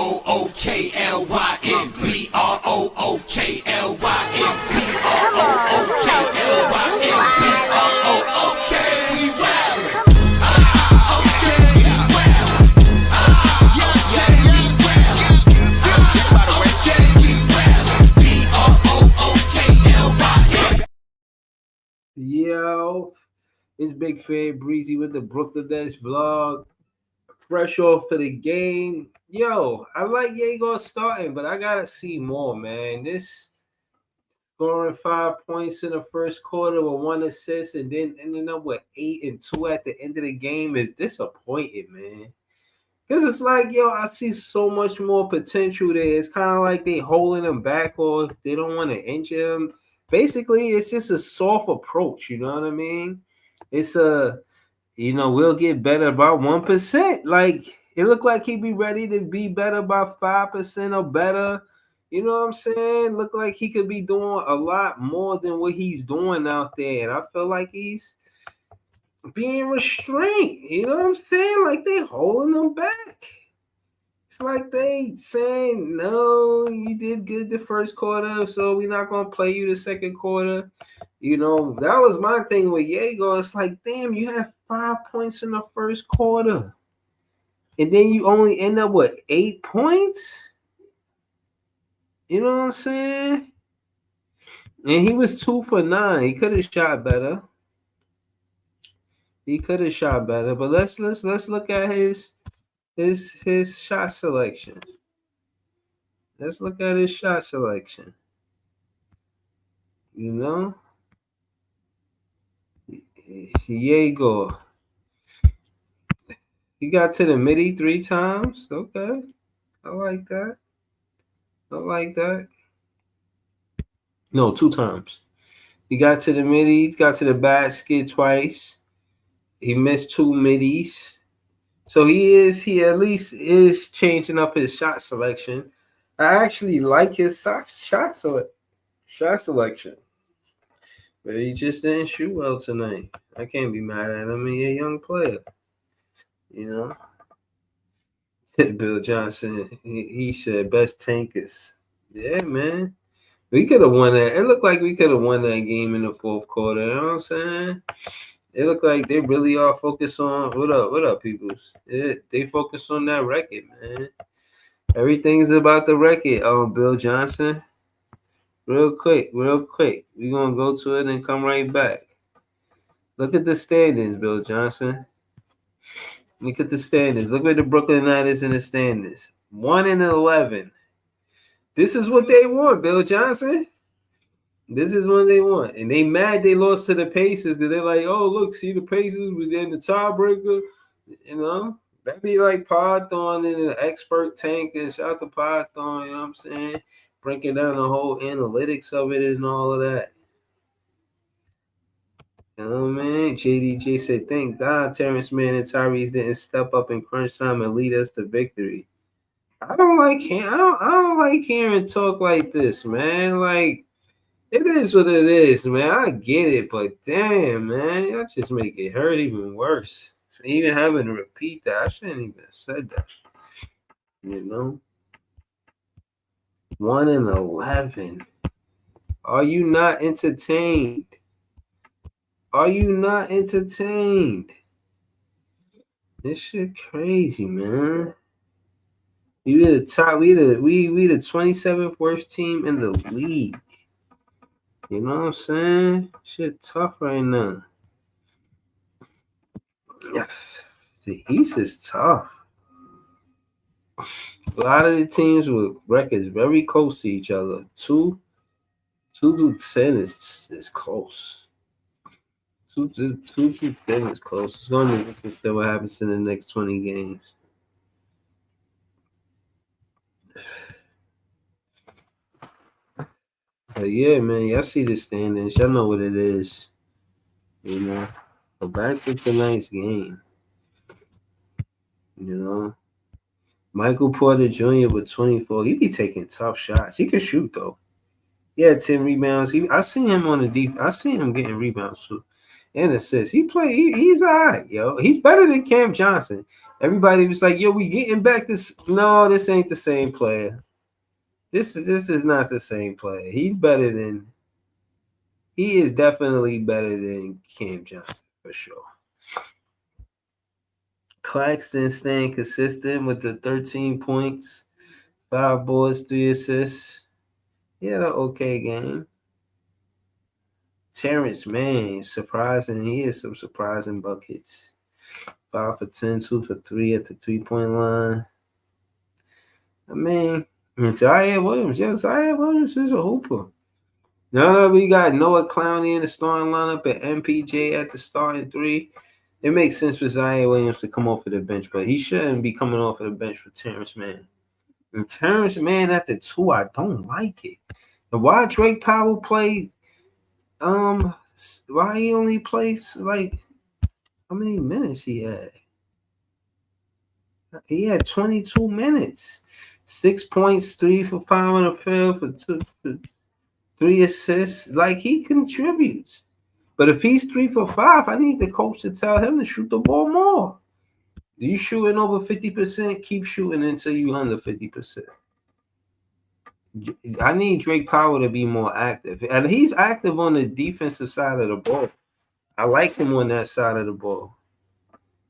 B-R-O-O-K-L-Y-N. B-R-O-O-K-L-Y-N. B-R-O-O-K-L-Y-N. B-R-O-O-K. We wildin'. Okay, we wildin'. Okay, we wildin'. Okay, we wildin'. B-R-O-O-K-L-Y-N. Yo, it's Big Fade Breezy with the Brooklyn Nets vlog. Fresh off for the game. Yo, I like Egor starting, but I gotta see more, man. This scoring 5 points in the first quarter with 1 assist and then ending up with 8 and 2 at the end of the game is disappointing, man. Because it's like, yo, I see so much more potential there. It's kind of like they holding him back or if they don't want to injure him. Basically, it's just a soft approach, you know what I mean? It's we'll get better about 1%. Like, it looked like he'd be ready to be better by 5% or better. You know what I'm saying? Look like he could be doing a lot more than what he's doing out there. And I feel like he's being restrained. You know what I'm saying? Like they holding him back. It's like they saying, no, you did good the first quarter, so we're not going to play you the second quarter. You know, that was my thing with Egor. It's like, damn, you have 5 points in the first quarter. And then you only end up with 8 points? You know what I'm saying? And he was 2 for 9. He could have shot better. But let's look at his shot selection. Let's look at his shot selection. You know? Egor. He got to the midi 3 times. Okay. I like that. No, 2 times. He got to the midi, got to the basket twice. He missed 2 middies. So he at least is changing up his shot selection. I actually like his shot selection. But he just didn't shoot well tonight. I can't be mad at him. He's a young player. You know? Bill Johnson, he said best tankers. Yeah, man. We could have won that. It looked like we could have won that game in the fourth quarter. You know what I'm saying? It looked like they really are focused on what up, peoples? They focus on that record, man. Everything's about the record. Bill Johnson. Real quick. We're gonna go to it and come right back. Look at the standings, Bill Johnson. Look at the standings. Look at the Brooklyn Nets in the standings. 1-11. This is what they want, Bill Johnson. This is what they want. And they mad they lost to the Pacers because they're like, oh, look, see the Pacers was in the tiebreaker. You know? That'd be like Python in an expert tank and shout out to Python, you know what I'm saying? Breaking down the whole analytics of it and all of that. You know what I mean? JDJ said, thank God Terrence Mann and Tyrese didn't step up in crunch time and lead us to victory. I don't like hearing talk like this, man. Like, it is what it is, man. I get it, but damn, man, y'all just make it hurt even worse. Even having to repeat that, I shouldn't even have said that. You know? 1-11. Are you not entertained? This shit crazy, man. We the top. We the 27th worst team in the league. You know what I'm saying? Shit tough right now. Yeah, the East is tough. A lot of the teams with records very close to each other. 2 to 10 is close. 2 to 10 is close. It's going to be interesting what happens in the next 20 games. But yeah, man, y'all see the standings. Y'all know what it is. You know, but back to tonight's game. You know, Michael Porter Jr. with 24. He be taking tough shots. He can shoot though. He had 10 rebounds. I seen him on the deep. I seen him getting rebounds too. and assists. He's all right, yo. He's better than Cam Johnson. Everybody was like, yo, we getting back this. No, this ain't the same player. This is not the same player. He is definitely better than Cam Johnson for sure. Claxton staying consistent with the 13 points, 5 boards, 3 assists. He had an okay game. Terrence Mann, surprising. He has some surprising buckets. 5 for 10, 2 for 3 at the 3 point line. I mean, Zaire Williams. Yeah, Zaire Williams is a hooper. Now that we got Noah Clowney in the starting lineup and MPJ at the starting three, it makes sense for Zaire Williams to come off of the bench, but he shouldn't be coming off of the bench for Terrence Mann. And Terrence Mann at the two, I don't like it. And why Drake Powell played um why he only plays like how many minutes he had? He had 22 minutes. 6 points, 3 for 5 on the field for 3 assists. Like he contributes. But if he's 3 for 5, I need the coach to tell him to shoot the ball more. You shooting over 50%, keep shooting until you under 50%. I need Drake Powell to be more active. And he's active on the defensive side of the ball. I like him on that side of the ball.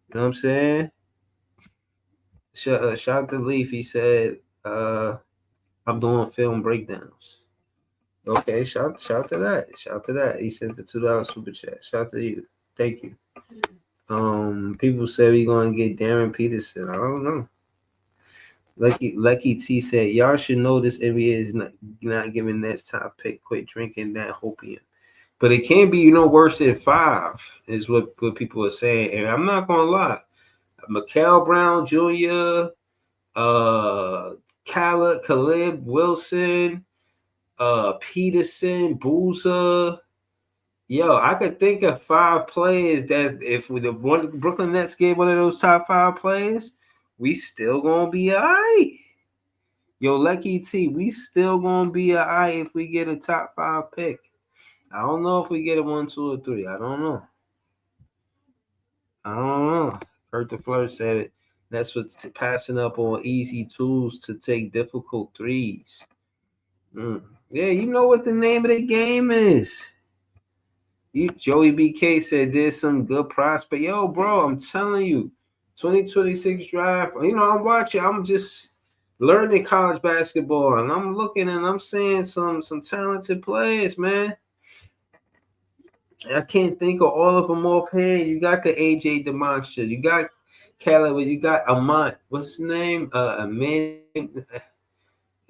You know what I'm saying? Shout to Leaf. He said, I'm doing film breakdowns. Okay, shout to that. Shout to that. He sent the $2 super chat. Shout to you. Thank you. People say we gonna get Darren Peterson. I don't know. Lucky T said, y'all should know this NBA is not giving Nets top pick. Quit drinking that hopium. But it can't be, worse than 5, is what people are saying. And I'm not gonna lie. Mikael Brown Jr., Caleb Wilson, Peterson, Boozer. Yo, I could think of 5 players that if the Brooklyn Nets get one of those top 5 players, we still gonna be all right. Yo, Lucky T, we still gonna be all right if we get a top 5 pick. I don't know if we get a 1, 2, or 3. I don't know. Kurt the Flirt said it. That's what's passing up on easy tools to take difficult threes. Yeah, you know what the name of the game is. Joey BK said there's some good prospect. Yo, bro, I'm telling you, 2026 draft. I'm watching. I'm just learning college basketball, and I'm looking and I'm seeing some talented players, man. I can't think of all of them offhand. You got the AJ DeMonster. You got Caleb. You got Amont. What's his name? Amin.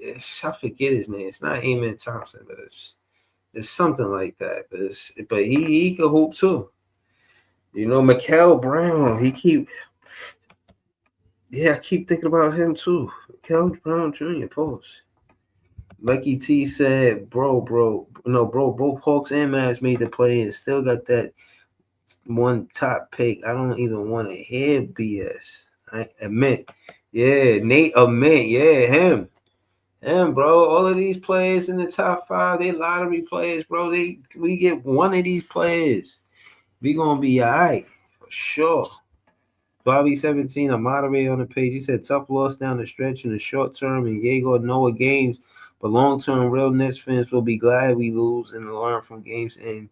I forget his name. It's not Amen Thompson, but it's something like that. But he can hoop too. Mikael Brown. I keep thinking about him too. Mikael Brown Jr. Pause. Lucky T said, bro, both Hawks and Mavs made the play and still got that one top pick. I don't even want to hear BS. I admit. Yeah, Nate admit. Yeah, him. Bro. All of these players in the top 5, they lottery players, bro. We get one of these players, we gonna be all right for sure. Bobby 17, a moderator on the page. He said tough loss down the stretch in the short term and Egor Noah games, but long term, real Nets fans will be glad we lose and learn from games and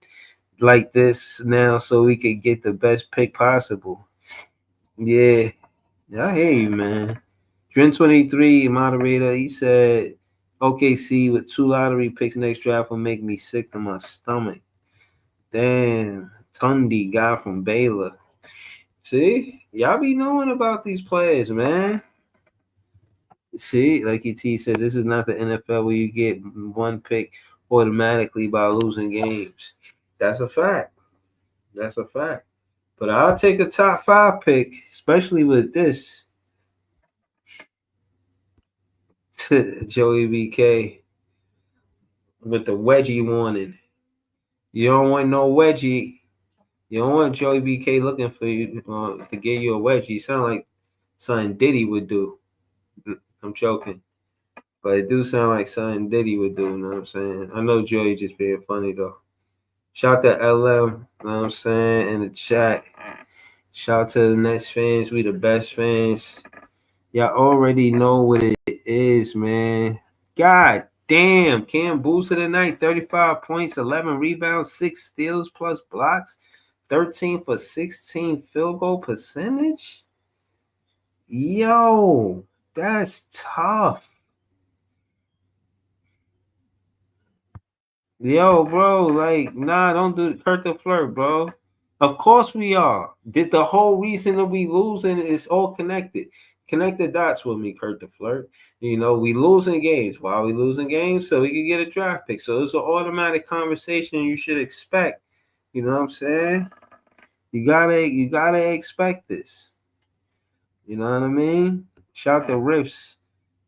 like this now, so we could get the best pick possible. Yeah, I hear you, man. Dren 23, moderator, he said OKC with 2 lottery picks next draft will make me sick to my stomach. Damn, Tundi, guy from Baylor. See, y'all be knowing about these players, man. See, like ET said, this is not the NFL where you get one pick automatically by losing games. That's a fact. That's a fact. But I'll take a top 5 pick, especially with this. Joey BK with the wedgie warning. You don't want no wedgie. You don't want Joey BK looking for you to give you a wedgie. Sound like something Diddy would do. I'm joking. But it do sound like something Diddy would do, you know what I'm saying? I know Joey just being funny though. Shout to LM, you know what I'm saying, in the chat. Shout to the Nets fans. We the best fans. Y'all already know what it is, man. God damn. Cam Boost of the night, 35 points, 11 rebounds, 6 steals plus blocks, 13 for 16 field goal percentage. Yo, that's tough. Yo, bro, like, nah, don't do Kurt the flirt, bro. Of course we are. The whole reason that we losing is all connected. Connect the dots with me, Kurt the flirt. You know, we losing games. Why are we losing games? So we can get a draft pick. So it's an automatic conversation you should expect. You know what I'm saying? You gotta expect this. You know what I mean? Shout to Riffs.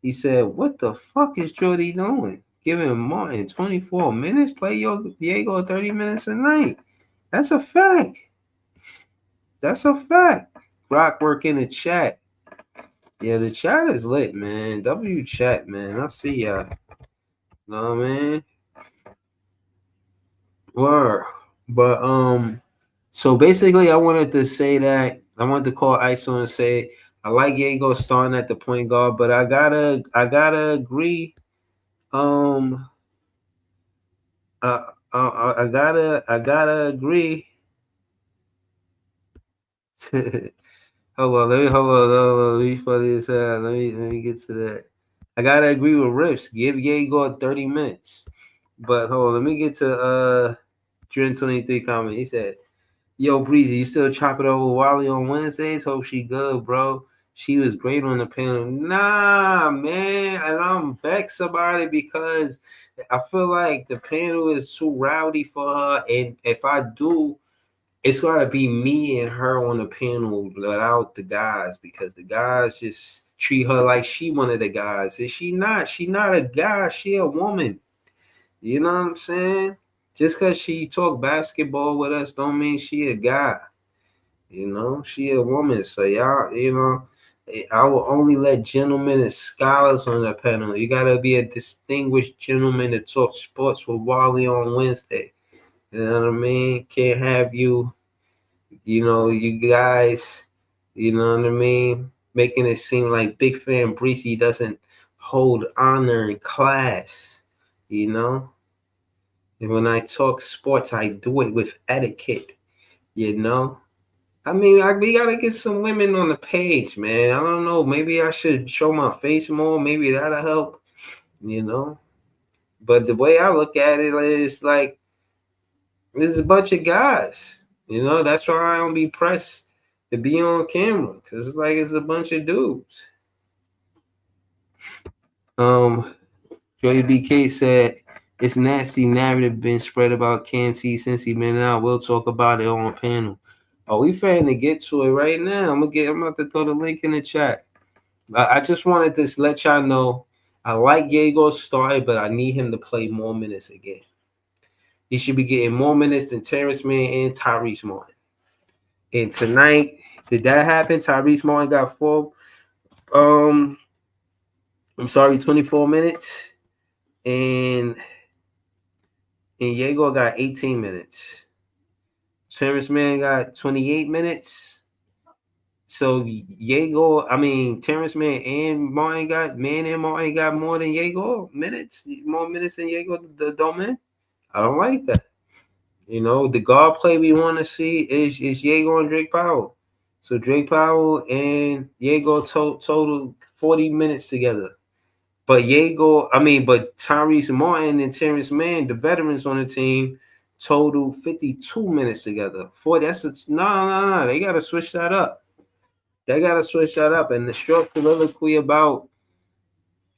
He said, "What the fuck is Jordy doing? Giving Martin 24 minutes? Play your Diego 30 minutes a night. That's a fact. That's a fact." Rock work in the chat. Yeah, the chat is lit, man. W chat, man. I see y'all. Know what I mean? Word. But so basically I wanted to say that I wanted to call ISO and say I like Diego starting at the point guard, but I gotta agree. Um I gotta agree. Hold on, let me funny this out. Let me get to that. I gotta agree with Riffs. Give Yegor 30 minutes. But hold on, let me get to Dren 23 comment. He said, "Yo, Breezy, you still chop it over Wally on Wednesdays? Hope she good, bro. She was great on the panel." Nah, man, and I'm vexed about it because I feel like the panel is too rowdy for her, and if I do, it's gotta be me and her on the panel without the guys because the guys just treat her like she one of the guys. And she not. She not a guy. She a woman. You know what I'm saying? Just cause she talk basketball with us don't mean she a guy. You know, she a woman. So y'all, I will only let gentlemen and scholars on the panel. You gotta be a distinguished gentleman to talk sports with Wally on Wednesday. You know what I mean? Can't have you guys, you know what I mean, making it seem like Big Fan Breezy doesn't hold honor in class, you know? And when I talk sports, I do it with etiquette, you know? We gotta get some women on the page, man. I don't know. Maybe I should show my face more. Maybe that'll help, you know? But the way I look at it is like, there's a bunch of guys. You know, that's why I don't be pressed to be on camera because it's like it's a bunch of dudes. Um, Joey BK said it's nasty narrative been spread about Cam C since he been out. We'll talk about it on panel. Oh, we finna to get to it right now. I'm about to throw the link in the chat. I just wanted to let y'all know I like Diego started, but I need him to play more minutes again. He should be getting more minutes than Terrence Mann and Tyrese Martin. And tonight, did that happen? Tyrese Martin got um, 24 minutes, and Diego got 18 minutes. Terrence Mann got 28 minutes. So Terrence Mann and Martin got more than Diego minutes, more minutes than Diego the Doman. I don't like that. You know, the guard play we want to see is Diego and Drake Powell. So Drake Powell and Diego total 40 minutes together. But Tyrese Martin and Terrence Mann, the veterans on the team, total 52 minutes together. 40, no. They gotta switch that up. And the short soliloquy about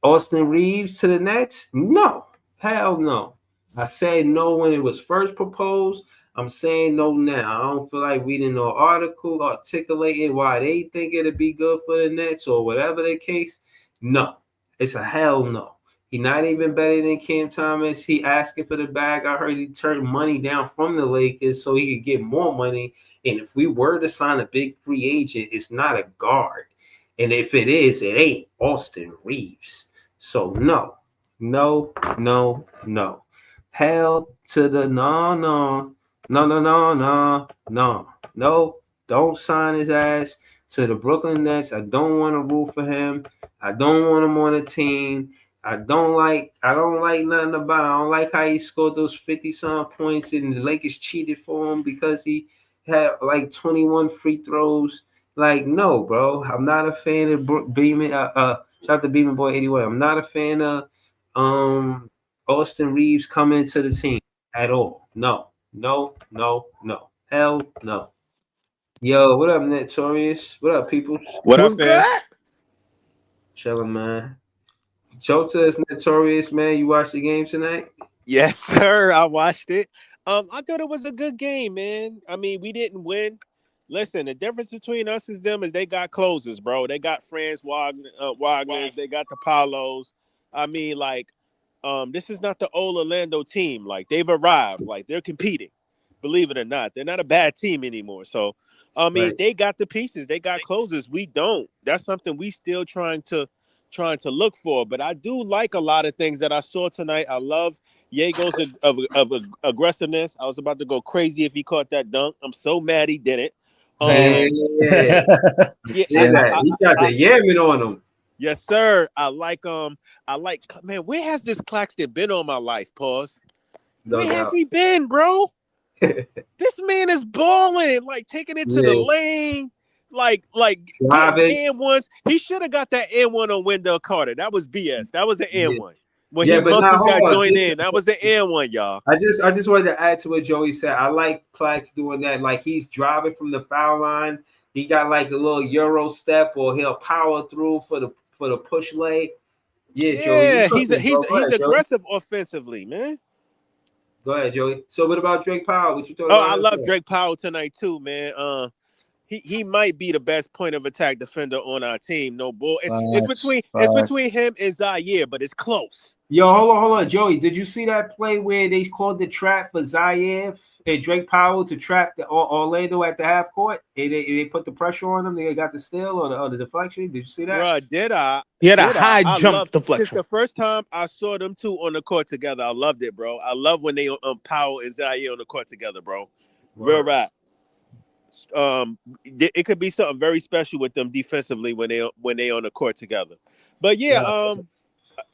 Austin Reaves to the Nets? No. Hell no. I said no when it was first proposed. I'm saying no now. I don't feel like reading no article articulating why they think it'd be good for the Nets or whatever the case. No. It's a hell no. He not even better than Cam Thomas. He asking for the bag. I heard he turned money down from the Lakers so he could get more money. And if we were to sign a big free agent, it's not a guard. And if it is, it ain't Austin Reaves. So no. Hell to the no. No, no, no, no, no, no. Don't sign his ass to the Brooklyn Nets. I don't want to root for him. I don't want him on the team. I don't like nothing about it. I don't like how he scored those 50 some points and the Lakers cheated for him because he had like 21 free throws. Like, no, bro. I'm not a fan of Beeman. Shout out to Beeman Boy 81. I'm not a fan of um Austin Reaves coming to the team at all. No. No, no, no. Hell no. Yo, what up, Notorious? What up, peoples? What up, What's fam? good? Chilling, man. Jota is Notorious, man. You watched the game tonight? Yes, sir. I watched it. I thought it was a good game, man. I mean, we didn't win. Listen, the difference between us and them is they got closers, bro. They got Franz Wagner's. They got the Paulos. I mean, like, this is not the old Orlando team. Like, they've arrived. Like, they're competing. Believe it or not, they're not a bad team anymore. So, I mean, Right. they got the pieces. They got closers. We don't. That's something we still trying to look for. But I do like a lot of things that I saw tonight. I love Yego's of aggressiveness. I was about to go crazy if he caught that dunk. I'm so mad he didn't. Same. Yeah. Yeah, See Same. that? He got I the yamming on him. yes, sir. I like man. Where has this Claxton been all my life? Pause. No Where has doubt. he been, bro? This man is balling, like taking it to the Yeah. lane, like getting Driving. and ones. He should have got that and one on Wendell Carter. That was BS. That was an and Yeah. one. When he Yeah, but now muscled hold that on. joint Just in, that was the and one, y'all. I just wanted to add to what Joey said. I like Clax doing that. Like he's driving from the foul line. He got like a little Euro step, or he'll power through for the push leg. Yeah, Joey, you Yeah, he's a, cooking, bro. he's Go he's ahead, Joey. aggressive offensively, man. Go ahead, Joey. So what about Drake Powell? What you thought Oh, about I him love today? Drake Powell tonight too, man. He might be the best point of attack defender on our team. No bull. It's Facts. between it's Facts. between him and Zaire, but it's close. Yo, hold on, Joey. Did you see that play where they called the trap for Zaire and Drake Powell to trap the Orlando at the half court? They put the pressure on them. They got the steal or the deflection. Did you see that? Bruh, did I? He had a Did I? high I jump love since deflection. the first time I saw them two on the court together. I loved it, bro. I love when they Powell and Zaire on the court together, bro. Real Word. rap. It could be something very special with them defensively when they on the court together. But yeah,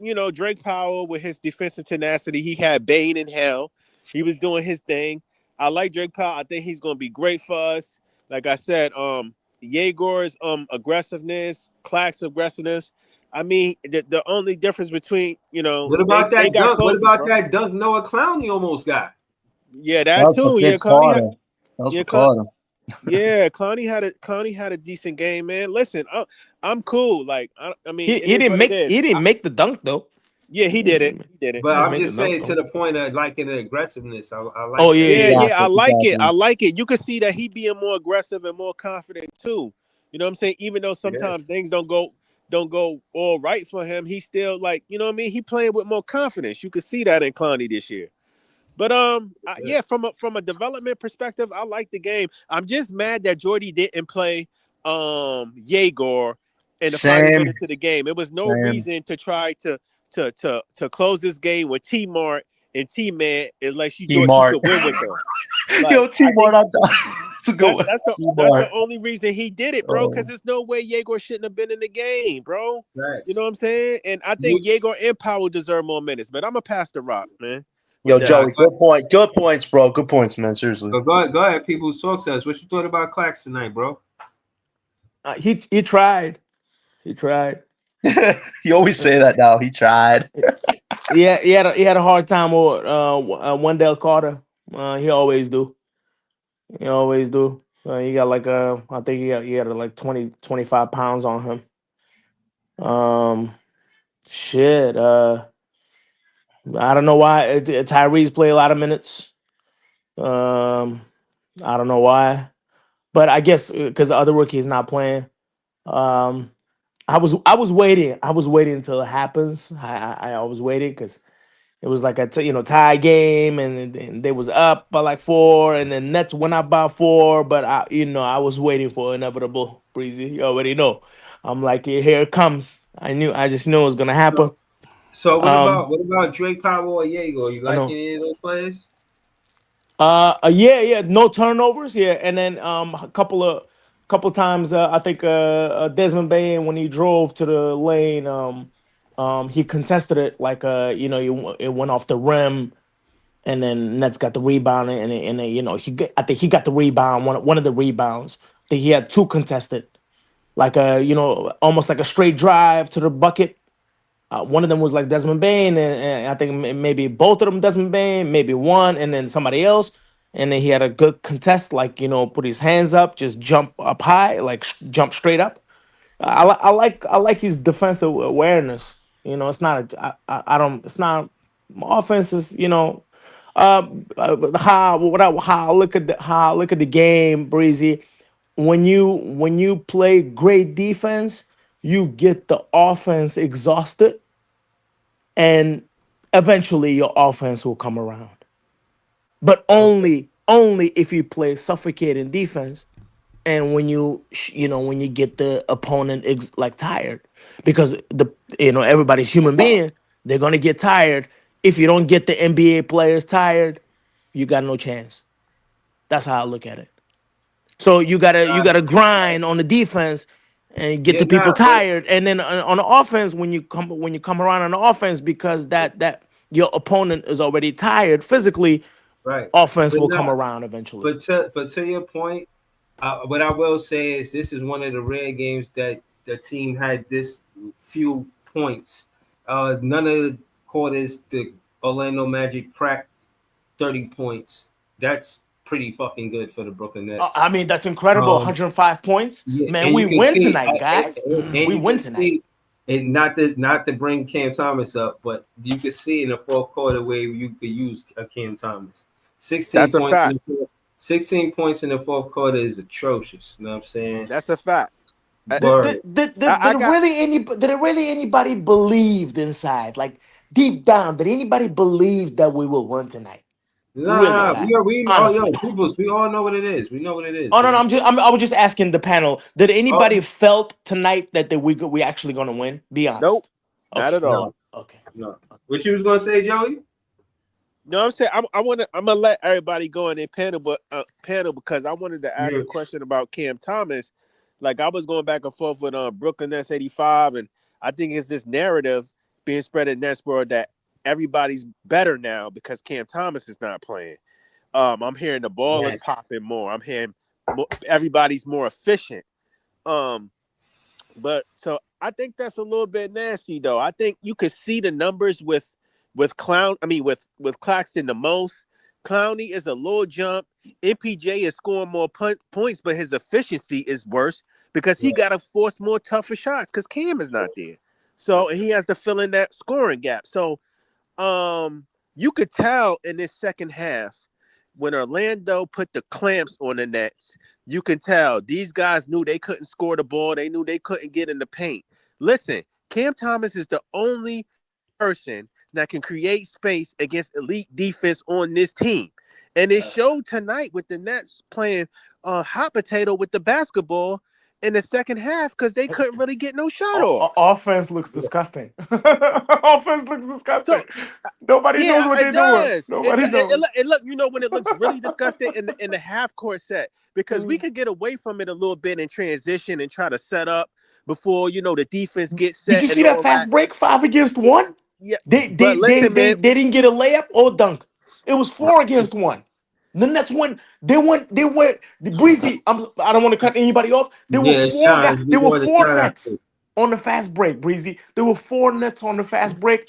Yeah. Drake Powell with his defensive tenacity, he had Bane in hell. He was doing his thing. I like Drake Powell. I think he's gonna be great for us. Like I said, Yegor's aggressiveness, Clack's aggressiveness. I mean, the only difference between What they about they that got dunk? What closest, about bro. that dunk Noah Clowney almost got? Yeah, That that was for too. Yeah, Vince Clowney had Carter. That was yeah, for Carter. yeah, Clowney had a decent game, man. Listen, I'm cool. Like, I mean, He it he is didn't what it make is. he didn't make the dunk though. Yeah, he He did it. didn't make, He did it. But he didn't I'm make the just dunk saying to though. the point of liking the aggressiveness. I Oh like yeah, that. Yeah, yeah, yeah, I yeah. like it. I Exactly. like it. You can see that he being more aggressive and more confident too. You know what I'm saying? Even though Yeah. sometimes things don't go all right for him, he still like, you know what I mean? He playing with more confidence. You can see that in Clowney this year. But Yeah. yeah, from a development perspective, I like the game. I'm just mad that Jordy didn't play Yegor in the final Same. minutes of the game. It was no Same. reason to try to close this game with T Mart and T Man unless you T thought you Mart. could win with them. Yo, Like T I Mart. think That's a good that's one. that's the T that's the Mart. only reason he did it, bro. Because Oh. there's no way Yegor shouldn't have been in the game, bro. You Facts. know what I'm saying? And I think You Yegor and Powell deserve more minutes. But I'm gonna pass the rock, man. Yo, With that. nah, Joey, good point. Good points, bro. Good points, man. Seriously. go ahead. People talk to us. What you thought about Clax tonight, bro? He tried. He tried. You always Uh, say that now. He tried. Yeah, he had a hard time with Wendell Carter. He always do. He always do. He got like I think he had like 20 25 pounds on him. Shit. I don't know why Tyrese play a lot of minutes. Um, I don't know why, but I guess because the other rookie is not playing. Um, I was waiting. I was waiting until it happens. I was waiting because it was like tie game, and they was up by like four, and then Nets went up by four. But I was waiting for inevitable. Breezy, you already know. I'm like, here it comes. I just knew it was gonna happen. So, so Um, what about Drake Powell or Diego? You I like know. any of those players? Yeah, no turnovers, yeah, and then a couple times, I think Desmond Bain when he drove to the lane, he contested it like it went off the rim, and then Nets got the rebound, and then, I think he got the rebound, one of the rebounds. I think he had two contested, like almost like a straight drive to the bucket. One of them was like Desmond Bain, and I think maybe both of them Desmond Bain, maybe one, and then somebody else. And then he had a good contest, like put his hands up, just jump up high, like jump straight up. I like his defensive awareness. It's not I don't. It's not my offense is how I look at the game, Breezy. When you play great defense, you get the offense exhausted, and eventually your offense will come around. But Okay. only if you play suffocating defense, and when you get the opponent like tired, because everybody's human being, they're gonna get tired. If you don't get the NBA players tired, you got no chance. That's how I look at it. So you gotta grind on the defense and get Yeah, the people nah, but tired, and then on the offense, when you come around on the offense, because that your opponent is already tired physically, right. offense But will come nah, around eventually. but to your point, what I will say is this is one of the rare games that the team had this few points. None of the quarters the Orlando Magic cracked 30 points. That's pretty fucking good for the Brooklyn Nets. I mean, that's incredible. Um, 105 points, yeah, man. and We you can win see, tonight, guys. and We you can win tonight. see, and not to bring Cam Thomas up, but you can see in the fourth quarter where you could use a Cam Thomas. 16 That's a points fact. in the 16 points in the fourth quarter is atrocious. You know what I'm saying? That's a fact. Uh, Did But did, did, did, I did got really anybody believed inside, like deep down, did anybody believe that we will win tonight? Really, nah, like we oh yo, honestly. people, we all know what it is. We know what it is, Oh no, no, man. I was just asking the panel. Did anybody Oh felt tonight that we actually gonna win? Be nope, honest. not Okay, at no, all. okay. no. What you was gonna say, Joey? No, I'm saying I'm gonna let everybody go in their panel, but panel because I wanted to ask Yeah. a question about Cam Thomas. Like I was going back and forth with Brooklyn Nets 85, and I think it's this narrative being spread in Netsboro that everybody's better now because Cam Thomas is not playing. I'm hearing the ball is Yes. popping more. I'm hearing everybody's more efficient. Um, but so I think that's a little bit nasty though. I think you could see the numbers with Claxton the most. Clowney is a little jump. MPJ is scoring more points, but his efficiency is worse because he Right. got to force more tougher shots because Cam is not there. So he has to fill in that scoring gap. So you could tell in this second half when Orlando put the clamps on the Nets, you can tell these guys knew they couldn't score the ball. They knew they couldn't get in the paint. Listen, Cam Thomas is the only person that can create space against elite defense on this team. And it showed tonight with the Nets playing hot potato with the basketball in the second half because they couldn't really get no shot off. Offense looks disgusting. Offense looks So disgusting. Nobody yeah, knows what it they're doing. does. Nobody knows. It look, when it looks really disgusting in the half court set because we could get away from it a little bit in transition and try to set up before the defense gets Did you set see and that all fast that. break? 5 against 1. Yeah, They they but they listen, they, man. they didn't get a layup or dunk. It was 4 against 1. The Nets went. They went. The Breezy. I don't want to cut anybody off. There were Yeah, four guys. Sean, we There were doing the four shout out. Nets on the fast break. Breezy. There were 4 Nets on the fast break,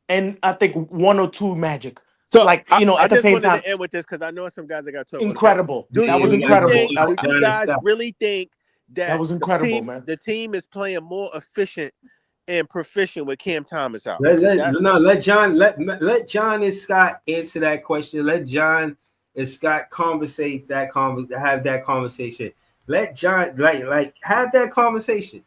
and I think one or two Magic. So Like I at the just same wanted time, to end with this because I know some guys that got to talk on the panel. incredible. Do That Yeah, was do we you gotta go. incredible. think? That Do was you John and guys stuff. really think that that was incredible, man. the team is playing more efficient and proficient with Cam Thomas out? Let, Because let that's no let John let John and Scott answer that question. Let John and Scott conversate have that conversation. Let John like have that conversation.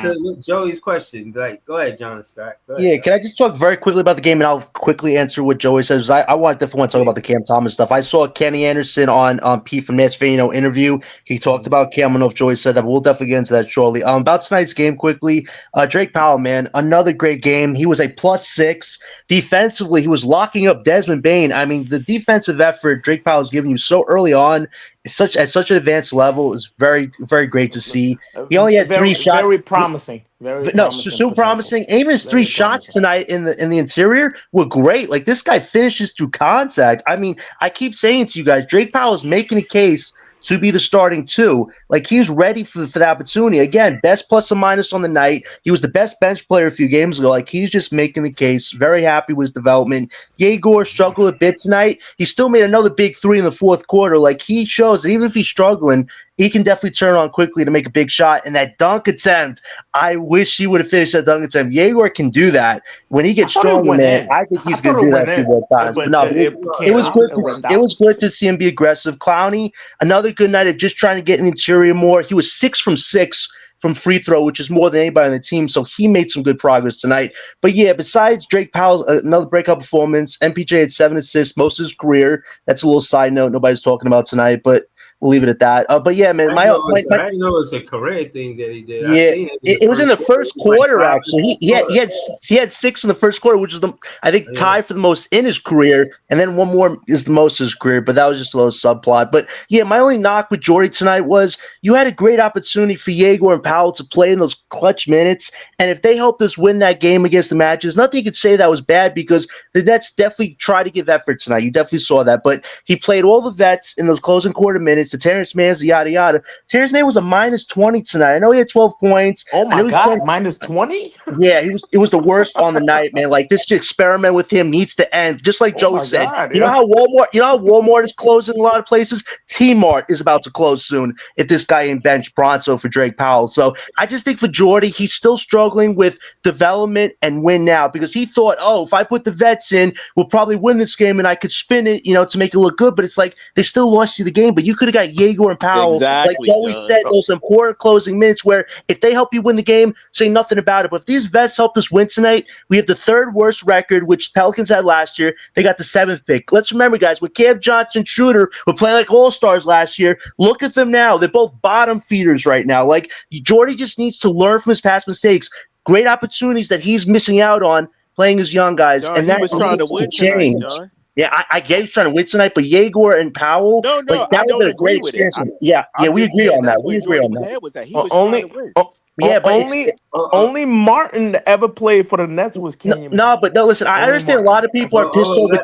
So Joey's question, like, go ahead, John Scott. Go ahead, Yeah, John. can I just talk very quickly about the game, and I'll quickly answer what Joey says. I want definitely want to talk about the Cam Thomas stuff. I saw Kenny Anderson on Pete from Nats Vino interview. He talked about Cam. I don't know if Joey said that, but we'll definitely get into that shortly. About tonight's game quickly. Drake Powell, man, another great game. He was a +6 defensively. He was locking up Desmond Bain. I mean, the defensive effort Drake Powell is giving you so early on, is such at such an advanced level, is very very great to see. He only had three Very, shots. very promising. Very No, promising so potential. promising. Even his three Very shots promising. tonight in the interior were great. Like this guy finishes through contact. I mean, I keep saying to you guys, Drake Powell is making a case to be the starting two. Like he's ready for the opportunity. Again, best plus or minus on the night. He was the best bench player a few games ago. Like he's just making the case. Very happy with his development. Egor struggled a bit tonight. He still made another big three in the fourth quarter. Like he shows that even if he's struggling, he can definitely turn on quickly to make a big shot. And that dunk attempt, I wish he would have finished that dunk attempt. Jaeger can do that. When he I gets thought it stronger, went man, in. I think I he's thought going it to do that went a few in, more times. But but no, it it came was out. good It to went it out. was good to see him be aggressive. Clowney, another good night of just trying to get in the interior more. He was 6 from 6 from free throw, which is more than anybody on the team. So he made some good progress tonight. But yeah, besides Drake Powell's another breakout performance, MPJ had 7 assists most of his career. That's a little side note nobody's talking about tonight, but we'll leave it at that. But yeah, man, I didn't know it's a career thing that he did. I yeah, seen it in the it was in first the quarter. It first was like quarter. five Actually, minutes he had before. he had 6 in the first quarter, which is the I think Yeah. tied for the most in his career, and then one more is the most of his career. But that was just a little subplot. But yeah, my only knock with Jordy tonight was you had a great opportunity for Egor and Powell to play in those clutch minutes, and if they helped us win that game against the Matches, nothing you could say that was bad because the Nets definitely tried to give effort tonight. You definitely saw that, but he played all the vets in those closing quarter minutes. The Terrence Manns, the yada yada. Terrence Mann was a -20 tonight. I know he had 12 points. Oh I my know he's God, -20. yeah, he was. It was the worst on the night, man. Like this experiment with him needs to end. Just like Oh Joey my said, God, you know yeah. how Walmart is closing a lot of places. T Mart is about to close soon if this guy ain't bench Bronzo for Drake Powell. So I just think for Jordy, he's still struggling with development and win now because he thought, oh, if I put the vets in, we'll probably win this game and I could spin it, to make it look good. But it's like they still lost you the game. But you could have got Jaeger and Powell, like Exactly, Joey John. said, those important closing minutes where if they help you win the game, say nothing about it. But if these vets helped us win tonight, we have the third worst record, which Pelicans had last year. They got the 7th pick. Let's remember, guys, when Cam Johnson Schroeder were playing like all-stars last year, look at them now. They're both bottom feeders right now. Like, Jordy just needs to learn from his past mistakes. Great opportunities that he's missing out on playing his young guys, John, and he that was trying to needs to win tonight, change. John. Yeah, I get he's trying to win tonight, but Yegor and Powell, No, like no, that I would have don't been a great agree with it. experience. Yeah, yeah, I'm we just agree saying on that. that's We where agree Jordy on was that. head was at. He O- was trying to Only, win. Yeah, but it's only, Uh, uh, only Martin ever played for the Nets was no, came. no, but no. Listen, I Only understand a lot Martin. of people That's are it. pissed over.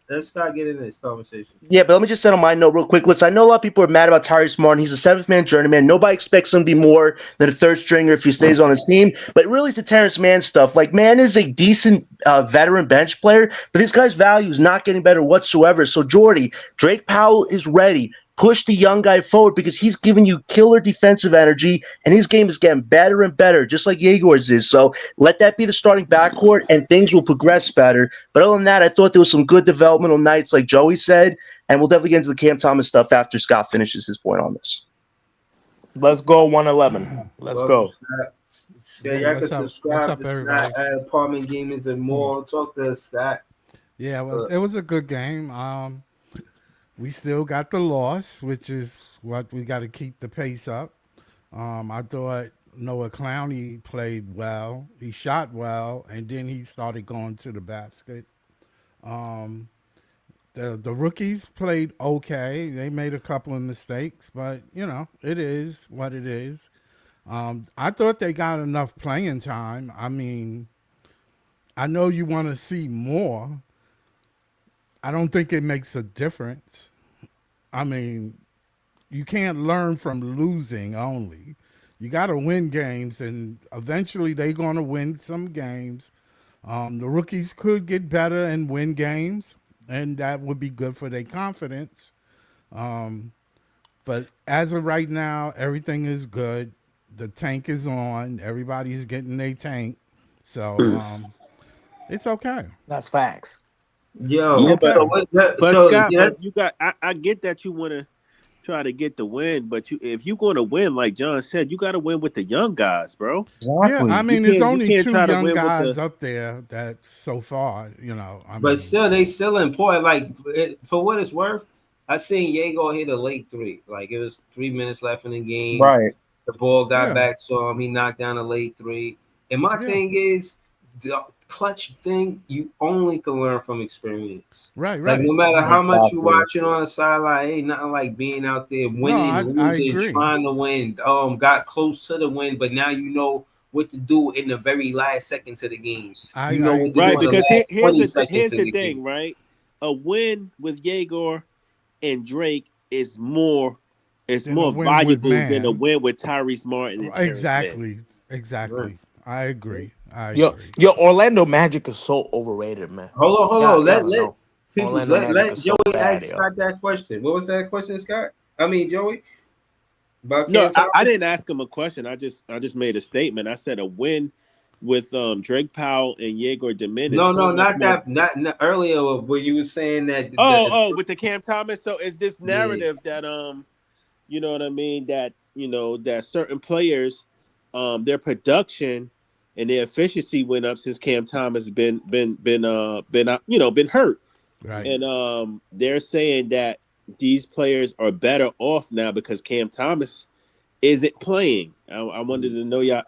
let's Scott get into this conversation. Yeah, but let me just set on my note real quick. Listen, I know a lot of people are mad about Tyrese Martin. He's a 7th man journeyman. Nobody expects him to be more than a third stringer if he stays on his team. But really, it's the Terrence Mann stuff. Like, Mann is a decent veteran bench player, but this guy's value is not getting better whatsoever. So, Jordy, Drake Powell is ready. Push the young guy forward because he's giving you killer defensive energy, and his game is getting better and better, just like Yegor's is. So let that be the starting backcourt, and things will progress better. But other than that, I thought there was some good developmental nights, like Joey said, and we'll definitely get into the Cam Thomas stuff after Scott finishes his point on this. Let's go 111. Let's Welcome, go. Scott. Yeah, Hey, y'all can what's subscribe up, to Scott everybody? at Apartment Gamers and more. Talk to Scott. Yeah, well, Uh, it was a good game. We still got the loss, which is what we got to keep the pace up. I thought Noah Clowney played well. He shot well, and then he started going to the basket. Um, the rookies played okay. They made a couple of mistakes, but it is what it is. I thought they got enough playing time. I mean, I know you want to see more. I don't think it makes a difference. I mean, you can't learn from losing only. You got to win games, and eventually they're going to win some games. The rookies could get better and win games, and that would be good for their confidence. Um, but as of right now, everything is good. The tank is on. Everybody's getting their tank. So it's okay. That's facts. It's Yo, Yeah, but okay. so what? but So Scott, but yes, you got I get that you want to try to get the win, but if you're going to win, like John said, you got to win with the young guys, bro. Yeah, I Exactly. You mean, there's can't you only can't two try to young win with guys the up there that so far, I But mean, still, they still important. Like for what it's worth, I seen Diego hit a late three. Like it was 3 minutes left in the game. Right. The ball got yeah, back to him. He knocked down a late three. And my yeah, thing is, the clutch thing you only can learn from experience. right, Like no right. matter how much you Exactly. watch it on the sideline, ain't nothing like being out there No, winning, I losing, agree. trying to win. Got close to the win, but now you know what to do in the very last seconds of the game. I You I know what to do right. in the agree. Because last 20 seconds here's of the the game. thing, right? A win with Yegor and Drake is more Then a win with valuable than a man. win with Tyrese Martin and Terrence Mann. Exactly, Right. exactly. I agree. I Yo, agree. yo, Orlando Magic is so overrated, man. Hold Yeah, on. y'all Let don't know. people Orlando Magic let is so Joey bad, ask yo. Scott that question. What was that question, Scott? I mean Joey about No, Cam I Thomas? didn't ask him a question. I just made a statement. I said a win with Drake Powell and Yegor Demin is No, so no, much not more. that. Not earlier where you were saying that Oh, with the Cam Thomas. So it's this yeah. narrative that you know what I mean, that that certain players, their production and their efficiency went up since Cam Thomas been hurt. Right. And they're saying that these players are better off now because Cam Thomas isn't playing. I wanted to know your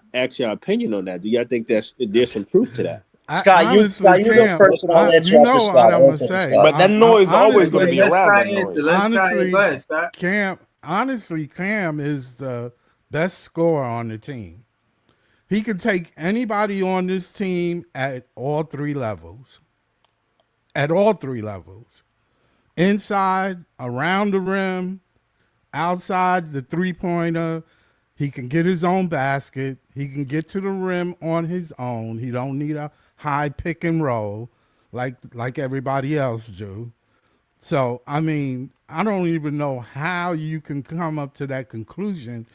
opinion on that. Do y'all think there's some truth to that? I Scott, honestly You go can't. first, and I'll answer You after know what Scott. I'm I'll gonna answer after say. Scott. But that noise is always going to Wait, be let around. Scott That answer. noise. Let Scott answer. Go Honestly, ahead, Scott. Cam is the best scorer on the team. He can take anybody on this team at all three levels. At all three levels. Inside, around the rim, outside the three-pointer. He can get his own basket. He can get to the rim on his own. He don't need a high pick and roll like everybody else do. So, I mean, I don't even know how you can come up to that conclusion.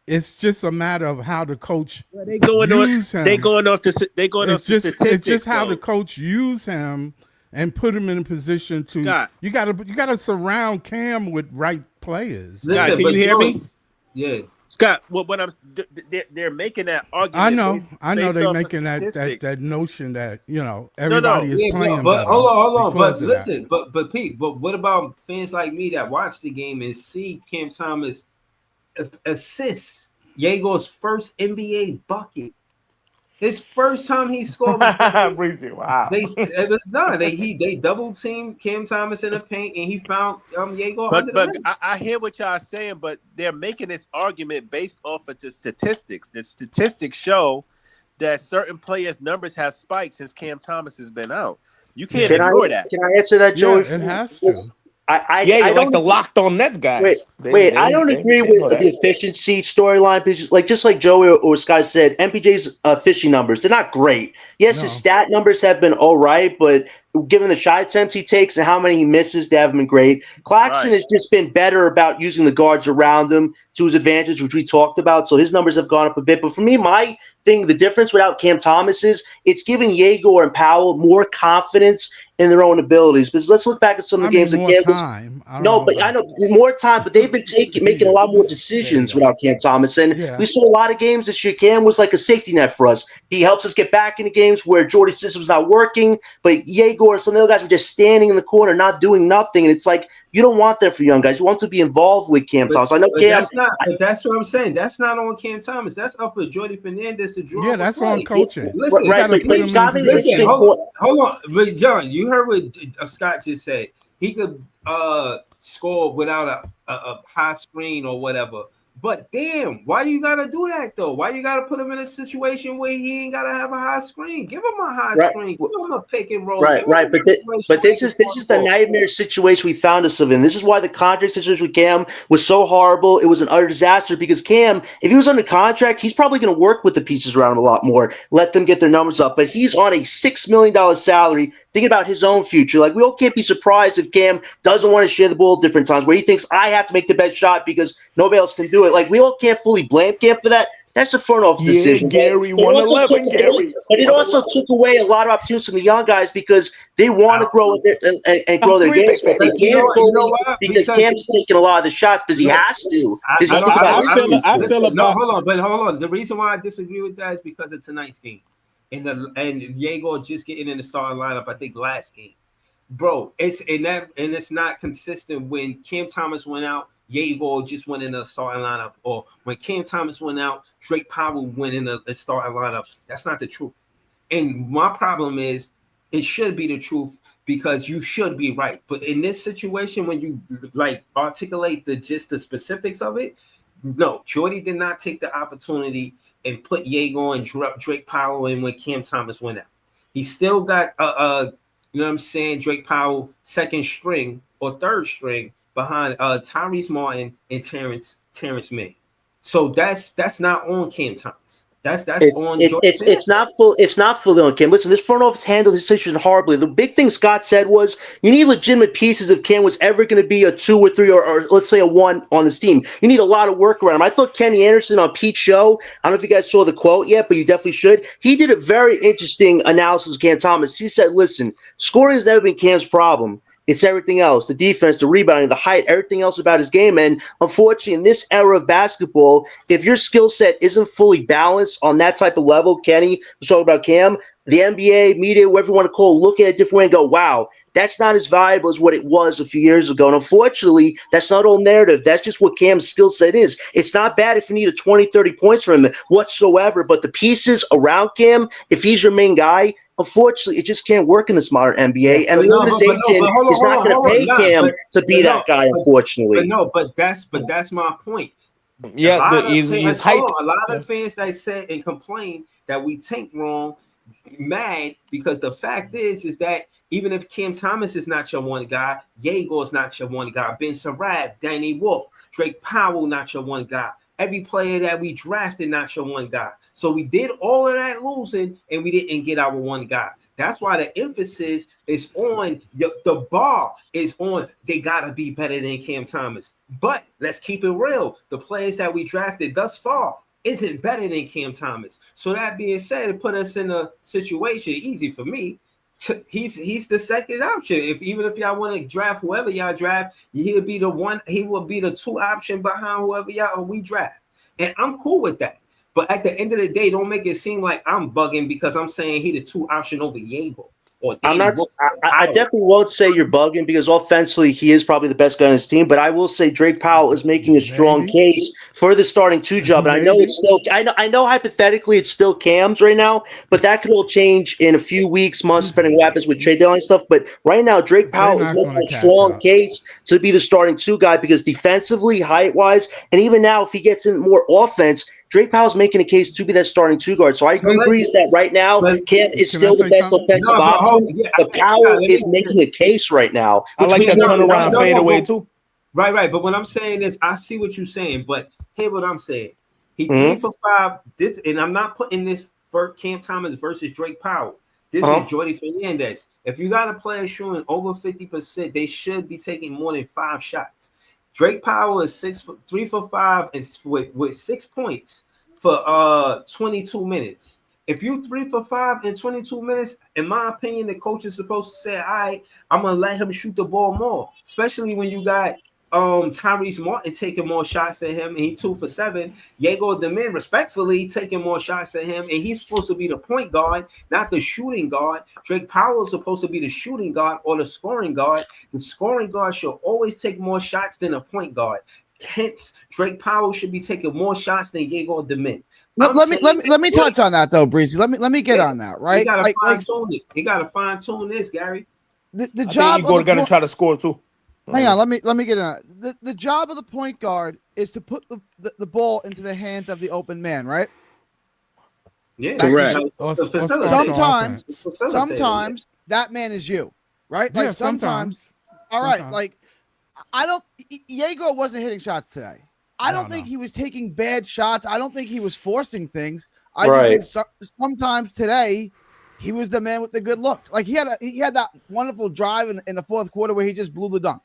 It's just a matter of how the coach Well, they going on. use They him. going off the. They going off the It's just statistics how the though. coach use him and put him in a position to Scott, you gotta surround Cam with right players. Scott, Listen, can you but hear Joey, me? yeah. What they're making that argument I know based they off of making statistics. that notion that No, everybody no. is Yeah, playing but better hold on. But because of that. listen, but Pete, but what about fans like me that watch the game and see Cam Thomas assists Yego's first NBA bucket? His first time he scored was Breezy, wow. it was done. They double teamed Cam Thomas in the paint and he found Yego under But the but rim. I hear what y'all saying, but they're making this argument based off of the statistics. The statistics show that certain players' numbers have spiked since Cam Thomas has been out. You can't Yeah, ignore that. Can I answer that, yeah, Joey? it has to. Yes. Yeah, I you like don't the locked on Nets wait. guys. They Wait, I they don't they agree they know with the that. efficiency storyline. Because, just like Joey or Sky said, MPJ's fishing numbers, they're not great. Yes, his No, stat numbers have been all right, but given the shot attempts he takes and how many he misses, they haven't been great. Claxton Right. has just been better about using the guards around him to his advantage, which we talked about. So his numbers have gone up a bit. But for me, my thing, the difference without Cam Thomas is it's giving Yegor and Powell more confidence in their own abilities. Because let's look back at some of I the mean games that more Cam was. time. I don't No, know but I about. know more time, but they've been making a Yeah, lot more there you decisions go. without Cam Thomas. And Yeah, we saw a lot of games this year. Cam was like a safety net for us. He helps us get back into games where Jordy's system's not working, but Yegor and some of the other guys were just standing in the corner, not doing nothing. And it's like, you don't want that for young guys. You want to be involved with Cam But Thomas. I know but Cam. that's not. But that's what I'm saying. That's not on Cam Thomas. That's up for Jordy Fernandez to draw yeah, up a that's on play. coaching. You Listen, Right, got to but put he, him in Scott made an listen. interesting position. point. Hold on. But John, you heard what Scott just said. He could score without a high screen or whatever. But damn, why you gotta do that though? Why you gotta put him in a situation where he ain't gotta have a high screen? Give him a high Right. screen. Give him a pick and roll. Right, Give him right, a situation but where he this can is score the the ball. nightmare situation we found ourselves in. This is why the contract situation with Cam was so horrible. It was an utter disaster because Cam, if he was under contract, he's probably going to work with the pieces around him a lot more, let them get their numbers up. But he's on a $6 million salary. Thinking about his own future, like we all can't be surprised if Cam doesn't want to share the ball at different times, where he thinks I have to make the best shot because nobody else can do it. Like we all can't fully blame Cam for that. That's the front office Yeah, decision. Gary, But it also took, 111, Gary. but it also took away a lot of opportunities from the young guys because they want to grow and grow their Three games, big but they man. You can't know fully what? because Cam is taking a lot of the shots because he Look, has to. Because I you don't. think about I don't. I history. feel Listen, no, about hold on. The reason why I disagree with that is because of tonight's game, and Diego just getting in the starting lineup. I think last game, bro. It's not consistent when Cam Thomas went out. Diego just went in the starting lineup, or when Cam Thomas went out, Drake Powell went in the starting lineup. That's not the truth. And my problem is, it should be the truth because you should be right. But in this situation, when you like articulate the specifics of it, no, Jordy did not take the opportunity and put Diego and Drake Powell in when Cam Thomas went out. He still got you know what I'm saying, Drake Powell second string or third string behind Tyrese Martin and Terrence Mann. So that's not on Cam Thomas. That's It's on it's Jordan. it's it's not full. It's not fully on Cam. Listen, this front office handled his situation horribly. The big thing Scott said was you need legitimate pieces if Cam was ever going to be a 2 or 3 or let's say a 1 on this team. You need a lot of work around him. I thought Kenny Anderson on Pete's show. I don't know if you guys saw the quote yet, but you definitely should. He did a very interesting analysis of Cam Thomas. He said, "Listen, scoring has never been Cam's problem. It's everything else, the defense, the rebounding, the height, everything else about his game. And unfortunately, in this era of basketball, if your skill set isn't fully balanced on that type of level, Kenny was talking about Cam, the NBA, media, whatever you want to call it, look at it a different way and go, wow, that's not as valuable as what it was a few years ago. And unfortunately, that's not all narrative. That's just what Cam's skill set is. It's not bad if you need a 20, 30 points from him whatsoever, but the pieces around Cam, if he's your main guy, unfortunately, it just can't work in this modern Yeah, NBA, and but the no, but no, organization but hold on, is hold not on, going to hold on, pay nah, Cam to but be that no, guy, but unfortunately. no, but that's my point. A Yeah, lot of he's fans, hold hyped. on, a lot Yeah. of fans that said and complain that we tank wrong, mad because the fact is that even if Cam Thomas is not your one guy, Diego is not your one guy, Ben Sarab, Danny Wolf, Drake Powell not your one guy. Every player that we drafted not your one guy. So we did all of that losing and we didn't get our one guy. That's why the emphasis is on the bar is on they gotta be better than Cam Thomas. But let's keep it real. The players that we drafted thus far isn't better than Cam Thomas. So that being said, it put us in a situation easy for me. He's the second option. Even if y'all want to draft whoever y'all draft, he'll be the one. He will be the 2 option behind whoever y'all we draft, and I'm cool with that. But at the end of the day, don't make it seem like I'm bugging because I'm saying he the 2 option over Diego or I'm Danny not. Wolf. I definitely won't say you're bugging because offensively he is probably the best guy on his team. But I will say Drake Powell is making a strong Maybe. case for the starting 2 job. And I know it's Maybe. still. I know hypothetically it's still Cam's right now, but that could all change in a few weeks, months, depending what happens with trade deadline stuff. But right now, Drake They're Powell is not going making to a catch strong up. case to be the starting 2 guy because defensively, height wise, and even now if he gets in more offense. Drake Powell's making a case to be that starting 2 guard. So I So agree, let's Breeze, that right now but Cam is Can I still the say best something? offensive no, but hold, option. yeah, But Scott, Powell let is me making a case right now, I which like means that no, nothing. turnaround no, fadeaway but too. right. But what I'm saying is, I see what you're saying, but hear what I'm saying. He Mm-hmm. 3 for 5. This, and I'm not putting this for Cam Thomas versus Drake Powell. This is Uh-huh. Jordy Fernandez. If you got a player shooting over 50%, they should be taking more than 5 shots. Drake Powell is 3 for 5 is with 6 points for 22 minutes. If you 3 for 5 in 22 minutes, in my opinion, the coach is supposed to say, all right, I'm gonna let him shoot the ball more, especially when you got Tyrese Martin taking more shots than him, and he 2 for 7. Diego Demir, respectfully, taking more shots than him, and he's supposed to be the point guard, not the shooting guard. Drake Powell is supposed to be the shooting guard or the scoring guard. The scoring guard should always take more shots than a point guard. Hence, Drake Powell should be taking more shots than Diego Demir. Let me touch on that though, Breezy. Let me get on that, He right? gotta fine Like tune it. He gotta fine tune this, Gary. the I think job of Egor the gonna point. try to score too. Hang on, let me get on it. The job of the point guard is to put the ball into the hands of the open man, right? Yeah, That's his Correct. job. Or start the Sometimes, offense. sometimes that man is you, right? Yeah, Like sometimes. All right, like I don't. Diego wasn't hitting shots today. I don't think he was taking bad shots. I don't think he was forcing things. I just think sometimes today he was the man with the good look. Like he had that wonderful drive in the fourth quarter where he just blew the dunk.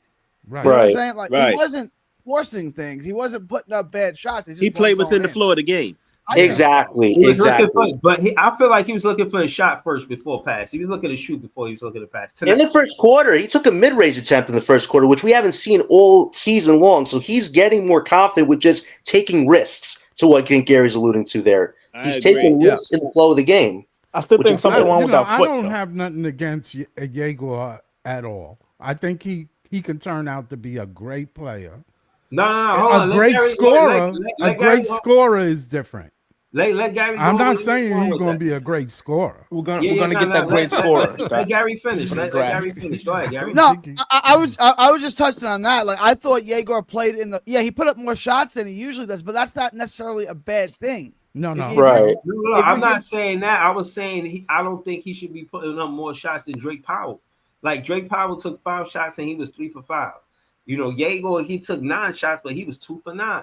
Right. You know what I'm Right. saying? Like Right. he wasn't forcing things. He wasn't putting up bad shots. He played within the flow of the game. Exactly. He was looking Exactly. for, but I feel like he was looking for a shot first before pass. He was looking to shoot before he was looking to pass In tonight. the first quarter, he took a mid-range attempt in the first quarter, which we haven't seen all season long. So he's getting more confident with just taking risks, to what I think Gary's alluding to there. I He's agree. taking risks in the flow of the game, I still which think is something good. wrong with that I foot. don't Though. have nothing against Yegor at all. I think he can turn out to be a great player. No, hold A on. Let great Gary, scorer. A let Gary, great scorer is different. let Gary I'm go not with saying he's with going that. to be a great scorer. We're gonna Yeah, get no, that great scorer, let Scott, Gary finish. for the Let draft. Gary finish. Go ahead, Gary. No, I was just touching on that. Like I thought Yegor played in the he put up more shots than he usually does, but that's not necessarily a bad thing. No. Right. No, I'm not saying that. I was saying I don't think he should be putting up more shots than Drake Powell. Like Drake Powell took 5 shots and he was 3 for 5. Yegor, he took 9 shots, but he was 2 for 9.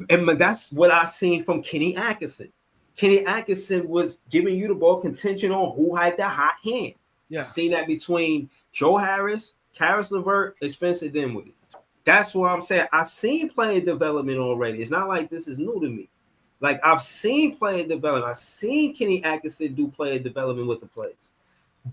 And that's what I seen from Kenny Atkinson. Kenny Atkinson was giving you the ball contention on who had the hot hand. Yeah. I seen that between Joe Harris, Karis LeVert, and Spencer Dinwiddie. That's what I'm saying. I seen player development already. It's not like this is new to me. Like I've seen player development. I've seen Kenny Atkinson do player development with the players.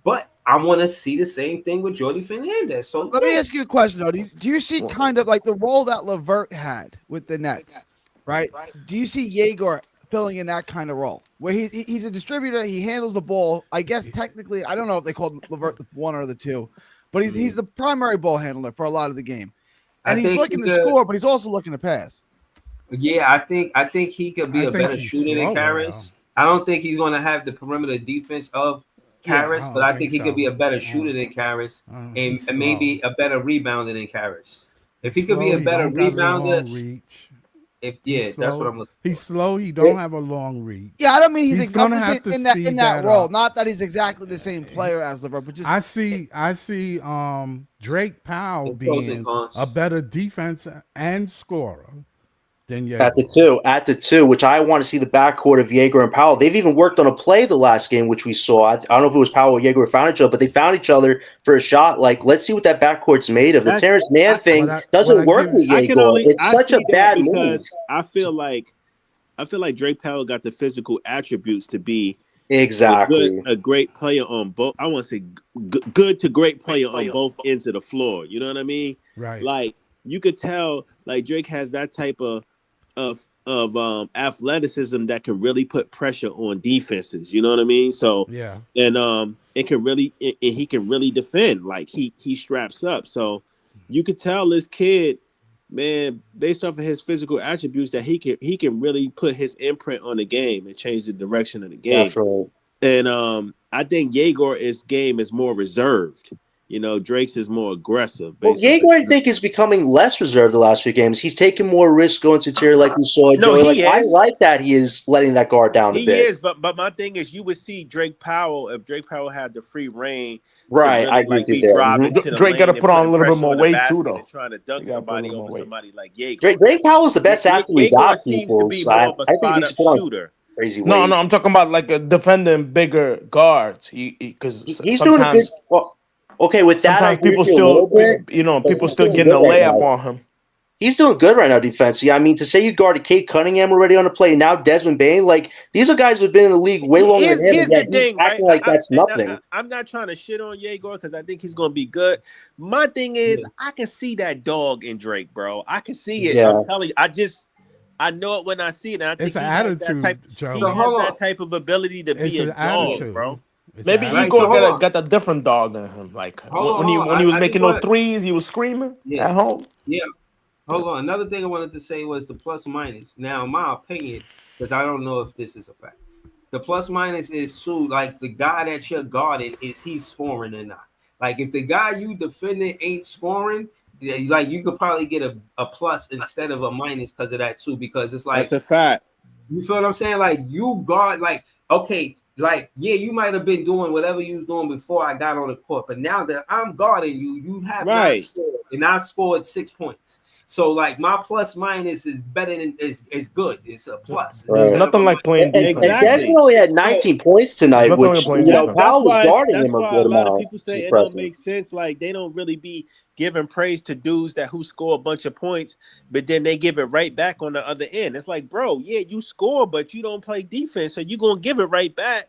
But I want to see the same thing with Jordy Fernandez. So let me ask you a question though. Do you see kind of like the role that LeVert had with the Nets, right? Do you see Yegor filling in that kind of role where he's a distributor, he handles the ball? I guess technically, I don't know if they called LeVert the 1 or the 2, but he's the primary ball handler for a lot of the game. And he's looking to score, but he's also looking to pass. Yeah, I think he could be a better shooter than Karis. I don't think he's going to have the perimeter defense of Karis, but I think he could be a better shooter than Karis and maybe a better rebounder than Karis. If he could be a better rebounder, that's what I'm looking for. He's slow. He don't have a long reach. Yeah, I don't mean he's going to have to in that role. Not that he's exactly the same player as LeVert, but just I see Drake Powell being a better defense and scorer than Yegor. At the two, which I want to see the backcourt of Yegor and Powell. They've even worked on a play the last game, which we saw. I don't know if it was Powell or Yegor found each other, but they found each other for a shot. Like, let's see what that backcourt's made of. The Terrence Mann thing doesn't work with Yegor. It's such a bad move. I feel like Drake Powell got the physical attributes to be exactly a great player on both. I want to say good to great player on both ends of the floor. You know what I mean? Right. Like you could tell, like Drake has that type of athleticism that can really put pressure on defenses. You know what I mean? So yeah, and he can really defend. Like he straps up. So you could tell this kid, man, based off of his physical attributes, that he can really put his imprint on the game and change the direction of the game. Definitely. And I think Yegor's game is more reserved. Drake's is more aggressive. Well, Yegor, I think, is becoming less reserved the last few games. He's taking more risks going to tier like we saw. Joey, I like that he is letting that guard down a bit. He is, but my thing is, you would see Drake Powell if Drake Powell had the free reign. Right, really, I agree be driving to the Drake got to put on a little bit more weight too, though. And trying to dunk somebody over somebody like Yegor. Drake Powell is the best athlete we got. Seems to be more of a spot-up shooter. Crazy no, I'm talking about like a defending bigger guards. Because he's doing a good. Well, okay, with that, sometimes people still, people still getting a layup on him. He's doing good right now defensively. I mean, to say you guarded Kate Cunningham already on the play, and now Desmond Bain, like these are guys who've been in the league way longer than him. Here's the thing, acting like that's nothing. I'm not trying to shit on Yegor because I think he's going to be good. My thing is, I can see that dog in Drake, bro. I can see it. Yeah. I'm telling you, I know it when I see it. And I think it's an attitude, Joe. He has that type of ability to be a dog, attitude, bro. Maybe Egor got a different dog in him. Like when he was making those threes, he was screaming at home. Yeah. Hold on. Another thing I wanted to say was the plus minus. Now, in my opinion, because I don't know if this is a fact, the plus minus is true. Like the guy that you're guarding, is he scoring or not? Like if the guy you defending ain't scoring, like you could probably get a plus instead of a minus because of that too. Because it's like that's a fact. You feel what I'm saying? Like you guard, like okay. Like, yeah, you might have been doing whatever you was doing before I got on the court, but now that I'm guarding you, you have not scored, and I scored 6 points. So like my plus minus is better than is good. It's a plus. There's Right. nothing like playing defense. And Desmond Exactly. only had 19 points There's tonight, nothing like which playing defense. Powell was guarding That's him a why a good lot of amount. people It's say it don't impressive. make sense. Like they don't really be giving praise to dudes who score a bunch of points, but then they give it right back on the other end. It's like, bro, yeah, you score, but you don't play defense, so you gonna give it right back.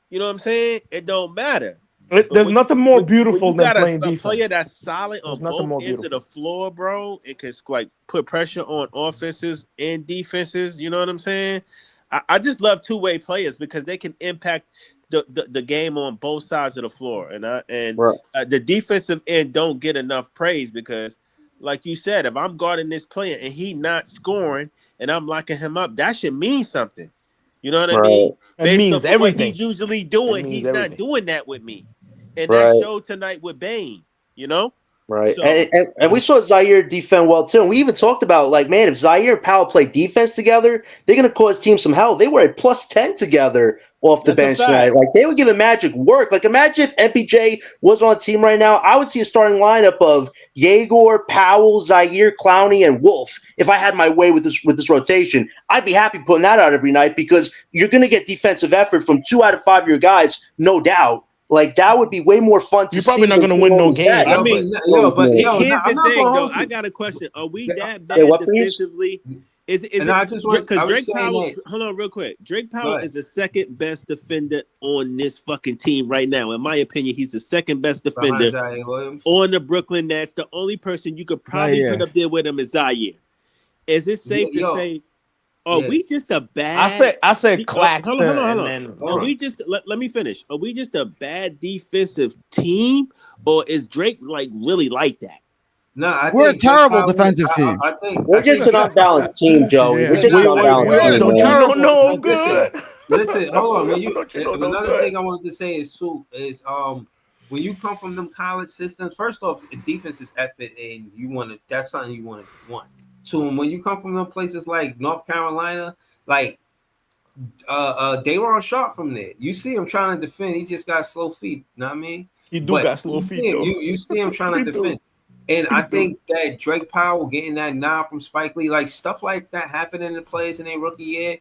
You know what I'm saying? It don't matter. But There's nothing more when beautiful you than got playing a player defense. that's solid There's on nothing both more ends of beautiful. the floor, bro, it can like put pressure on offenses and defenses. You know what I'm saying? I just love two-way players because they can impact the game on both sides of the floor. Right. The defensive end don't get enough praise because, like you said, if I'm guarding this player and he not scoring and I'm locking him up, that should mean something. You know what I Right. mean? It Based means off of what he's everything. usually It doing, means he's not everything. doing that with me. And that Right. showed tonight with Bane, you know? Right. So And we saw Zaire defend well too. And we even talked about like, man, if Zaire and Powell play defense together, they're gonna cause teams some hell. They were at plus 10 together off the that's a bench tonight. fact. Like they were giving Magic work. Like imagine if MPJ was on a team right now, I would see a starting lineup of Egor, Powell, Zaire, Clowney, and Wolf. If I had my way with this rotation, I'd be happy putting that out every night because you're gonna get defensive effort from 2 out of 5 of your guys, no doubt. Like that would be way more fun to You're probably see not than going to seeing win all no these stats. I games, Yo, mean, but All yo, these but minutes. yo, here's I'm the not thing gonna though. hold I you. got a question. Are we that Hey, bad what please? defensively? Is And it I just want because I was Drake saying Powell? that. Hold on, real quick. Drake Go Powell ahead. is the second best defender on this fucking team right now. In my opinion, he's the second best Behind defender Zion Williams. on the Brooklyn Nets. The only person you could probably put Zaire. up there with him is Zaire. Is it safe to Yo, say, are yeah. we just a I bad? said Hold on, Claxton hold and on. then Are Hold we on. just let me finish? Are we just a bad defensive team, or is Drake like really like that? No, I We're a think Drake terrible Powell. defensive team. We're I just think an unbalanced team, Joey. We're Yeah, just no, an unbalanced We're team, don't you man. know terrible. no listen, good? listen, That's hold what on. When you don't you know no another good? thing I wanted to say is when you come from them college systems, first off, defense is effort, and that's something you want. So when you come from them places like North Carolina, like they were on sharp from there. You see him trying to defend. He just got slow feet. You know what I mean? He do But got slow feet though. you see him trying He to do. defend. And He I do. think that Drake Powell getting that nod from Spike Lee, like stuff like that happening to players in their rookie year,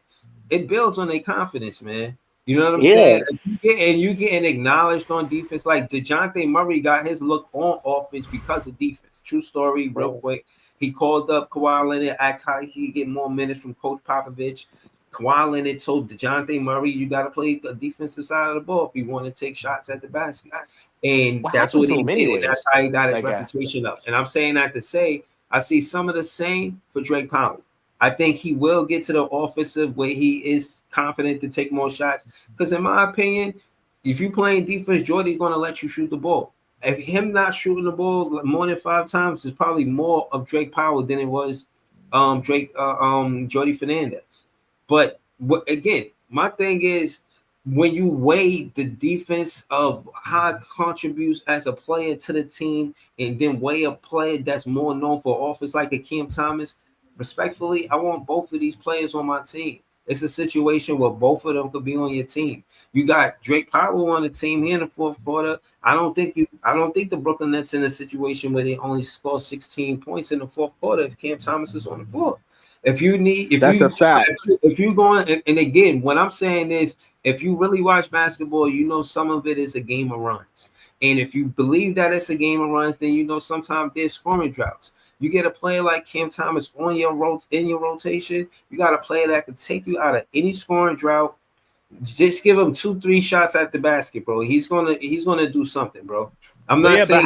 it builds on their confidence, man. You know what I'm Yeah. saying? You getting acknowledged on defense. Like DeJounte Murray got his look on offense because of defense. True story, real quick. He called up Kawhi Leonard, asked how he could get more minutes from Coach Popovich. Kawhi Leonard told DeJounte Murray, you got to play the defensive side of the ball if you want to take shots at the basket. And What that's happened what to he him did. And that's anyways? how he got his That guy. reputation up. And I'm saying that to say, I see some of the same for Drake Powell. I think he will get to the offensive where he is confident to take more shots. Because in my opinion, if you're playing defense, Jordy's going to let you shoot the ball. If him not shooting the ball more than 5 times is probably more of Drake Powell than it was Jordy Fernandez. But again, my thing is when you weigh the defense of how it contributes as a player to the team, and then weigh a player that's more known for offense like a Cam Thomas, respectfully, I want both of these players on my team. It's a situation where both of them could be on your team. You got Drake Powell on the team here in the fourth quarter. I don't think the Brooklyn Nets in a situation where they only score 16 points in the fourth quarter if Cam Thomas is on the floor. If you need, That's a fact. if you going, and again, what I'm saying is, if you really watch basketball, you know some of it is a game of runs. And if you believe that it's a game of runs, then you know sometimes there's scoring droughts. You get a player like Cam Thomas on your in your rotation. You got a player that can take you out of any scoring drought. Just give him 2-3 shots at the basket, bro. He's gonna do something, bro. I'm But not yeah, but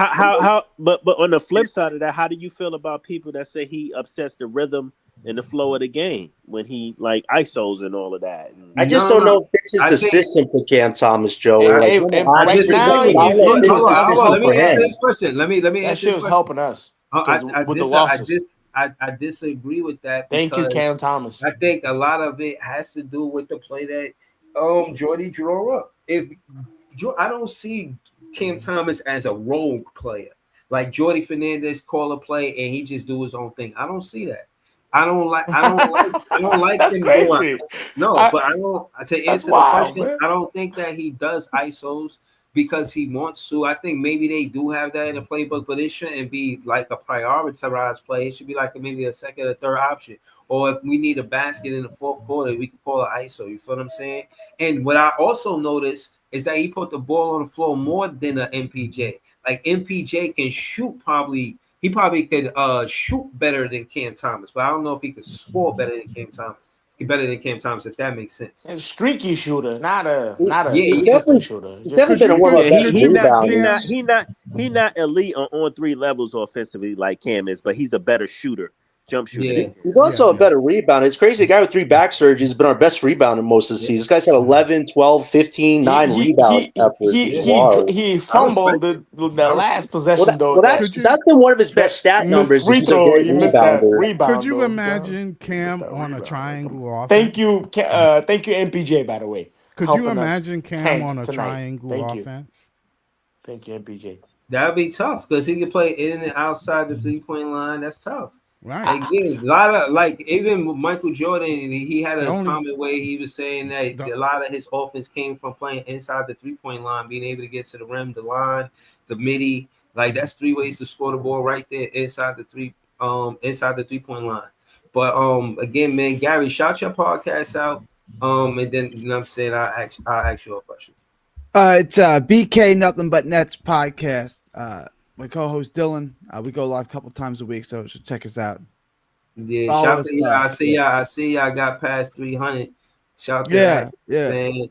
saying but on the flip side of that, how do you feel about people that say he upsets the rhythm and the flow of the game when he like ISOs and all of that? I just no, don't no. know if this is I the think system for Cam Thomas, Joey. Like, I Right disagree now with I you. don't know if this is the that's Hold on. system Let for me answer him. this question. Let me that answer shit this was question. helping us because with the losses. I disagree with that Thank you, because Cam Thomas. I think a lot of it has to do with the play that Jordy drew up. I don't see Cam Thomas as a rogue player like Jordy Fernandez call a play and he just do his own thing. I don't see that. I don't like That's him doing. crazy. No, I, but I don't. To that's answer the wild, question, man. I don't think that he does ISOs. because he wants to. I think maybe they do have that in the playbook, but it shouldn't be like a prioritized play. It should be like maybe a second or third option. Or if we need a basket in the fourth quarter, we can call it ISO. You feel what I'm saying? And what I also noticed is that he put the ball on the floor more than an MPJ. Like MPJ can shoot probably. He probably could shoot better than Cam Thomas, but I don't know if he could score better than Cam Thomas. Better than Cam Thomas, if that makes sense. A streaky shooter, not a Yeah, He's consistent definitely shooter. he's Just a definitely been one streaky of Yeah, our shooter. he best he not he Cam, not rebounders. he not elite on three levels offensively like Cam is, but he's a better shooter, jump shooter yeah, than Cam. He's yeah, also a yeah. better rebounder. It's crazy. A guy with 3 back surgeries has been our best rebounder most of the yeah, season. This guy's had 11, 12, 15, He 9 he rebound he efforts. yeah. It's wild. he I respect fumbled it. the I respect last it. possession though. Well, that's Could you that's been one of his best That stat missed numbers. Is free he's a throw. great He missed that rebounder. could rebound you though. Yeah. imagine He missed Cam that on a rebound. triangle Thank offense? you, thank you, MPJ, by the way, Could you helping us imagine Cam tank on a tonight. triangle Thank you, offense? MPJ. That'd be tough because he can play in and outside the 3 point line. That's tough. Right. Again, a lot of like even Michael Jordan, he had The a only comment where he was saying that the a lot of his offense came from playing inside the 3 point line, being able to get to the rim, the line, the midi. Like that's three ways to score the ball right there inside the 3 point line. But again, man, Gary, shout your podcast out. And then you know what I'm saying I'll ask you a question. It's BK Nothing But Nets podcast. My co-host Dylan. We go live a couple times a week, so check us out. Yeah, Follow shout to us. y'all. I see y'all got past 300. Shout to that. Yeah. Man,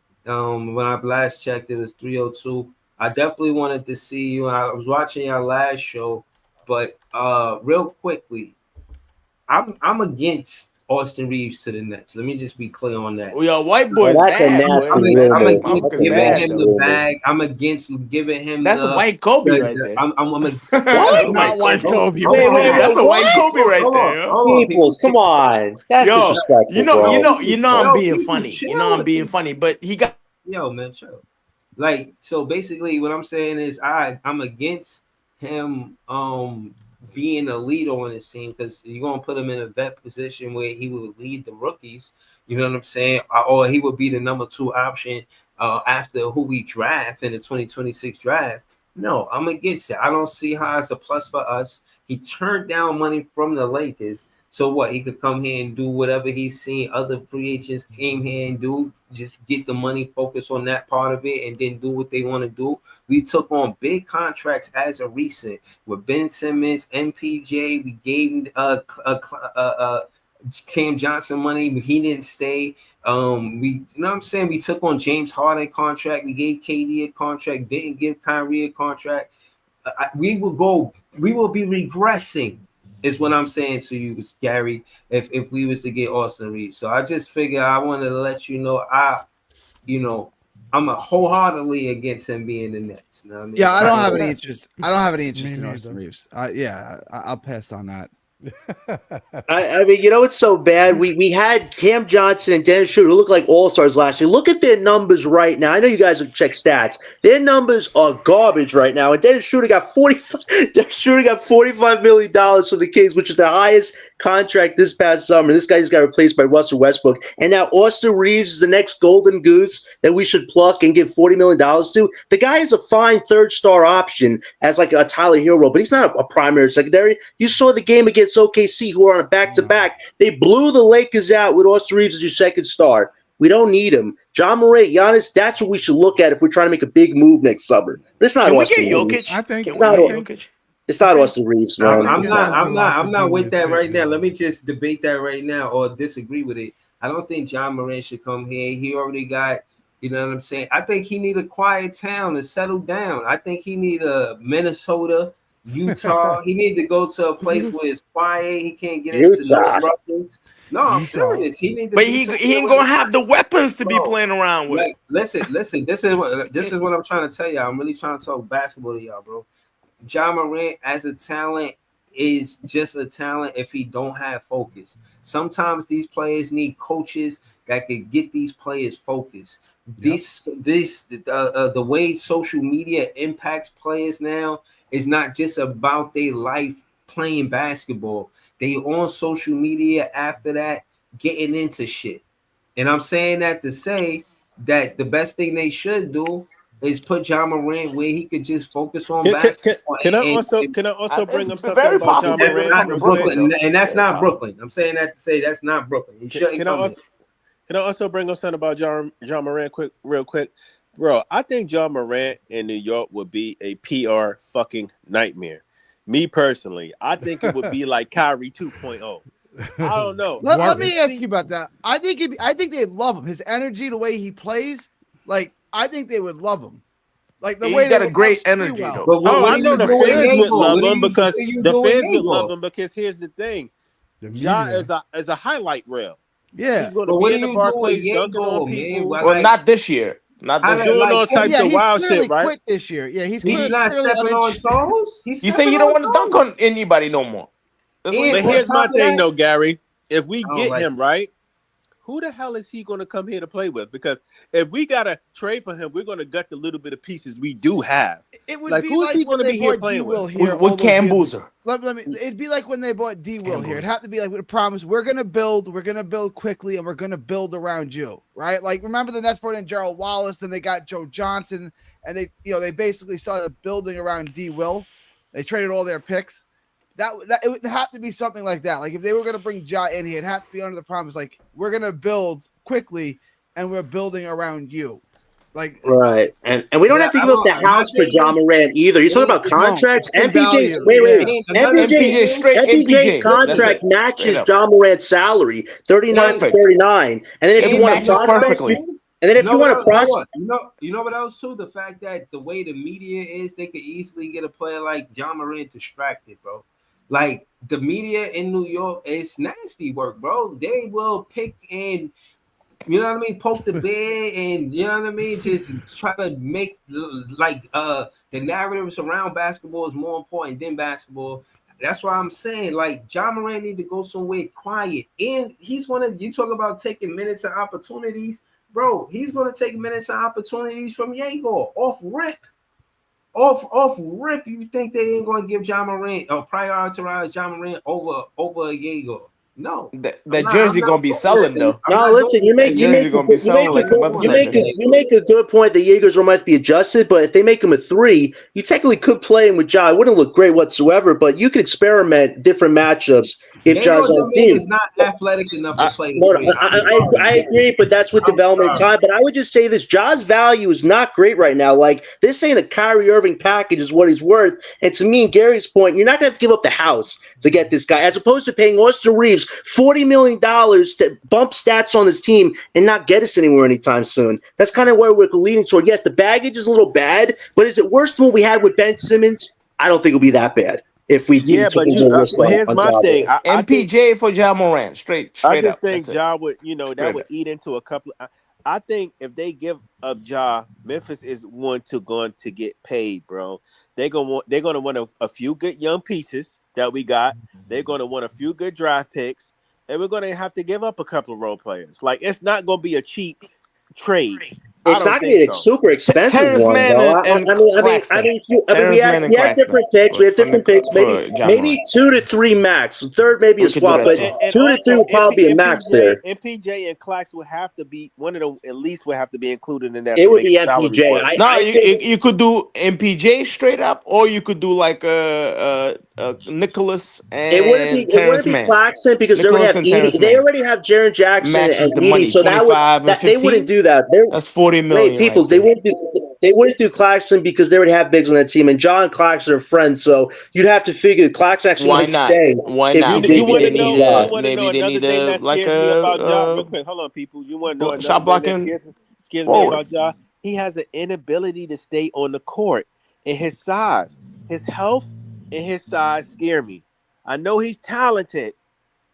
when I last checked, it was 302. I definitely wanted to see you. I was watching your last show, but real quickly, I'm against Austin Reeves to the Nets. Let me just be clear on that. Well, your white Well, boy's that's a bad, nasty boy. I'm rumor. against That's a Motherfucker's giving bad him nasty though. the rumor. bag. I'm against giving him That's a white Kobe right there. what? That's It's a not white White Kobe. Kobe. Hold Wait, on, wait, hold wait. on. That's a white What? Kobe right there, yo. Hold on, people. Peoples, come on. That's Yo, disrespectful, bro. you know I'm Yo, being people, funny. You know chill I'm with being people. funny, but he got Yo, man, chill. Like, so basically, what I'm saying is, I'm against him being a leader on his team because you're gonna put him in a vet position where he will lead the rookies. You know what I'm saying? Or he would be the number two option after who we draft in the 2026 draft. No, I'm against it. I don't see how it's a plus for us. He turned down money from the Lakers. So what? He could come here and do whatever he's seen other free agents came here and do. Just get the money, focus on that part of it, and then do what they want to do. We took on big contracts as a recent with Ben Simmons, MPJ. We gave him Cam Johnson money, but he didn't stay. We, you know what I'm saying? We took on James Harden contract. We gave KD a contract. Didn't give Kyrie a contract. We will be regressing, is what I'm saying to you, Gary. If we was to get Austin Reeves, so I just figure I wanted to let you know you know, I'm a wholeheartedly against him being the Nets. You know what I mean? Yeah, I don't have any that. interest. I don't have any Me interest in Austin neither. Reeves. I'll pass on that. I mean, you know it's so bad. We had Cam Johnson and Dennis Schroeder who look like all stars last year. Look at their numbers right now. I know you guys have checked stats. Their numbers are garbage right now. And Dennis Schroeder got $45 million for the Kings, which is the highest contract this past summer. This guy just got replaced by Russell Westbrook. And now Austin Reeves is the next golden goose that we should pluck and give $40 million to. The guy is a fine third star option as like a Tyler Hero, but he's not a primary or secondary. You saw the game against OKC, who are on a No. back-to-back. They blew the Lakers out with Austin Reeves as your second star. We don't need him. John Morant, Giannis, that's what we should look at if we're trying to make a big move next summer. But it's not Can we Austin get Reeves. I Jokic? think Can It's we not. I get think Jokic? It's I not think Austin Reeves, I man. think I'm It's it not. not. has a I'm not. lot to I'm not do with with that fit right now. Let now. me just debate that right now, or disagree with it. I don't think John Moran should come here. He already got. You know what I'm saying? I think he need a quiet town to settle down. I think he need a Minnesota, Utah. He need to go to a place where it's quiet. He can't get into no Utah. ruckus. No, I'm Utah. serious. He need to But be he somewhere ain't with the gonna have the weapons to be bro. playing around with. Like, listen. This is what I'm trying to tell y'all. I'm really trying to talk basketball to y'all, bro. John Morant as a talent is just a talent if he don't have focus. Sometimes these players need coaches that can get these players focused. Yep. The way social media impacts players now is not just about their life playing basketball. They on social media after that getting into shit. And I'm saying that to say that the best thing they should do is put John Morant where he could just focus on Can, can, can, basketball. can I And, also and can I also bring It's up something very about John possible that's he'll Morant not come to real Brooklyn. quick? Brooklyn, Though and that's very not possible. Brooklyn. I'm saying that to say that's not Brooklyn. He Can, shouldn't can I come here. also can I also bring up something about John Morant real quick, bro? I think John Morant in New York would be a PR fucking nightmare. Me personally, I think it would be like Kyrie 2.0. I don't know. Let Just me ask see, you about that. I think they'd love him. His energy, the way he plays, like I think they would love him. Like the He's way they got a would love great energy Sprewell. though. But oh, what I do know you the do with fans would Egor? love What him because do you the do with fans would love Egor? him because here's the thing: The Ja media. is a highlight reel. Yeah. He's going to But what be do in the you do with Barclays dunking on Egor, man? people, Well, Like, not this year. Not how this that, year. doing like all Well, types yeah, of he's wild clearly shit, right? quit this year. Yeah, he's he's He, not clearly stepping on toes. He's You say stepping you don't on want to dunk toes. on anybody no more. That's what you're And but on saying. here's my top of thing, that, though, Gary. If we I don't get like him right, who the hell is he going to come here to play with? Because if we got to trade for him, we're going to gut the little bit of pieces we do have. It would Like, be who's like he when going to they be here bought D playing with? Will here all With those Cam years ago. Boozer. Let me, it'd be like when they bought D Will Cam here. It'd Boozer. have to be like with a promise. We're gonna build quickly, and we're gonna build around you, right? Like remember the Nets brought in Gerald Wallace, then they got Joe Johnson, and they basically started building around D Will. They traded all their picks. That it would have to be something like that. Like if they were gonna bring Ja in here, it'd have to be under the promise. Like we're gonna build quickly, and we're building around you. Like Right, and we don't have to I give up the don't. My house for thing John is, Morant either. You're talking about you don't. contracts. It's the MPJ's value. wait, Yeah. and another MPJ thing MPJ is, straight MPJ's MPJ. That's contract listen, it. Straight matches up. John Morant's salary, 39 to and Perfect. 39. And then if It you and want you to know matches what else prospect, perfectly. too? and then You if know you what want to else? Hold prospect, on. You know what else too? The fact that the way the media is, they could easily get a player like John Morant distracted, bro. Like the media in New York is nasty work, bro. They will pick and you know what I mean, poke the bear, and you know what I mean, just try to make like the narratives around basketball is more important than basketball. That's why I'm saying like John Moran need to go somewhere quiet, and he's gonna. You talk about taking minutes and opportunities, bro. He's gonna take minutes and opportunities from Egor off rip. Off rip, you think they ain't gonna give John Morant or prioritize John Morant over Egor? No, That I'm jersey not gonna be doing that. selling though. I'm no, not doing listen, you that. That jersey gonna be selling like a motherfucker. you make a good point that Jaeger's role might be adjusted, but if they make him a 3, you technically could play him with Ja. It wouldn't look great whatsoever, but you could experiment different matchups if Diego Ja's on his Domingue team. is not athletic enough to I, play the Well, three. I'm I sorry. agree, but that's with I'm development and sorry. time. But I would just say this: Ja's value is not great right now. Like this ain't a Kyrie Irving package, is what he's worth. And to me and Gary's point, you're not gonna have to give up the house to get this guy, as opposed to paying Austin Reaves $40 million to bump stats on his team and not get us anywhere anytime soon. That's kind of where we're leaning toward. Yes, the baggage is a little bad, but is it worse than what we had with Ben Simmons? I don't think it'll be that bad if we yeah, took but a little risk but here's on my Ja thing. there. I think MPJ for John Moran. I Straight just up. That's think it. Ja would, that Straight would up. eat into a couple. I think if they give up Ja, Memphis is going to get paid, bro. They're gonna want a few good young pieces that we got. They're gonna want a few good draft picks, and we're gonna have to give up a couple of role players. Like it's not gonna be a cheap trade. I It's don't not going to think be a so. super expensive Terrence one, Mann though. and I Claxton. mean, Terrence Mann and we have Claxton different picks. We have different picks. Maybe for John Moran. 2 to 3 max. The third maybe a We could do swap, that but too. And 2 to 3 also would probably be a max there. MPJ and Clax would have to be one of them. At least would have to be included in that It to would make be the salaries MPJ. work. No, I think you could do MPJ straight up, or you could do like Nicholas and it wouldn't Terrence be Mann. Claxton because they already Nicholas have and Edie. Terrence They Mann already have Jaren Jackson matches and the Edie, money. so 25 and they wouldn't 15. do that. That's 40 Wait, million right peoples, there. they wouldn't do Claxton because they already have bigs on that team, and John and Claxton are friends, so you'd have to figure Claxton actually Why might stay? stay Why if not? you You did Maybe give want they to it to know? need You John. want to know maybe they need another thing a that like scares me about Ja? Real a quick, hold on, people. You want to know another shot thing that blocking scares me forward. about Ja? He has an inability to stay on the court, and his size, his health, and his size scare me. I know he's talented,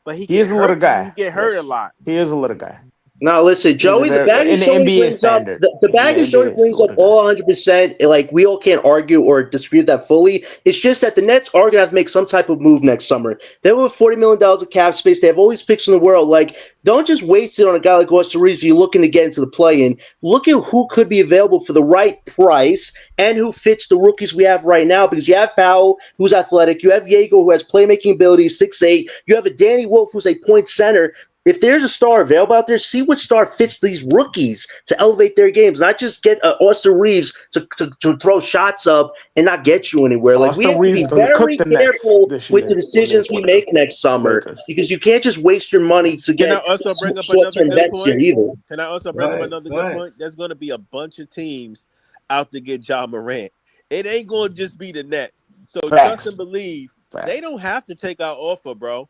but he He get is a little hurt. He guy. get hurt a Yes, lot. he is a little guy. Now listen, He's a Joey. The very in baggage the Joey NBA brings up, standard. the In the baggage Joey NBA, brings still a up little guy. all 100%. Like we all can't argue or dispute that fully. It's just that the Nets are gonna have to make some type of move next summer. They have over $40 million of cap space. They have all these picks in the world. Like, don't just waste it on a guy like Austin Reaves if you're looking to get into the play-in. Look at who could be available for the right price and who fits the rookies we have right now. Because you have Powell, who's athletic. You have Diego, who has playmaking abilities, 6'8". You have a Danny Wolf, who's a point center. if there's a star available out there, see what star fits these rookies to elevate their games. Not just get Austin Reaves to throw shots up and not get you anywhere. Like, we Austin have to Reeves be gonna cook very the Nets careful this with the year when they decisions we play the make next summer, Lakers. because you can't just waste your money to Can I get also bring up another short-term good bets here point? either. Can I also bring up Right, another good right. point? There's going to be a bunch of teams out to get Ja Morant. It ain't going to just be the Nets. So trust Facts. and believe. They Facts. don't have to take our offer, bro.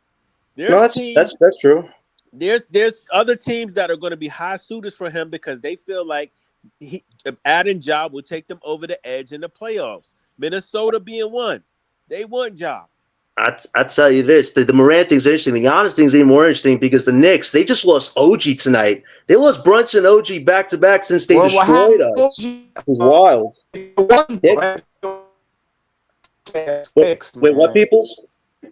No, There's teams. that's true. There's other teams that are going to be high suitors for him because they feel like adding Ja will take them over the edge in the playoffs. Minnesota being one, they want Ja. I tell you this, the Morant thing's interesting. The Giannis thing's even more interesting because the Knicks, they just lost OG tonight. They lost Brunson and OG back to back since they Well, what destroyed happened? us. It's wild. Won, They, right? wait, Fixed, wait, what, man. peoples?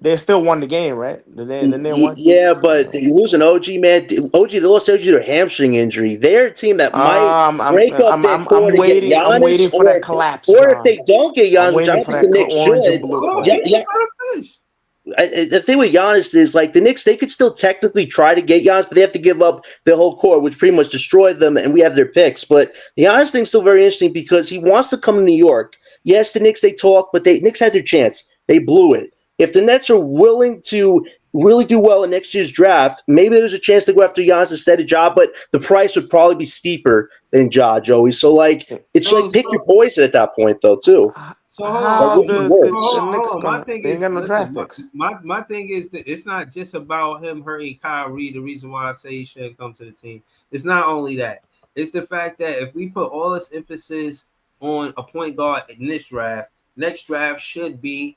They still won the game, right? Then they won. Yeah, but you lose an OG, man. They lost OG to a hamstring injury. They're a team that might break up their core to get I'm Giannis, waiting for that collapse, or if John. they don't get I'm Giannis, which I waiting don't for think the that Knicks orange and should. blue Hold on, Yeah, he collapse. yeah. just let him finish. The thing with Giannis is, like, the Knicks, they could still technically try to get Giannis, but they have to give up their whole core, which pretty much destroyed them, and we have their picks. But the Giannis thing's still very interesting because he wants to come to New York. Yes, the Knicks, they talk, but Knicks had their chance. They blew it. If the Nets are willing to really do well in next year's draft, maybe there's a chance to go after Giannis instead of Ja, but the price would probably be steeper than Ja, Joey. So, like, it's like So, pick your so, poison at that point, though, too. so hold on, Like, How hold on. which So one the works? Knicks My gonna? thing They ain't is, got no listen, draft picks. my thing is that it's not just about him hurting Kyrie. The reason why I say he shouldn't come to the team, it's not only that. It's the fact that if we put all this emphasis on a point guard in this draft, next draft should be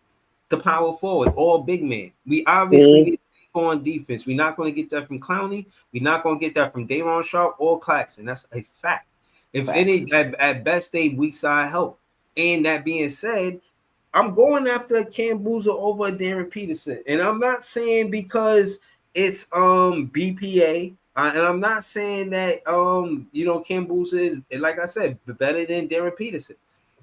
the power forward, all big men. We obviously Mhm. need on defense. We're not going to get that from Clowney. We're not going to get that from Dayron Sharp or Claxton. That's a fact. If Facts. any, at best, they weak side help. And that being said, I'm going after Cam Boozer over Darren Peterson. And I'm not saying because it's BPA. And I'm not saying that Cam Boozer is, like I said, better than Darren Peterson.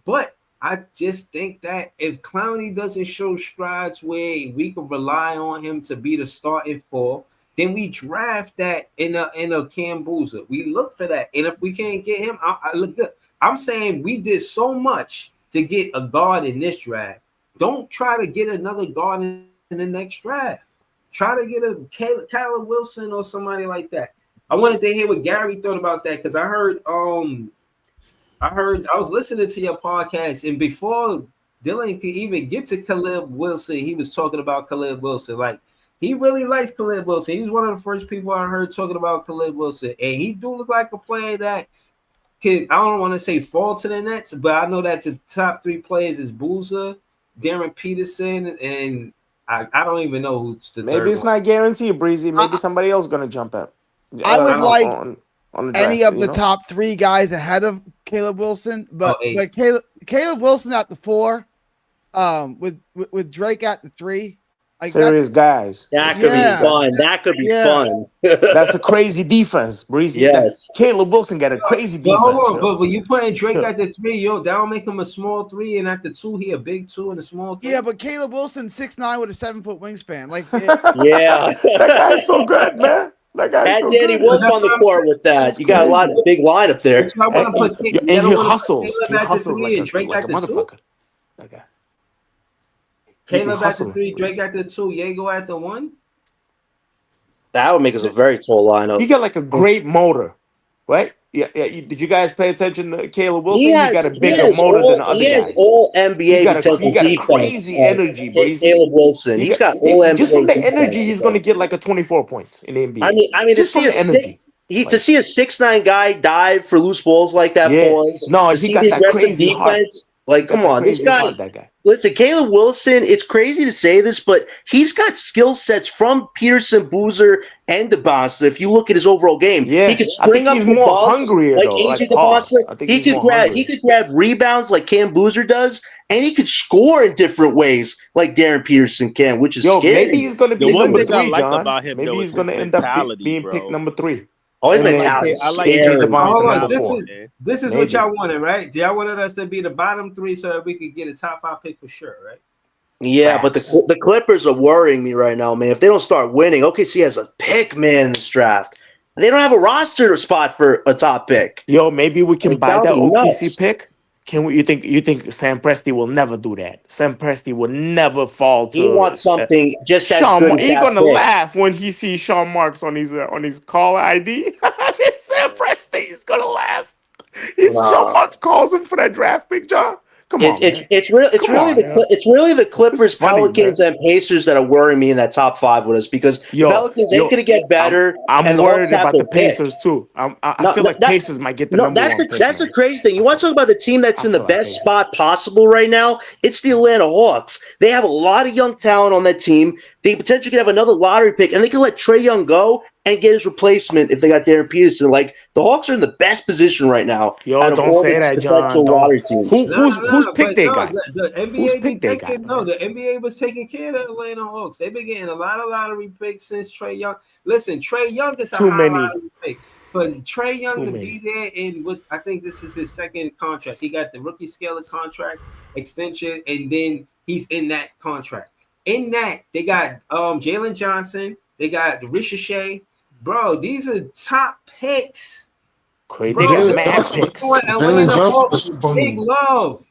But I just think that if Clowney doesn't show strides where we can rely on him to be the starting four, then we draft that in a Cam Boozer. We look for that. And if we can't get him, I look good. I'm saying we did so much to get a guard in this draft. Don't try to get another guard in the next draft. Try to get a Caleb Wilson or somebody like that. I wanted to hear what Gary thought about that because I was listening to your podcast, and before Dylan could even get to Caleb Wilson, he was talking about Caleb Wilson. Like, he really likes Caleb Wilson. He's one of the first people I heard talking about Caleb Wilson, and he do look like a player that I don't want to say fall to the Nets, but I know that the top three players is Boozer, Darren Peterson, and I don't even know who's the Maybe third it's one. not guaranteed, Breezy. Maybe I, somebody else gonna jump up. I would like on the any draft. of the top three guys ahead of Caleb Wilson, but Oh, but Caleb Wilson at the 4, with Drake at the 3, like serious guys. That could Yeah. be fun. That could be Yeah. fun. That's a crazy defense, Breezy. That Yes. Caleb Wilson got a crazy But hold defense. on, but when you putting Drake Yeah. at the 3, that don't make him a small 3, and at the 2, he a big 2 and a small 3. Yeah, but Caleb Wilson 6'9" with a 7-foot wingspan. Like Yeah. That guy's so good, man. That guy's Add so Danny good. Wolf That's on the what I'm court saying. with that. That's You got a lot of crazy. big lineup there. But y'all want to put And y'all he don't want to put hustles. Caleb He at the hustles 3 and Drake like at a the 2. motherfucker. That guy. He be Caleb at the hustling. 3, Drake at the 2, Egor at the 1. That would make us a very tall lineup. He got like a great motor, right? Yeah. Did you guys pay attention to Caleb Wilson? He He got a has bigger motor than the other guys. all NBA He got potential a defense. crazy energy, Breezy. Caleb Wilson. He's got all NBA Just from the defense. energy, he's going to get like a 24 points in the NBA. I mean, Just from the energy. to see a 6'9" guy dive for loose balls like that, Yeah. boys. No, to he see got the that aggressive crazy heart. defense. Like, come on, this Crazy guy. heart, that guy. Listen, Caleb Wilson, it's crazy to say this, but he's got skill sets from Peterson, Boozer, and DeBosa. If you look at his overall game, Yeah, he could I spring think up he's the more bugs hungrier like though. AJ Like pause. DeBosa. I think he's more hungry. He could grab rebounds like Cam Boozer does, and he could score in different ways like Darren Peterson can, which is scary. Maybe he's going to The be one number thing I 3, like John. about him Maybe though he's is going his to end up mentality, being bro. picked number 3. Oh, his And then mentality is I like AJ scary. DeBosa Hold on, number 4. this is what y'all wanted, right? Y'all wanted us to be the bottom 3 so that we could get a top 5 pick for sure, right? Yeah, but Facts. the Clippers are worrying me right now, man. If they don't start winning, OKC has a pick, man, in this draft. They don't have a roster spot for a top pick. Yo, maybe we can Like, buy that'll that be OKC nuts. pick. Can we? You think Sam Presti will never do that? Sam Presti will never fall He to wants something just as Sean. good as He that gonna pick. laugh when he sees Sean Marks on his caller ID. Sam Presti is gonna laugh if Sean Nah. Marks calls him for that draft pick, John. Come on, man. Come on, man. It's really the It's Clippers, funny, Pelicans, man. and Pacers that are worrying me in that top five with us because the Yo, Pelicans ain't yo, gonna get I'm better, I'm and the Hawks worried have about their the pick. Pacers too. I No, feel like that Pacers might get the no, number one pick, that's the man. crazy thing. You want to talk about the team that's I in the feel like best Pacers. spot possible right now? It's the Atlanta Hawks. They have a lot of young talent on that team. They potentially could have another lottery pick, and they can let Trae Young go and get his replacement if they got Darren Peterson. Like the Hawks are in the best position right now Yo, out of don't all the say that, John. potential Don't. lottery teams. Whose pick But they no, got? the Whose NBA be pick they taking got, no. man? The NBA was taking care of the Atlanta Hawks. They've been getting a lot of lottery picks since Trae Young. Listen, Trae Young is a Too high many. lottery pick. For Trae Young Too to many. be there in what I think this is his second contract. He got the rookie scale of contract extension, and then he's in that contract. In that, they got Jalen Johnson, they got Ricochet. Bro, these are top picks. Crazy. They Bro, got they're mad picks. Jalen Atlanta Johnson Hawks was big 20. love.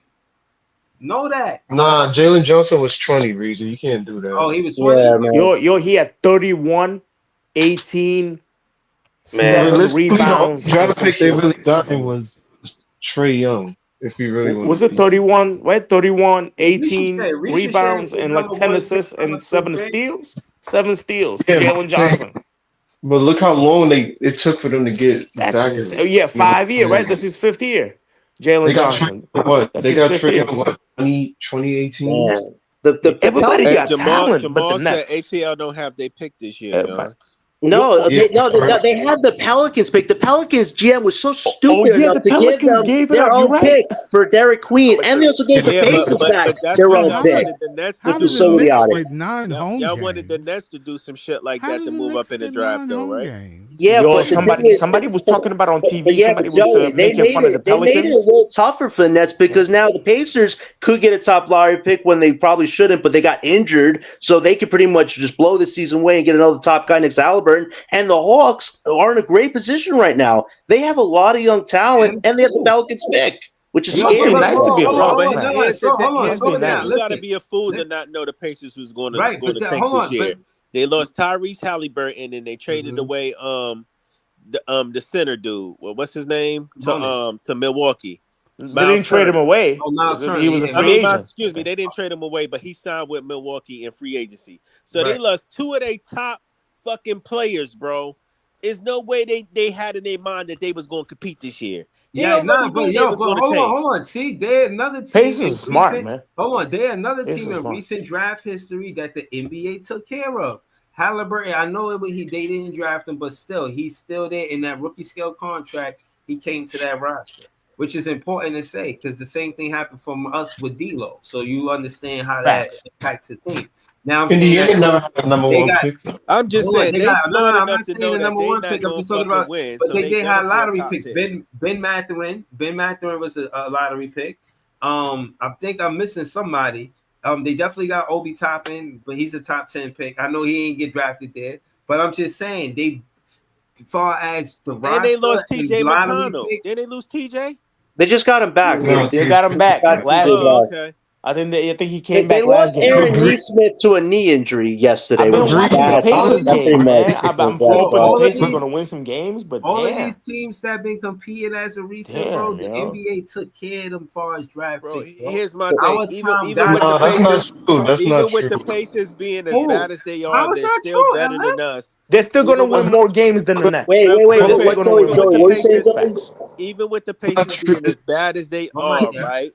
Know that. Nah, Jalen Johnson was 20, Reason. You can't do Oh, that. he was 20? Yeah, man. Yo, he had 31, 18, Man. 7 Realistically, the only rebounds, and draft some pick they shit. really got him was Trey Young, if you really want to Was it be. 31? What? 31, Ricochet. 18 Ricochet rebounds, is and like number 10 one pick assists from and a fifth 7 grade. steals? 7 steals for Yeah, Jalen Johnson. but look how long it took for them to get That's Zach. insane. Yeah, 5 year, right? That's his 5th year. They Jalen got Trey Johnson. what? That's They his got fifth Trey year. Young what? 2018? Man. The Everybody Hey, Pelicans. got Jamal talent, but the Jamal said Nets. ATL don't have their pick this year, Everybody. John. Yo, No, oh, Yeah. they had the Pelicans pick. The Pelicans GM was so oh, stupid yeah, enough the to give Pelicans them gave it their up. You're own right. pick for Derek Queen, But and they also gave the yeah, Pacers back but that's their because own y'all pick, wanted the Nets to which How do did was the so some Knicks idiotic. get 9 home y'all wanted the games? Nets to do some shit like How that to did the move up Knicks in the get draft, nine though, home right? games? Yeah, Yo, but the thing is, somebody was talking about on but TV. yeah, but Somebody was Joey, making fun of the they made it a Pelicans. little tougher for the Nets because now the Pacers could get a top lottery pick when they probably shouldn't, but they got injured, so they could pretty much just blow the season away and get another top guy next to Halliburton. And the Hawks are in a great position right now. They have a lot of young talent, and they have the Pelicans pick, which is It must But be scary. look, nice to be a But Hawks hold on, no, fan. here's so the hold on, here's Must the be slow it thing: down. you nice. got to Listen, be a fool to Li- not know the Pacers was going right, to tank hold this on, year. but They lost Tyrese Halliburton and they traded Mhm. away the center dude. Well, what's his name Bonus. to Milwaukee? They didn't Miles trade him Turner. away. Oh, Miles He Turner, was a yeah, I free mean, Miles my Turner. agent. excuse me, Okay. they didn't trade him away, but he signed with Milwaukee in free agency. So they Right. lost two of their top fucking players, bro. There's no way they had in their mind that they was going to compete this year. They Yeah, nah, already but knew they was but going to tank. hold on. See, they're another team Pacers in is smart, recent. man. Hold on, they're another Pacers team is in smart. recent draft history that the NBA took care of. Halliburton, I know it, but they didn't draft him, but still, he's still there in that rookie scale contract. He came to that roster, which is important to say because the same thing happened from us with D'Lo. So you understand how that Facts. impacts his team. Now I'm saying that Indiana never had a number they one got pick, though. I'm just hold on, saying they they got no, smart I'm enough not to saying know the that number they one not pick. I'm going just to talking fucking about, win, but so they they did better have for a lottery top picks. pick. Ben Mathurin, was a lottery pick. I think I'm missing somebody. They definitely got Obi Toppin, but he's a top 10 pick. I know he ain't get drafted there, but I'm just saying they, as far as the And they roster lost and TJ lottery McConnell. picks, Did they lose TJ? They just got him back. No, They got him back Got last TJ Oh, game. back. okay. I think he came They back last lost game. Aaron Neesmith to a knee injury yesterday, I've which been is watching the bad. all Pacers of That these, pretty games, much man. I'm that's hoping the bad. all of Pacers are these, gonna win some games, but all of damn, these teams that have been competing as a recent, bro, damn, the yo. NBA took care of them as far as draft Bro, picks, bro. here's my thing. Our Even time even got with the No, that's not Pacers, true. That's not even with true. the Pacers being as who? bad as they are, How is they're that still true, better LA? than us. They're still gonna Even with win more games than the Wait, Nets. wait, wait. real What, quick, what, Gonna Joey, win even more with Joey, the what are you games. saying, Pacers, Joey? Facts. even with the Not Pacers true. being as bad as they Oh my are, God. right?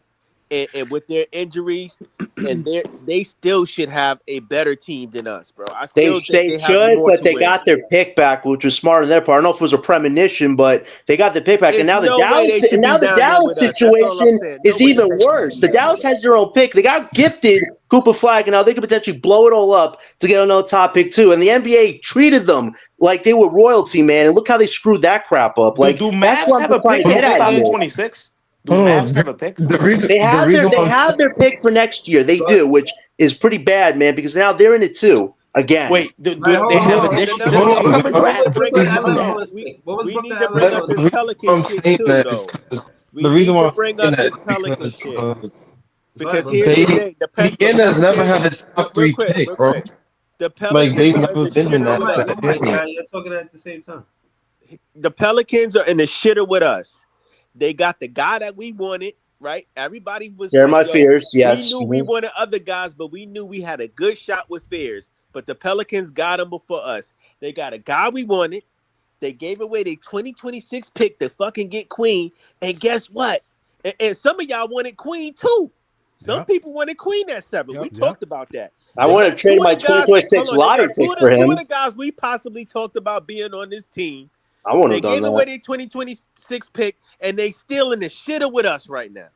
And with their injuries, and they still should have a better team than us, bro. I still think They they have should, more but to they win. got their pick back, which was smart on their part. I don't know if it was a premonition, but they got the pick back, and There's now no way they should be The down there Dallas with us. That's all I'm situation saying. No is way the even Pacers should worse. be The down there Dallas with us. has their own pick. They got gifted Cooper Flag, and now they could potentially blow it all up to get another top pick too. And the NBA treated them like they were royalty, man. And look how they screwed that crap up. Do Like do that's Mavs what I'm have a just trying to pick in get at here. 2026? Do Hold Mavs on. have a pick? The reason They the have reason why I'm their pick for next year. They But do, which is pretty bad, man, because now they're in it too again. Wait, do Right, hold they on, have hold on. addition The this Hold on, upcoming we What need was to draft? bring Brooklyn up reason Allen that, Owens pick? What was we Brooklyn need to Allen bring up Owens this the pick? reason why Pelican I'm shit saying too, that is though. because We the reason need why to I'm bring saying up that this is Pelican because shit Right, because brother. here's the they thing: the Indiana's never Pelicans. had a top Real three quick, pick, real bro. quick. The Like they've Pelicans are in never the been in shitter One with mic, that one us. mic, area. guy. You're talking at the same time. The Pelicans are in the shitter with us. They got the guy that we wanted, right? Everybody was Share like, my yo, fears. we Yes. knew we Mhm. wanted other guys, but we knew we had a good shot with Fears. But the Pelicans got him before us. They got a guy we wanted. They gave away their 2026 pick to fucking get Queen. And guess what? And some of y'all wanted Queen too. Some Yep. people wanted Queen at 7. We Yep. talked about that. I They want to got two trade of my the guys. Hold 2026 on, they lottery got pick for two of him. the guys we possibly talked about being on this team. I wouldn't They have done gave away that. their 2026 pick, and they still in the shitter with us right now.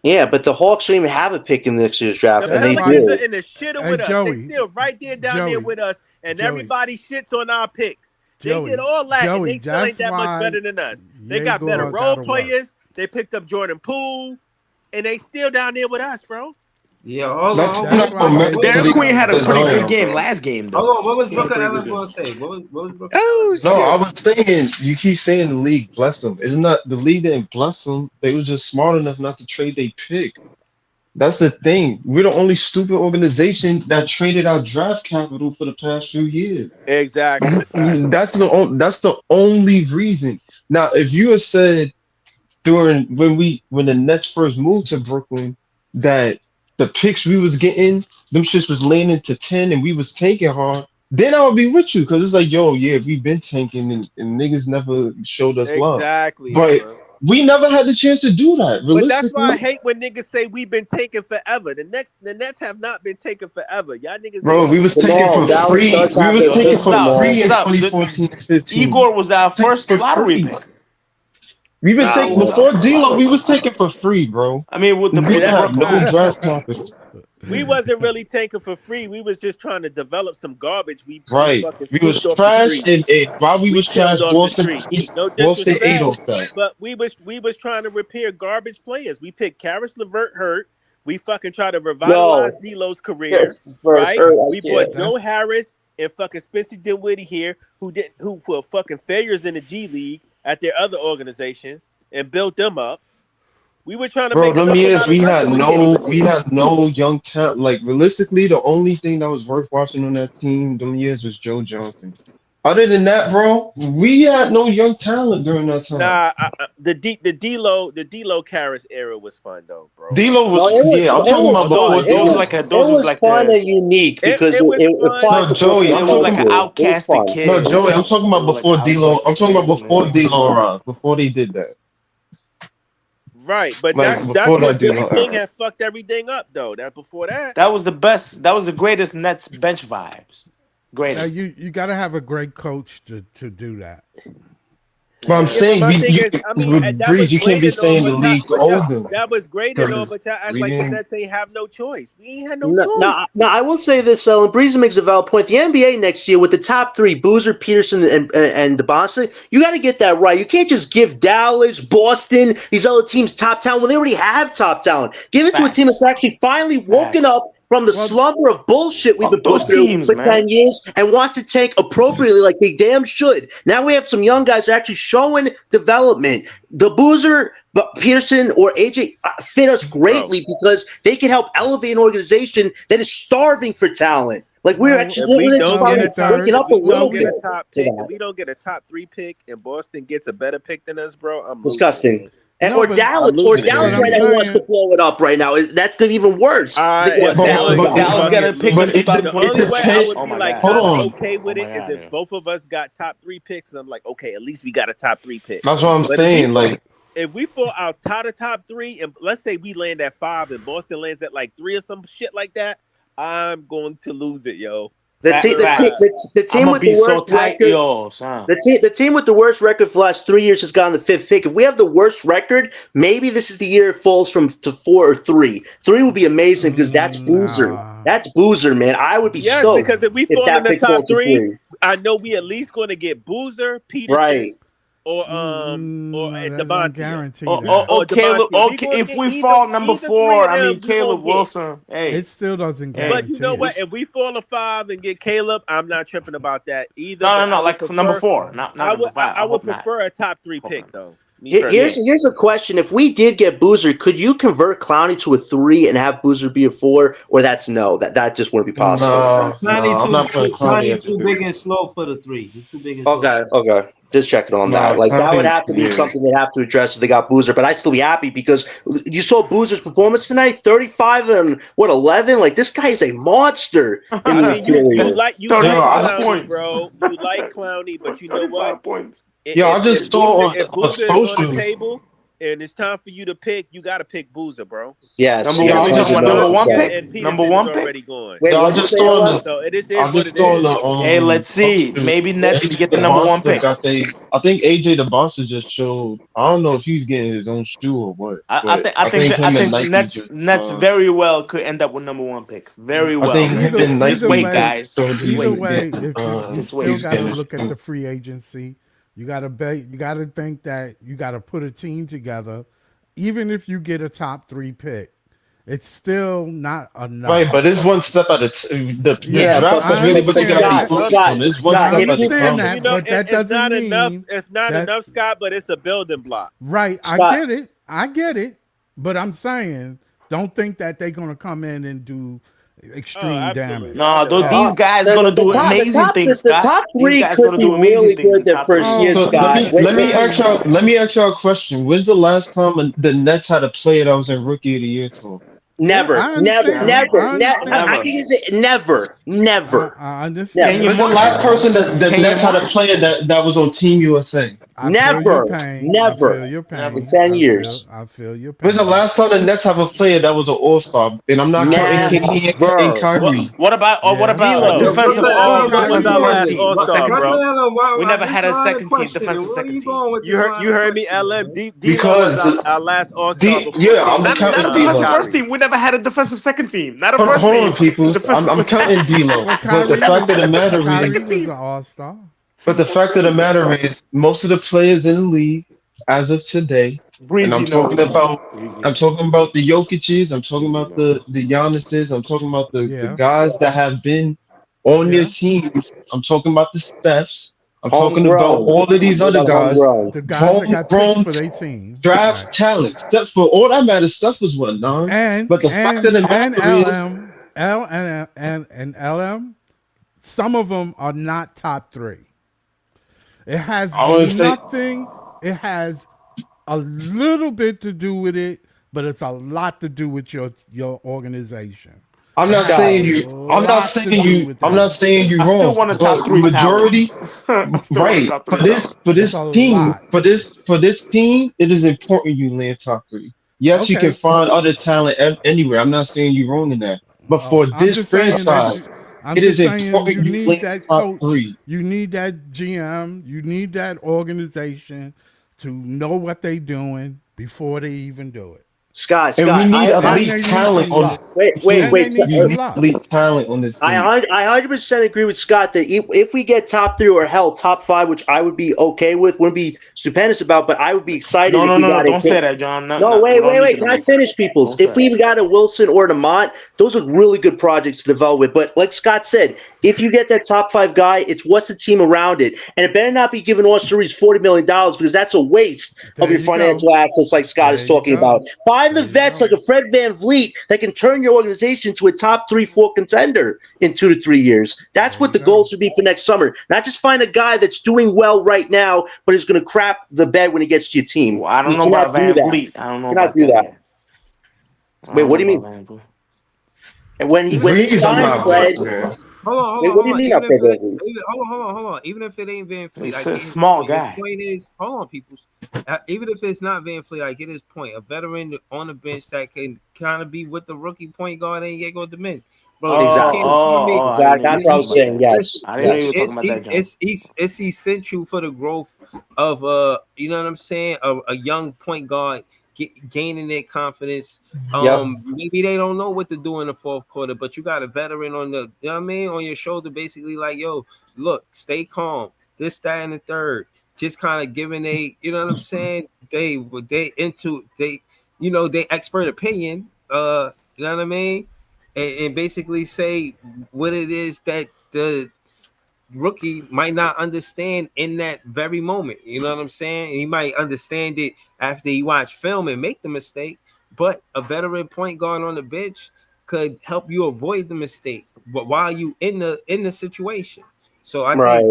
Yeah, but the Hawks don't even have a pick in next year's draft, The and they That's why. Pelicans are do. in the shitter Hey, with us. They Joey. still right there down there Joey. with us, and Joey. everybody shits on our picks. They did Joey. all that, and Joey. they still ain't That's that much why better than us. They got better Yegor role gotta work. players. They picked up Jordan Poole, and they still down there with us, bro. Yeah, hold on, That hold team on. That's not why gonna What match was up to Yegor Derek the Queen gotta had a Indiana work. pretty good Zion, game bro. last game though. Hold on, what was He had a Brooklyn pretty good Allen game. going to say? What was Brooklyn Allen Oh going to No, say? I shit! was saying you keep saying the league blessed them. It's not the league didn't bless them. They was just smart enough not to trade their pick. That's the thing. We're the only stupid organization that traded our draft capital for the past few years. Exactly. Facts. That's the only reason. Now, if you had said during when the Nets first moved to Brooklyn that the picks we was getting, them shits was landing to 10 and we was tanking hard, then I would be with you because it's like, yo, yeah, we've been tanking and niggas never showed us love. Exactly, But Egor. we never had the chance to do that. But that's why Realistically, I hate when niggas say we've been taking forever. The Nets have not been taking forever. Y'all niggas need bro, to we was understand taking that Jamal, for shit. Dallas free. does We have was their Yo, taking this is picks, for up. free Jamal. This is in up. 2014 and 15. Igor was our Taking first for lottery free. pick. We've been Nah, Igor taking was man. our before first D-Lo, lottery we pick. was taking for free, bro. I mean, with We the didn't have no Brooklyn. draft capital. We wasn't really taking for free. We was just trying to develop some garbage we Right. fucking We was scooped off the trash street. and while we We was killed trash, off the street. No Boston ate disrespect, off that. but we was trying to repair garbage players. We picked Karis LeVert hurt. We fucking tried to revitalize No, D'Lo's career, yes, for right? her, I We brought can't. Joe That's Harris and fucking Spencer Dinwiddie here, who for fucking failures in the G League at their other organizations and built them up. We were trying to Bro, make them something years out of nothing when Kenny was we here. had no young talent. Like realistically, the only thing that was worth watching on that team them years was Joe Johnson. Other than that, bro, we had no young talent during that time. Nah, the D'Lo Karras era was fun though, bro. D'Lo No, was yeah. I'm talking about Although before it Those D'Lo. was like a it those was was like fun the and unique because it it, was it fun. applied No, to Joey, Brooklyn I'm it was talking like an culture. It was outcasted fun. no Joey, kids. I'm talking It about was like an before D'Lo. I'm outcasted talking about kids, before man. D'Lo arrived, before they did that. Right, but Like that's before when that Billy D'Lo King era. had fucked everything up though. That before that. That was the best. That was the greatest Nets bench vibes. now Greatest. you gotta have a great coach to do that. But I'm Yeah, but saying my we thing you is, I mean, with that was Breeze, you can't great be and all, saying the league owed them that was great and all, because but y'all act we like the didn't. Nets ain't have no choice. We ain't had no No, choice. I will say this, and Breezy makes a valid point. The NBA next year with the top three, Boozer, Peterson, and DeBosse, you got to get that right. You can't just give Dallas, Boston, these other teams top talent when they already have top talent. Give it to a team Facts. that's actually finally woken Facts. up from the Well, slumber of bullshit we've been Fuck those put through teams, for man. 10 years and wants to tank appropriately like they damn should. Now we have some young guys who are actually showing development. The Boozer, but Pearson or AJ fit us Bro, greatly because they can help elevate an organization that is starving for talent. Like we're well, actually if we we're just don't well, get finally a with top, waking the if up a we well don't little get bit a with top to pick, if that. we don't get a top 3 pick, and Boston gets a better pick than us, bro, I'm losing, Disgusting. man. And, no, or but I'm Dallas, losing it, but right I'm now man. wants to saying blow it up right now. That's going to be even worse. They I got the Dallas only Dallas. But way Dallas out. fuck got a it, pick in but the it only way I 2025. depends. would Oh be my like god. Hold kind of on, okay Oh with my it is god, if yeah. both of us got top 3 picks. I'm like, okay, at least we got a top 3 pick. that's what I'm But if we saying. fall, Like, if we fall outside of top 3, and let's say we land at 5 and Boston lands at like 3 or some shit like that, I'm going to lose it, yo. The, Fat te- Real the, te- rap. facts. the I'm team gonna with be the so worst tight, record. yo, son. The team with the worst record for the last 3 years has gotten the fifth pick. If we have the worst record, maybe this is the year it falls from to 4 or 3. 3 would be amazing because that's Boozer. nah. That's Boozer, man. I would be Yes, because stoked if we if fall in that the pick top falls to 3, 3. I know we at least going to get Boozer, Peterson, Right. or That don't Devontae. guarantee Oh, that. Or Caleb. Devontae. We Okay, gonna if get we either fall number three 4, of I them. mean You gonna Caleb get. Wilson. It Hey, still doesn't But you guarantee know it. what? If we fall to 5 and get Caleb, I'm not tripping about that either. no, But no, I no. would Like number prefer. 4, not number 5. I I would hope not. prefer a top 3 Hope pick not. though. Me Here's personally. here's a question: if we did get Boozer, could you convert Clowney to a 3 and have Boozer be a 4, or that's no, that just wouldn't be possible. Clowney I'm not putting Clowney Clowney at the too 3. big and slow for the 3. He's too big and slow. Okay. Just checking on that. Nah, Like that would Clowney, have to be yeah. something they'd have to address if they got Boozer. But I'd still be happy because you saw Boozer's performance tonight, 35 and 11. Like this guy is a monster in I the mean, you interior. like Yo, I just, Clowney, bro. You like Clowney, but you know what? 35 points. yo, I just saw If on Boozer is on the socials. table and it's time for you to pick, you got to pick Boozer, bro. Yes, Number Yeah, one, I we yes, just talking about saw. number 1 100%. pick? And Number Peterson is 1 pick? already gone. Wait, Yo, I what'd you just say, saw LM? on So it I is what just it saw on is. the Hey, let's see. socials. Maybe Nets AJ get the the number 1 monster pick. got they. I think AJ the monster just showed. I don't know if he's getting his own shoe or what, but I think I him and think Nike Nets just. very well could end up with number 1 pick. Very I well. think him Either and Just either Nike wait, way, guys. so Just either wait. way, if you Just still wait. he's got to getting his look at shoe. the free agency. You got to bet. You got to think that you got to put a team together. Even if you get a top 3 pick, it's still not Right, but enough. it's one step at a time. The Yeah, Yeah, draft is I really what they understand got to be that. focused on. It's one I Scott, step if at a you, understand time. You that, know, but that it's doesn't not enough. mean It's not that enough, Scott. But it's a building block. right. I Scott, get it. I get it. But I'm saying, don't think that they're gonna come in and do Oh, extreme absolutely. damage. I No, know that. these guys the, gonna the do top the amazing top things, the Scott. top These 3 guys could gonna be do amazing really things. good The their top three. first year, Oh So let Scott. me goodness, let me Scott! ask y'all let me ask y'all a question. When's the last time the Nets had a player that was in Rookie of the Year tour? Yeah, Never, I never, understand. Never. never, I I understand. Never. think it's never, never, I Can never, you understand. When's the mark? last person that the Can you Nets had a mark? player that was on Team USA? I feel your never, pain. I never feel your Never. in pain. 10 years. I feel your When's the pain. last time the Nets have a player that was an All Star? And I'm not I counting get it. KD and Never. Kyrie. What Yeah, about I a D'Lo, Yo, get it. defensive brother, Well, D'Lo was Ellen, our Kyrie, first last team All or Star, second brother, bro. team? Ellen, We why never this had a line of second team, questioning? defensive Where are second you team. going with this line You of heard me, questioning, LM. man? D'Lo was Because our last All Star D before yeah, I'm KD Not and counting a defensive D'Lo. first Kyrie. team. We never had a defensive second team. Not a first Hold on, team. peoples. Defensive. I'm counting D'Lo. well, But the Kyrie fact of was the matter defensive is, Kyrie second was an team. all star. but the That's fact of the crazy. matter is, most of the players in the league as of today, and Breezy knows, man. Breezy I'm knows. talking about the Jokic's, I'm talking Breezy about knows. the Giannis's, I'm talking about the Yeah, guys that have been on their yeah. teams. I'm talking about the Stephs. I'm talking about Homegrown. all of these What other about guys, homegrown? The guys that got picked homegrown for their team, right? draft talent. Steph, for all that matters, Steph was what, nine? And But the fact and of the and matter is, LM, and LM. Some of them are not top 3. It has I would say, nothing. It has a little bit to do with it, but it's a lot to do with your organization. I'm It not has a Scott, saying you. lot to do with I'm not that. saying you I still wrong. want a top But three talent. majority, I still want a right? top three talent. For It's a this team, lot. for this team, it is important you land top 3. Yes, you can Okay, find other talent anywhere. I'm not saying you're wrong in that. But for I'm this just saying that franchise, you. I'm it is just saying important you you need land that top coach. 3. You need that GM. You need that organization to know what they're doing before they even do it. Scott, And we Scott. need And elite they need talent some on this luck. Wait, And team. they wait, Scott. need You some need luck. elite talent on this team. I 100% agree with Scott that if we get top 3 or hell top 5, which I would be okay with, wouldn't be stupendous about, but I would be excited No, if no, we no, no. got Don't it. say that, John. No, No, no, we don't need wait. the Can I number finish, five. peoples? Don't say If we that. even got a Wilson or a Demont, those are really good projects to develop with. But like Scott said, if you get that top 5 guy, it's what's the team around it. And it better not be giving Austin Reeves $40 million because that's a waste of There your you go. financial assets like Scott There is you talking go. about. Find the There you vets go. like a Fred Van Vliet that can turn your organization to a top 3, 4 contender in 2 to 3 years. That's There what you the goal go. should be for next summer. Not just find a guy that's doing well right now, but is going to crap the bed when he gets to your team. Well, I don't You know cannot about do Van that. Vliet. I don't know You cannot about do that. that. I Wait, don't what know do you about mean? Van Vliet. And Even when if he it Breeze, I'm ain't, signed not hold on, Fred, with, man. wait, what do hold you on. mean Even up if there, it, Van even, hold on. Even if it ain't Van Fleet, I He's get a his small point. His guy. point is, hold on, people. Even if it's not Van Fleet, I get his point. A veteran on the bench that can kind of be with the rookie point guard and get go to men. Bro, you Oh, Exactly. can't tell me. I didn't know you were That's what I talking was about saying. that. Yes, I didn't know you yes. were talking about that, John. It's essential for the growth of you know what I'm saying, a young point guard gaining their confidence. Yep. Maybe they don't know what to do in the fourth quarter, but you got a veteran on the, you know what I mean, on your shoulder, basically like, yo, look, stay calm. This, that, and the third. just kind of giving you know what I'm saying? They expert opinion. You know what I mean? And basically say what it is that the rookie might not understand in that very moment. You know what I'm saying? And he might understand it after he watch film and make the mistake. But a veteran point guard on the bench could help you avoid the mistake, but while you in the situation. So I think Right.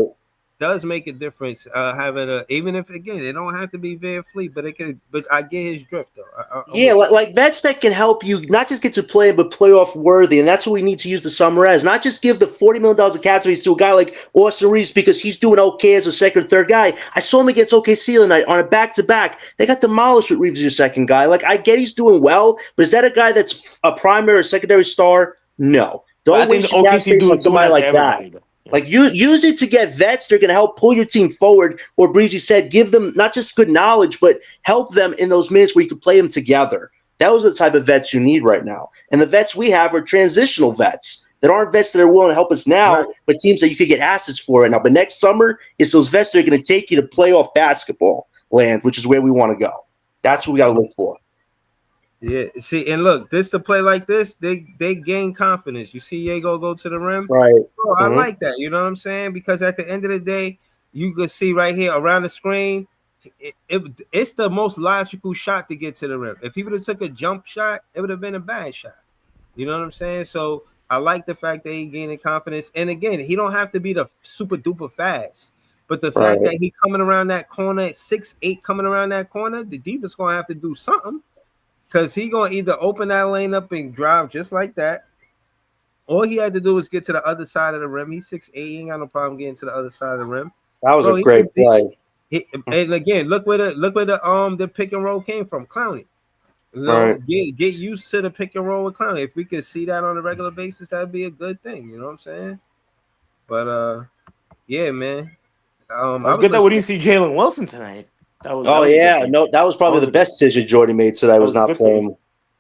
does make a difference having a even if again it don't have to be Van Fleet, but it could. But I get his drift though. I'm Yeah, with you. like vets that can help you not just get to play, but playoff worthy, and that's what we need to use the summer as. Not just give the $40 million of cap space to a guy like Austin Reeves because he's doing okay as a second or third guy. I saw him against OKC the night on a back-to-back. They got demolished with Reeves as your second guy. Like I get he's doing well, but is that a guy that's a primary or secondary star? No. But I Don't think the waste your cap OKC space on doing somebody that to like that. everybody though. Yeah. Like use it to get vets. They're going to help pull your team forward. Or Breezy said, give them not just good knowledge, but help them in those minutes where you can play them together. Those are the type of vets you need right now. And the vets we have are transitional vets that aren't vets that are willing to help us Right. now, but teams that you could get assets for right now. But next summer, it's those vets that are going to take you to playoff basketball land, which is where we want to go. That's what we got to look for. Yeah. See, and look, this to play like this, they gain confidence. You see Diego go to the rim. Right. Oh, I Mm-hmm. like that. You know what I'm saying? Because at the end of the day, you could see right here around the screen, it's the most logical shot to get to the rim. If he would have took a jump shot, it would have been a bad shot. You know what I'm saying? So I like the fact that he gaining confidence. And again, he don't have to be the super duper fast. But the fact Right. that he coming around that corner at 6'8", coming around that corner, the defense gonna have to do something. Cause he gonna either open that lane up and drive just like that. All he had to do was get to the other side of the rim. He's 6'8", he ain't got no problem getting to the other side of the rim. That was a Bro, great play. and again, look where the pick and roll came from, Clowney. You know, Right. get used to the pick and roll with Clowney. If we could see that on a regular basis, that'd be a good thing. You know what I'm saying? But yeah, man. It I was was good that we listening. didn't see Jalen Wilson tonight. That Oh was a good yeah, thing. no, that was That probably was the a good best decision Jordy made today. that Was was a not good thing. playing.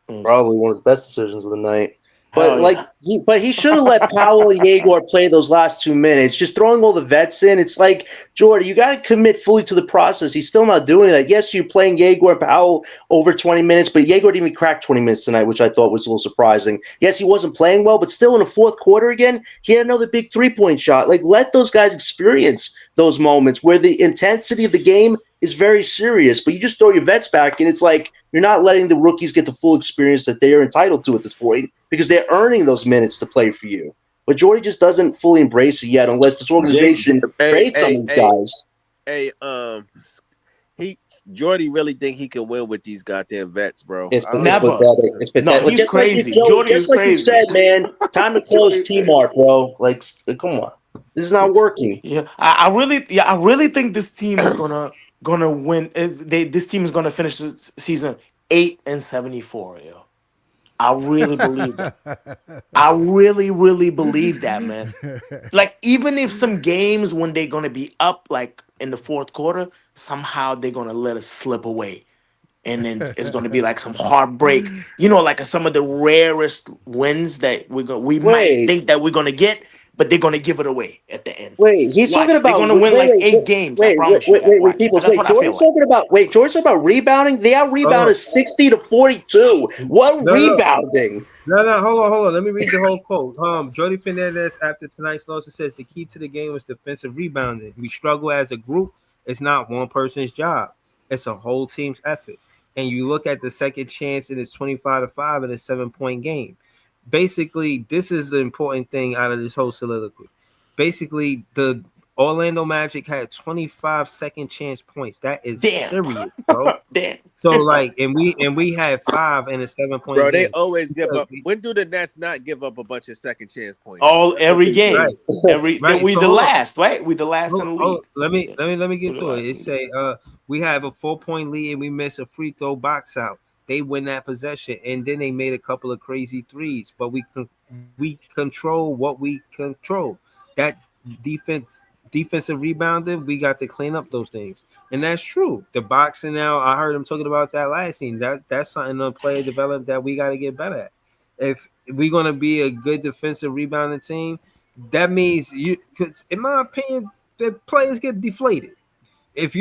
Mm. Probably one of the best decisions of the night. But Hell yeah. he should have let Powell and Egor play those last 2 minutes. Just throwing all the vets in, it's like Jordy, you got to commit fully to the process. He's still not doing that. Yes, you're playing Egor and Powell over 20 minutes, but Egor didn't even crack 20 minutes tonight, which I thought was a little surprising. Yes, he wasn't playing well, but still in the fourth quarter again, he had another big 3-point shot. Like let those guys experience those moments where the intensity of the game is very serious. But you just throw your vets back, and it's like you're not letting the rookies get the full experience that they are entitled to at this point because they're earning those minutes to play for you. But Jordy just doesn't fully embrace it yet, unless this organization Hey, trades some of hey, these hey, guys. hey, he Jordy really think he can win with these goddamn vets, bro. It's I don't it's know. Never. pathetic. It's No, pathetic. he's Just like you, crazy. Joe. Jordy is Just like you crazy. said, man. Time to Jordy close is T crazy. Mark, bro. Like, come on. This is not working. Yeah, I really think this team is gonna win. This team is gonna finish the season 8-74. Yo, I really believe that. I really, really believe that, man. Like even if some games when they're gonna be up, like in the fourth quarter, somehow they're gonna let us slip away, and then it's gonna be like some heartbreak. You know, like some of the rarest wins that we might Wait, think that we're gonna get, but they're gonna give it away at the end. wait. He's talking Watch, they're about gonna win like 8 games. I promise you that. Watch, Peoples. that's Wait, what I feel Jordan's like. talking about. Wait, Jordan's talking about rebounding. They out Hold rebounded 60-42. What on. No. rebounding? No, hold on. Let me read the whole quote. Jody Fernandez after tonight's loss says the key to the game was defensive rebounding. We struggle as a group. It's not one person's job. It's a whole team's effort. And you look at the second chance, and it's 25-5 in a 7-point game. Basically, this is the important thing out of this whole soliloquy. Basically, the Orlando Magic had 25 second chance points. That is Damn, serious, bro. damn. So like, and we had 5 in a 7-point Bro, they game. always give Because up. When do the Nets not give up a bunch of second chance points? All That's what every they do. right, game, every then right. we So the hold on. last, right? We the last in the Oh, league. Yeah, let me we get the through it. last It in the league. say we have a 4-point lead and we miss a free throw box out. They win that possession and then they made a couple of crazy threes, but we control what we control. That defensive rebounding, we got to clean up those things. And that's true. The boxing now, I heard him talking about that last scene. That's something on player development that we got to get better at. If we're gonna be a good defensive rebounding team, that means you. 'Cause in my opinion, the players get deflated. if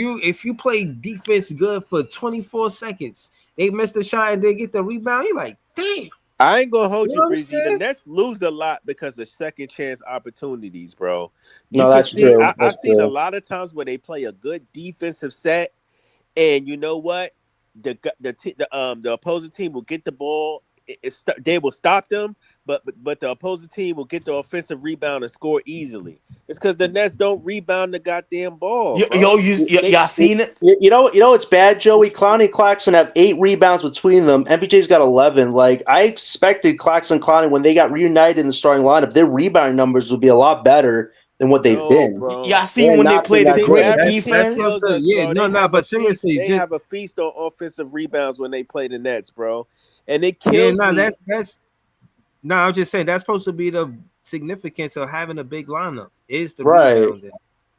you play defense good for 24 seconds, they miss the shot and they get the rebound. You're like, damn. You I ain't gonna hold know you, what I'm Breezy. The saying? Nets lose a lot because of second chance opportunities, bro. You No, can that's see true. I've That's seen a true. lot of times where they play a good defensive set, and you know what? The opposing team will get the ball. They will stop them, but the opposing team will get the offensive rebound and score easily. It's because the Nets don't rebound the goddamn ball, Yo, bro. They y'all seen it? You know it's bad, Joey. Clowney and Claxton have 8 rebounds between them. MPJ's got 11. Like I expected Claxton and Clowney when they got reunited in the starting lineup, their rebounding numbers would be a lot better than what they've no, been. bro. Y'all They seen have when they not been played a that great good. That's Tells supposed to, defense? us, yeah, bro. no, no, but seriously, They just have a feast on offensive rebounds when they play the Nets, bro. And it yeah, kills no, me. that's no, I'm just saying that's supposed to be the significance of having a big lineup is the Right. rebounding.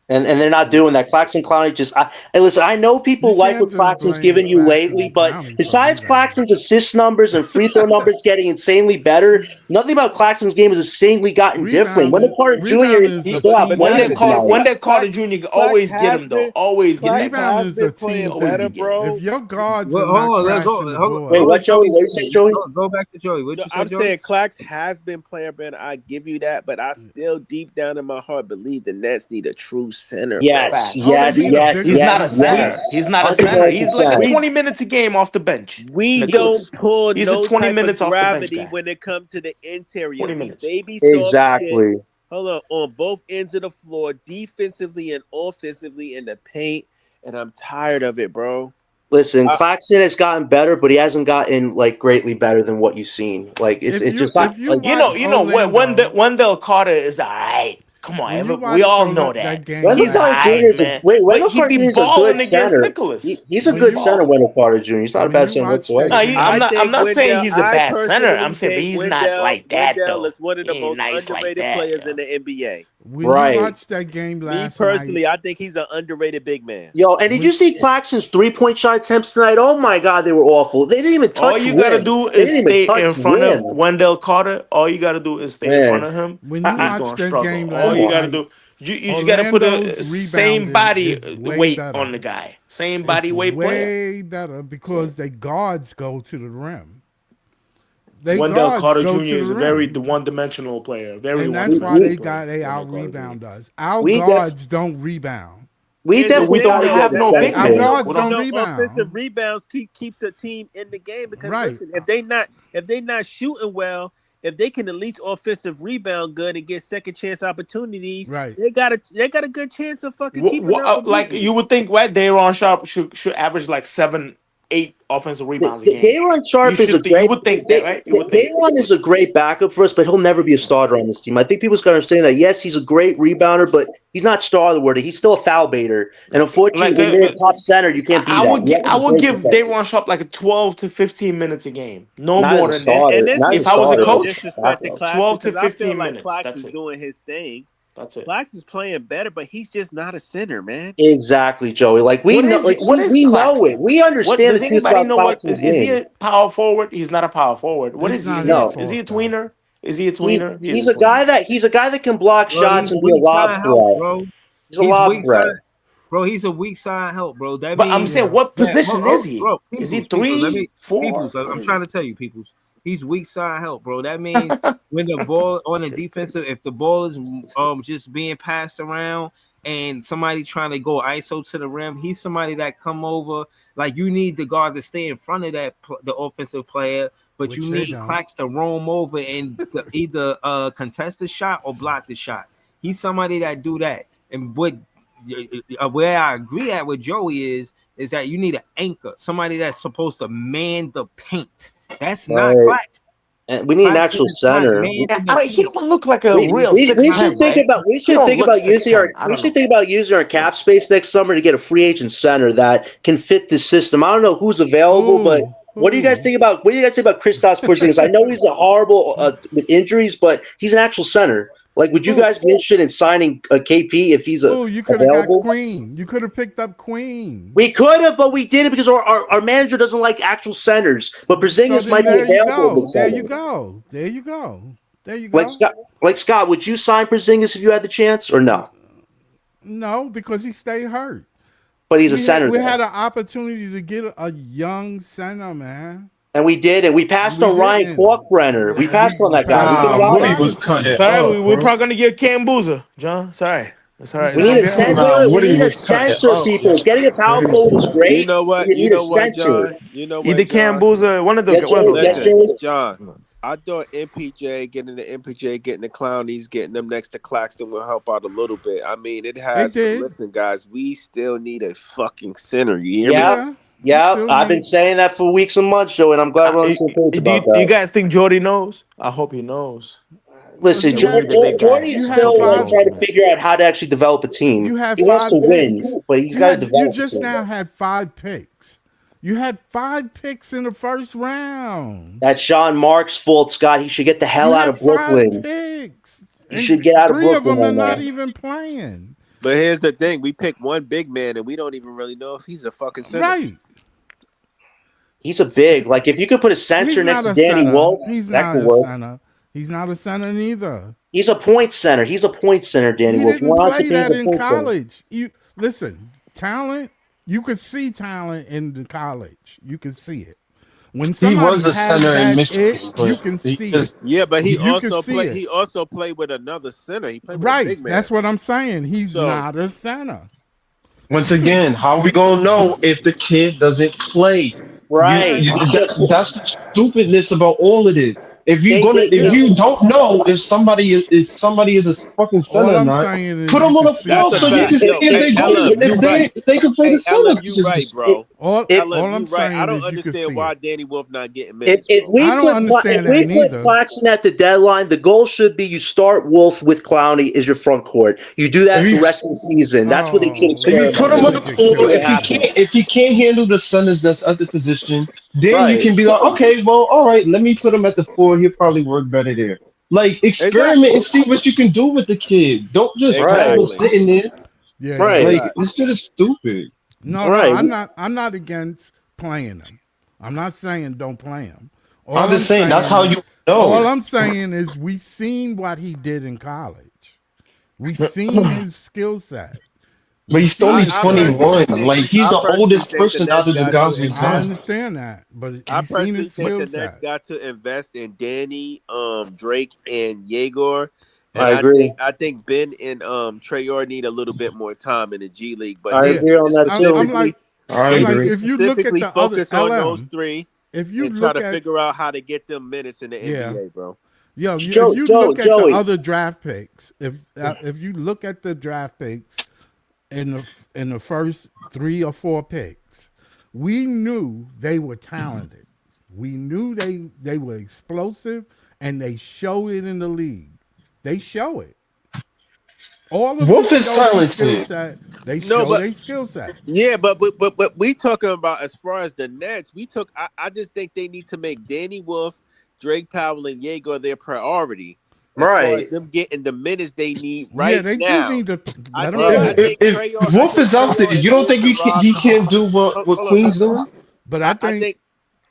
And they're not doing that. Claxton Clowney just hey, listen, I know You people like can't what just Claxton's blame given you Claxton lately, and but Clowney for besides rebounding. Claxton's assist numbers and free throw numbers getting insanely better, nothing about Claxton's game has insanely gotten different. Wendell Carter Jr. Rebounding is a still team outmanieuvered effort. tonight. When that Carter Jr. always get him though. Always get that guy. Rebounding Has is a been team playing Always better, be thing. getting him. If bro. your guards Well, are not hold on, crashing the Wait, hold boards, what, on, Joey? Joey. What did you say, Joey? Go back to Joey. What No, you I'm said, Joey? saying Clax has been player better. I give you that, but I still deep down in my heart believe the Nets need a true center, bro. Yes, Facts. oh, they yes, need a yes, bigger He's not yes, a center. We center. yes. He's not a center. He's like a 100%. we 20 minutes a game off the bench. we don't Nicholas. pull He's a no 20 type of minutes off the bench gravity guy. when it comes to the interior. 20 We minutes. baby soft shit. Exactly. Hold on both ends of the floor, defensively and offensively in the paint, and I'm tired of it, bro. Listen, I, Claxton has gotten better, but he hasn't gotten like greatly better than what you've seen. Like If it's you just not if you like watched Orlando, Wendell Carter is all right. Come on, when you we watched all know that that. game Wendell He's all Carter last Jr. right, night, is a man. wait. But Wendell he Carter be Jr. is a good balling against center. Nicholas. He's a He be when good you center, balling. Wendell Carter Jr. He's not a when bad you center watch that whatsoever. No, I game, I'm think not saying Wendell. he's a I bad center. I'm personally saying, but think he's not like that Wendell though. is one of He the ain't most nice like underrated that, players in yo. the NBA. when you Right. watch that game Me last night, personally, I think he's an underrated big man. Yo, and did you when see Claxton's 3-point shot attempts tonight? Oh my God, they were awful. They didn't even All touch you gotta rim. do They is didn't even stay touch in front of rim. Wendell Carter. All you gotta do is stay in front Man, of him. when you I, He's watch gonna that struggle. game All come last you on. gotta night, do, you just gotta put Orlando's a same rebounding body is way weight better. on the guy. Same It's body weight player. way better So because they guards go to the rim. They Wendell guards Carter go Jr. to the is a very rim. the one-dimensional player. Very And that's We why one-dimensional they we player. got they Wendell out Carter Jr. rebound us. Our we def guards don't rebound. we Here's the But we definitely thing, don't got to though. get have a no That's big Our how you man. center. know guards We don't don't. offensive rebound. rebounds keeps a team in the game because Right. listen, if they not shooting well, if they can at least offensive rebound good and get second chance opportunities, Right. they got a good chance of fucking keeping up with Like beating you us. would think, what Daron Sharp should average like 7, 8 offensive rebounds a game. Dayron Sharp is a You great. would think that, right? You would think that. Dayron is a great backup for us, but he'll never be a starter on this team. I think people's got to understand that. Yes, he's a great rebounder, but he's not starter worthy. He's still a foul baiter, and unfortunately, Like when you're a top center, you can't be that. You have to I be would very give protected. Daron Sharp like a 12 to 15 minutes a game. No Not as more a than that. And starter. this Not as is a If I was a no starter. coach, disrespect to Backup. Clax 12 to because I feel 15 like minutes. Clax That's is it. doing his thing. That's it. Clax is playing better, but he's just not a center, man. Exactly, Joey. Like we What know. is Like what see, is we know it. Claxton? We What understand the does truth anybody about know? What Claxton's is he game. a power forward? He's not a power forward. What He's is he? not Is in he the a, No, is he a fourth though. tweener? Is he a tweener? He is a he's a tweener. guy that can block Bro, shots he's and be a weak lob side help, threat. bro. He's a He's lob weak threat. side, bro. He's a weak side help, bro. That But I'm means saying, Yeah. what that, position is he? bro, Is he peoples. Let 3, me, 4? peoples. What I'm is he? trying to tell you, peoples. He's weak side help, bro. That means when the ball on This the kid's crazy. defensive, if the ball is just being passed around and somebody trying to go ISO to the rim, he's somebody that come over. Like you need the guard to stay in front of the offensive player, but you Which they need don't. Clax to roam over and either contest the shot or block the shot. He's somebody that do that. And where I agree at with Joey is that you need an anchor, somebody that's supposed to man the paint. That's not Right. Clax. And we need an Claxton actual is not center. man Yeah, in I the mean, he paint. don't look like a We, real we, six we should ten, Exactly. think right? about we He should don't think look about using our 6'10". I we don't should know. think about using our cap space next summer to get a free agent center that can fit the system. I don't know who's available, but what do you guys Who? think about Kristaps Porzingis? I know he's a horrible with injuries, but he's an actual center. Like, would you Who? guys be interested in signing a KP if he's You could have got available? Queen. You could have picked up Queen. We could have, but we didn't because our manager doesn't like actual centers. But So Porzingis then might be there you available go. this There you summer. go. There you go. There you Like go. Scott, would you sign Porzingis if you had the chance or no? No, because he stayed hurt. but he's a center We there. had an opportunity to get a young center, man. And we did, and we passed We on Ryan didn't. Kalkbrenner. We passed on We that guy. We passed could on have Nah, got Woody Woody him. was Harrelson. cutting Sorry, up, we're bro. probably gonna get Cam Boozer, John. Sorry. That's all right. It's We gonna need a be all right. center. Nah, We Woody need a was cutting center, up. people. Getting a power forward is You great. know But what? you You need a know what, center. John? You know Either what, Cam John? Boozer, Yeah, one of Joey. those Yes, guys. Listen, Joey. John. I thought MPJ getting the MPJ, getting the Clownies, getting them next to Claxton will help out a little bit. I mean, it They has, but did. listen, guys, we still need a fucking center. You hear me? Yeah, Yeah. We yeah. still I've been need. saying that for weeks and months, Joey, and I'm glad we're on the same page Do about you that. guys think Jordy knows? I hope he knows Well, Listen, that we need a big guy. Jordy you is I had still hope he like five knows, trying to man. figure out how to actually develop a team. you had He wants to five picks. win, but he's got to You develop a just team. now had 5 picks. You had 5 picks in the first round. That's Sean Mark's fault, Scott. He should get the hell You out had of 5 Brooklyn. picks. He should get And out of 3 of Brooklyn them are right not now. even playing. But here's the thing: we picked one big man, and we don't even really know if he's a fucking center. Right. He's a big. Like if you could put a center He's next not to a Danny center. Wolf, He's that not could a work. center. He's not a center neither. He's a point center. He's a point center, Danny He Wolf. You didn't want play honestly, he's that a in point center. college. You listen, talent, you could see talent in the college. You can see it. When He somebody was a has center in that Michigan, you but can he see it. just Yeah, but he You can also see played. it. He also played with another center. He played with a Right. big man. That's what I'm saying. He's So not a center. once again, how are we gonna know if the kid doesn't play? Right. That's the stupidness about all of this. If yeah, you don't know if somebody is a fucking center All or I'm not, saying is put you them on can the see field that's a so you fact. can talent. see Yo, if hey, they good, LM, you right. if they can play the Hey, center LM, you right, position. bro. If LM, All you I'm right. I saying don't is you can understand see why it. Danny Wolf not getting if, minutes, if bro. we I don't flip if understand that we flip neither. Claxton at the deadline, the goal should be you start Wolf with Clowney as your front court. You do If that the you rest of the season. That's what they should Oh, if you experiment put you're him on with the gonna get and see floor, what killed. happens. if he can't handle the centers that's at the position, then you Right. can be like, okay, well, all right, let me put him at the floor. He'll probably work better there. Like experiment Exactly. and see what you can do with the kid. Don't just have Right. him Exactly. sitting there. Yeah, you're Right. Like right. this shit is stupid. No, Right. I'm not against playing them. I'm not saying don't play him. I'm All I'm just saying that's saying how is you know. we seen what he did in college. We seen his skill set. But We he's seen only his I skill personally 21. set. think Like he's the oldest the person Nets out of the got to guys we I got. invest. understand that, but I he's seen personally his think skill the Nets set. got to invest in Danny, Drake, and Yegor. And I agree. I think Ben and Trayor need a little bit more time in the G League, but I they Yeah, need agree to on that too. specifically I I'm like agree. if you look at the other focus on those LM, three if you and try look to at figure out how to get them minutes in the yeah, NBA, bro. if you look at the Joey. other draft picks, if you look at the draft picks in the first 3 or 4 picks, we knew they were talented. We knew they were explosive, and they show it in the league. They show it. All of them Wolf is show their skill talented. set. They No, show but their skill set. yeah, but we talking about as far as the Nets. I just think they need to make Danny Wolf, Drake Powell, and Yegor their priority as far as Right. them getting the minutes they need Yeah, right they do now. need to I let them think play. I Right. think If Trayor I Wolf think is out there, Trayor and you don't Ben think Sirof. he can't do what Hold on. Queen's doing? But I think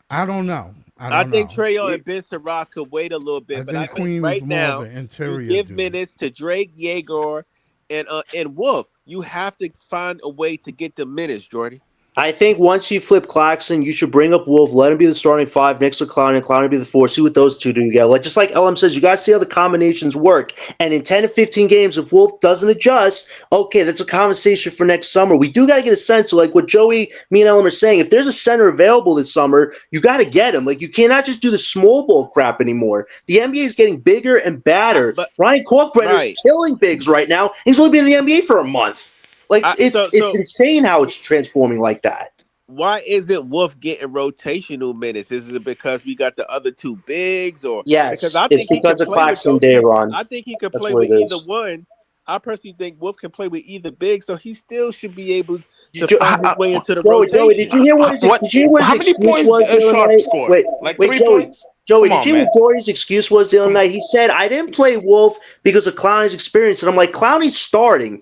I don't know. I I don't think know. Trayo and Ben Sirof could wait a little I bit, but I think think Queen was right more of now an you interior give dude. minutes to Drake, Yegor, and Wolf. You have to find a way to get the minutes, Jordy. I think once you flip Claxton, you should bring up Wolf, let him be the starting five next to Clowney, and Clowney be the four. See what those two do together. Like just like LM says, you guys see how the combinations work. And in 10 to 15 games, if Wolf doesn't adjust, okay, that's a conversation for next summer. We do got to get a sense of like what Joey, me, and LM are saying. If there's a center available this summer, you got to get him. Like you cannot just do the small ball crap anymore. The NBA is getting bigger and badder. But Ryan Kalkbrenner is right, killing bigs right now. He's only been in the NBA for a month. Like it's so insane how it's transforming like that. why isn't Wolf getting rotational minutes? Is it because we got the other two bigs, or because Yes, I it's think he can because of play with Claxton those? Day, Ron. I think he could That's play what with it either is. one. I personally think Wolf can play with either big, so he still should be able to Jo- find his way into the Joey, did rotation. you hear what his What? did you hear what his How many excuse points was the other Sharp night? scored? Wait, Like wait, 3 points? Joey, Come did on, you hear man. what Joey's excuse was the other Come on. night? He said, I didn't play Wolf because of Clowney's experience. And I'm like, Clowney's starting.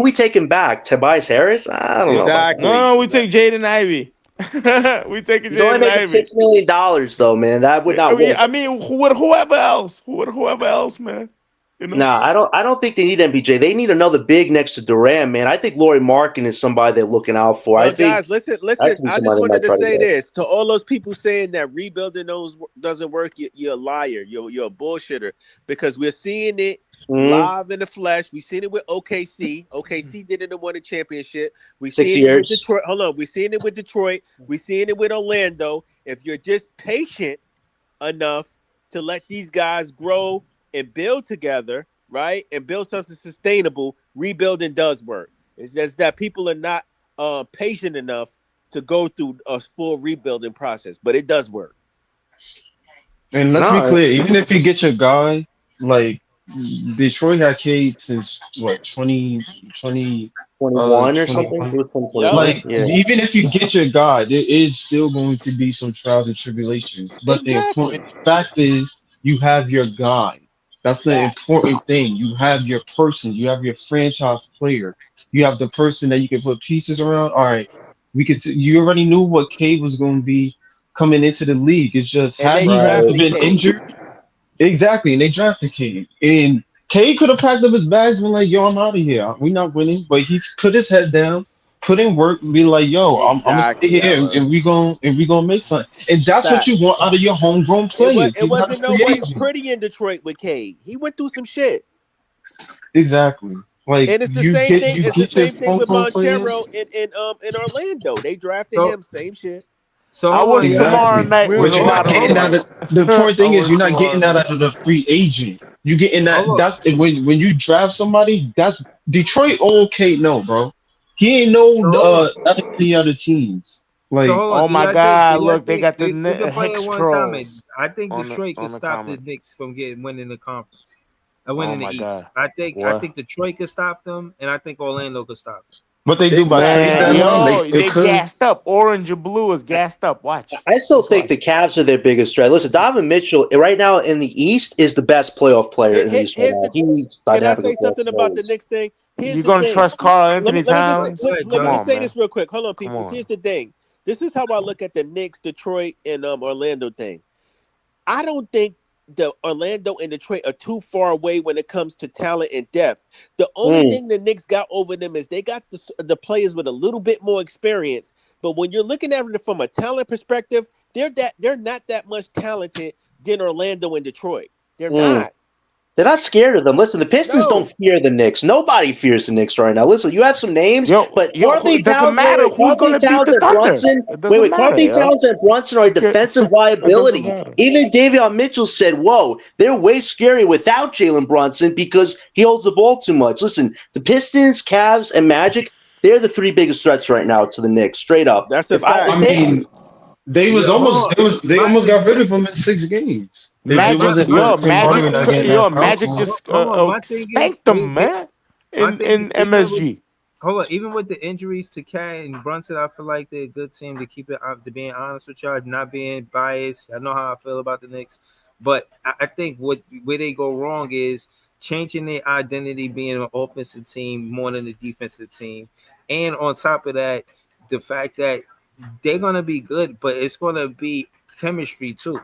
who we taking back? Tobias Harris? I don't know. Exactly. No, we take Jaden Ivey. We take He's only Jaden making Ivey. $6 million though, man. That would not work. I mean, whoever else, man. Nah, I don't think they need MPJ. They need another big next to Durant, man. I think Laurie Markin is somebody they're looking out for. I Well, think guys, listen. that could be I just somebody they wanted might to try to say get. this to all those people saying that rebuilding those doesn't work. You're a liar. You're a bullshitter because we're seeing it Mm, live in the flesh. We seen it with OKC. OKC did it and won a championship. We 6 seeing it with years. Detroit. Hold on. We seeing it with Detroit. We seeing it with Orlando. If you're just patient enough to let these guys grow and build together, right, and build something sustainable, rebuilding does work. It's just that people are not patient enough to go through a full rebuilding process, but it does work. And let's be No, clear, even if you get your guy, like Detroit had Cade since what 2020 21 or something. It 21. was Yep, 2021. Like Yeah. even if you get your guy, there is still going to be some trials and tribulations. But the exactly. important fact is you have your guy. That's the Facts. important thing. You have your person, you have your franchise player, you have the person that you can put pieces around. All right, we can see, you already knew what Cade was going to be coming into the league. It's just And had they he never drafted Right. been Cade. injured. Exactly, and they drafted Cade. And Cade could have packed up his bags and been like, "Yo, I'm out of here. We're not winning." But he's put his head down, put in work, and be like, "Yo, I'm gonna stay Exactly, here, Ella. and we gonna make something." And that's what you Facts. want out of your homegrown players. It You have wasn't free always agent. pretty in Detroit with Cade. He went through some shit. Exactly. Like And it's the same thing. you It's the get your same thing with homegrown Monchero players. in Orlando. They drafted So him. Same shit. so I hold on, wish y'all. tomorrow Exactly. night was We'll But a you're Hold not on, lottery hold getting on, out night. of the important I thing is wish you're not tomorrow getting that night. out of the free agent. You getting that hold on. that's when you draft somebody, that's Detroit okay, no, bro. He ain't no So hold on. any other teams. So Like hold on. Oh Do my y'all think? Do God! y'all Look, they think got the we can play it Hicks one comment? trolls I think on Detroit could the stop the comment. Knicks from getting winning the conference. Oh Winning the my East. God! I What? think Detroit could stop them, and I think Orlando could stop them. what they do by Exactly. trade Man, I deadline, agree. yo, they they could. gassed up. Orange and blue is gassed up. Watch. I still Just think the watch. Cavs are their biggest threat. Listen, Donovan Mitchell right now in the East is the best playoff player in the East right Here's now. the. He's Can I dynamic say as well. something about the Knicks thing? Here's You the gonna thing. trust Carl Anthony Let me just Go say, Towns? ahead, let me Come Joe. just on, say man. this real quick. Hold on, Come people. on. Here's the thing. This is how I look at the Knicks, Detroit, and Orlando thing. I don't think the Orlando and Detroit are too far away when it comes to talent and depth. The only Mm. thing the Knicks got over them is they got the players with a little bit more experience. But when you're looking at it from a talent perspective, they're not that much talented than Orlando and Detroit. They're Mm. not. They're not scared of them. Listen, the Pistons don't No. fear the Knicks. Nobody fears the Knicks right now. Listen, you have some names, but It doesn't matter who's Carlton gonna beat Towns the and Thunder. Brunson. It doesn't matter, Carlton yo. Towns and Brunson are a defensive It doesn't liability. matter. Even Davion Mitchell said, "Whoa, they're way scary without Jalen Brunson because he holds the ball too much." Listen, the Pistons, Cavs, and Magic. They're the three biggest threats right now to the Knicks, straight up. That's a I If fact. they mean, Yeah, hold on. they My almost thing, got rid of him in 6 games. If it my wasn't my for Yo, Tim my Hardaway Magic, not thing getting is, yo, that foul Magic call. just hold on. My thing is, spanked them, man. my thing In is, even with MSG. hold on, even with the injuries to Cat and Brunson, I feel like they're a good team to keep it. To being honest with y'all, not being biased. I know how I feel about the Knicks, but I think where they go wrong is changing their identity, being an offensive team more than a defensive team, and on top of that, the fact that they're gonna be good, but it's gonna be chemistry too.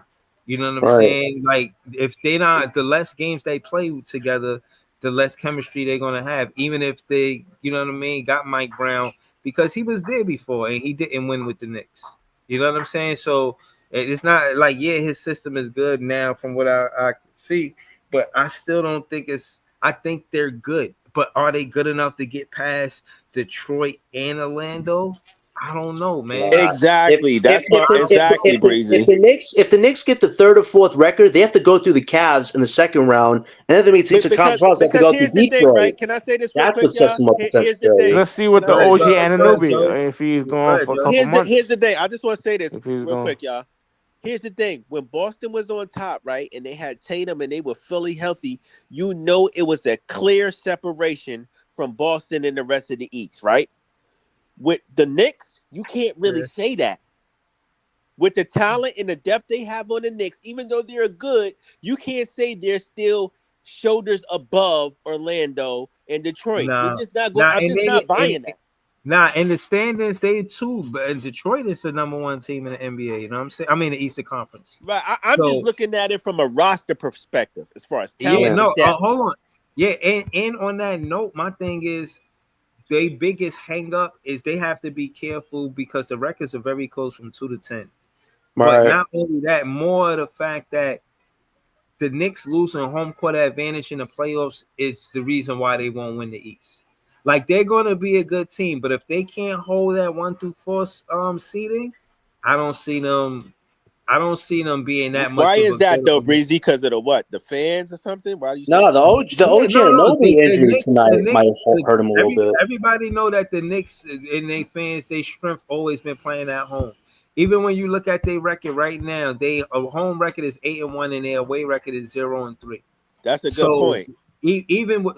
You know what I'm right, saying? Like if they not the less games they play together, the less chemistry they're gonna have. Even if they, you know what I mean, got Mike Brown because he was there before and he didn't win with the Knicks. You know what I'm saying? So it's not like yeah, his system is good now from what I see, but I still don't think it's. I think they're good, but are they good enough to get past Detroit and Orlando? I don't know, man. nah. If Exactly. if That's I, my if the, I don't. if the, exactly if the, if breezy. the Knicks get the third or fourth record, they have to go through the Cavs in the second round, and then that means Eastern Conference Finals. They have to Because go through here's the thing, Detroit. right? Can I say this real That's quick, what sets y'all? them up for Here's success the failure. thing. Let's see what Can the I Go say ahead, OG this real Joe. Go quick? ahead, Anunoby Joe. if he's Go going ahead, for a Joe. couple Here's months. the thing. I just want to say this If he's real going, quick, y'all. Here's the thing. When Boston was on top, right, and they had Tatum and they were fully healthy, you know it was a clear separation from Boston and the rest of the East, right? With the Knicks, you can't really Yeah. say that. With the talent and the depth they have on the Knicks, even though they're good, you can't say they're still shoulders above Orlando and Detroit. You're Nah, just not going. nah, I'm and just not they buying that. nah in the standings they too, but Detroit is the number one team in the NBA. You know what I'm saying? I mean the Eastern Conference. Right. I'm just So looking at it from a roster perspective as far as yeah, talent Yeah. and no, depth. hold on. Yeah, and on that note, my thing is their biggest hang up is they have to be careful because the records are very close from 2-10. But Right. not only that, more the fact that the Knicks losing home court advantage in the playoffs is the reason why they won't win the East. Like they're gonna be a good team, but if they can't hold that 1 through 4 seeding, I don't see them. I don't see them being that Why much of is a that good though, of a Breezy? Because of the what? The fans or something? Why do you say No, that? the Yeah, OG no, no. Anunoby injury The tonight Knicks, might have hurt him a little bit. everybody know that the Knicks and their fans, they strength always been playing at home. Even when you look at their record right now, they a home record is 8-1 and their away record is 0-3. That's a good So point.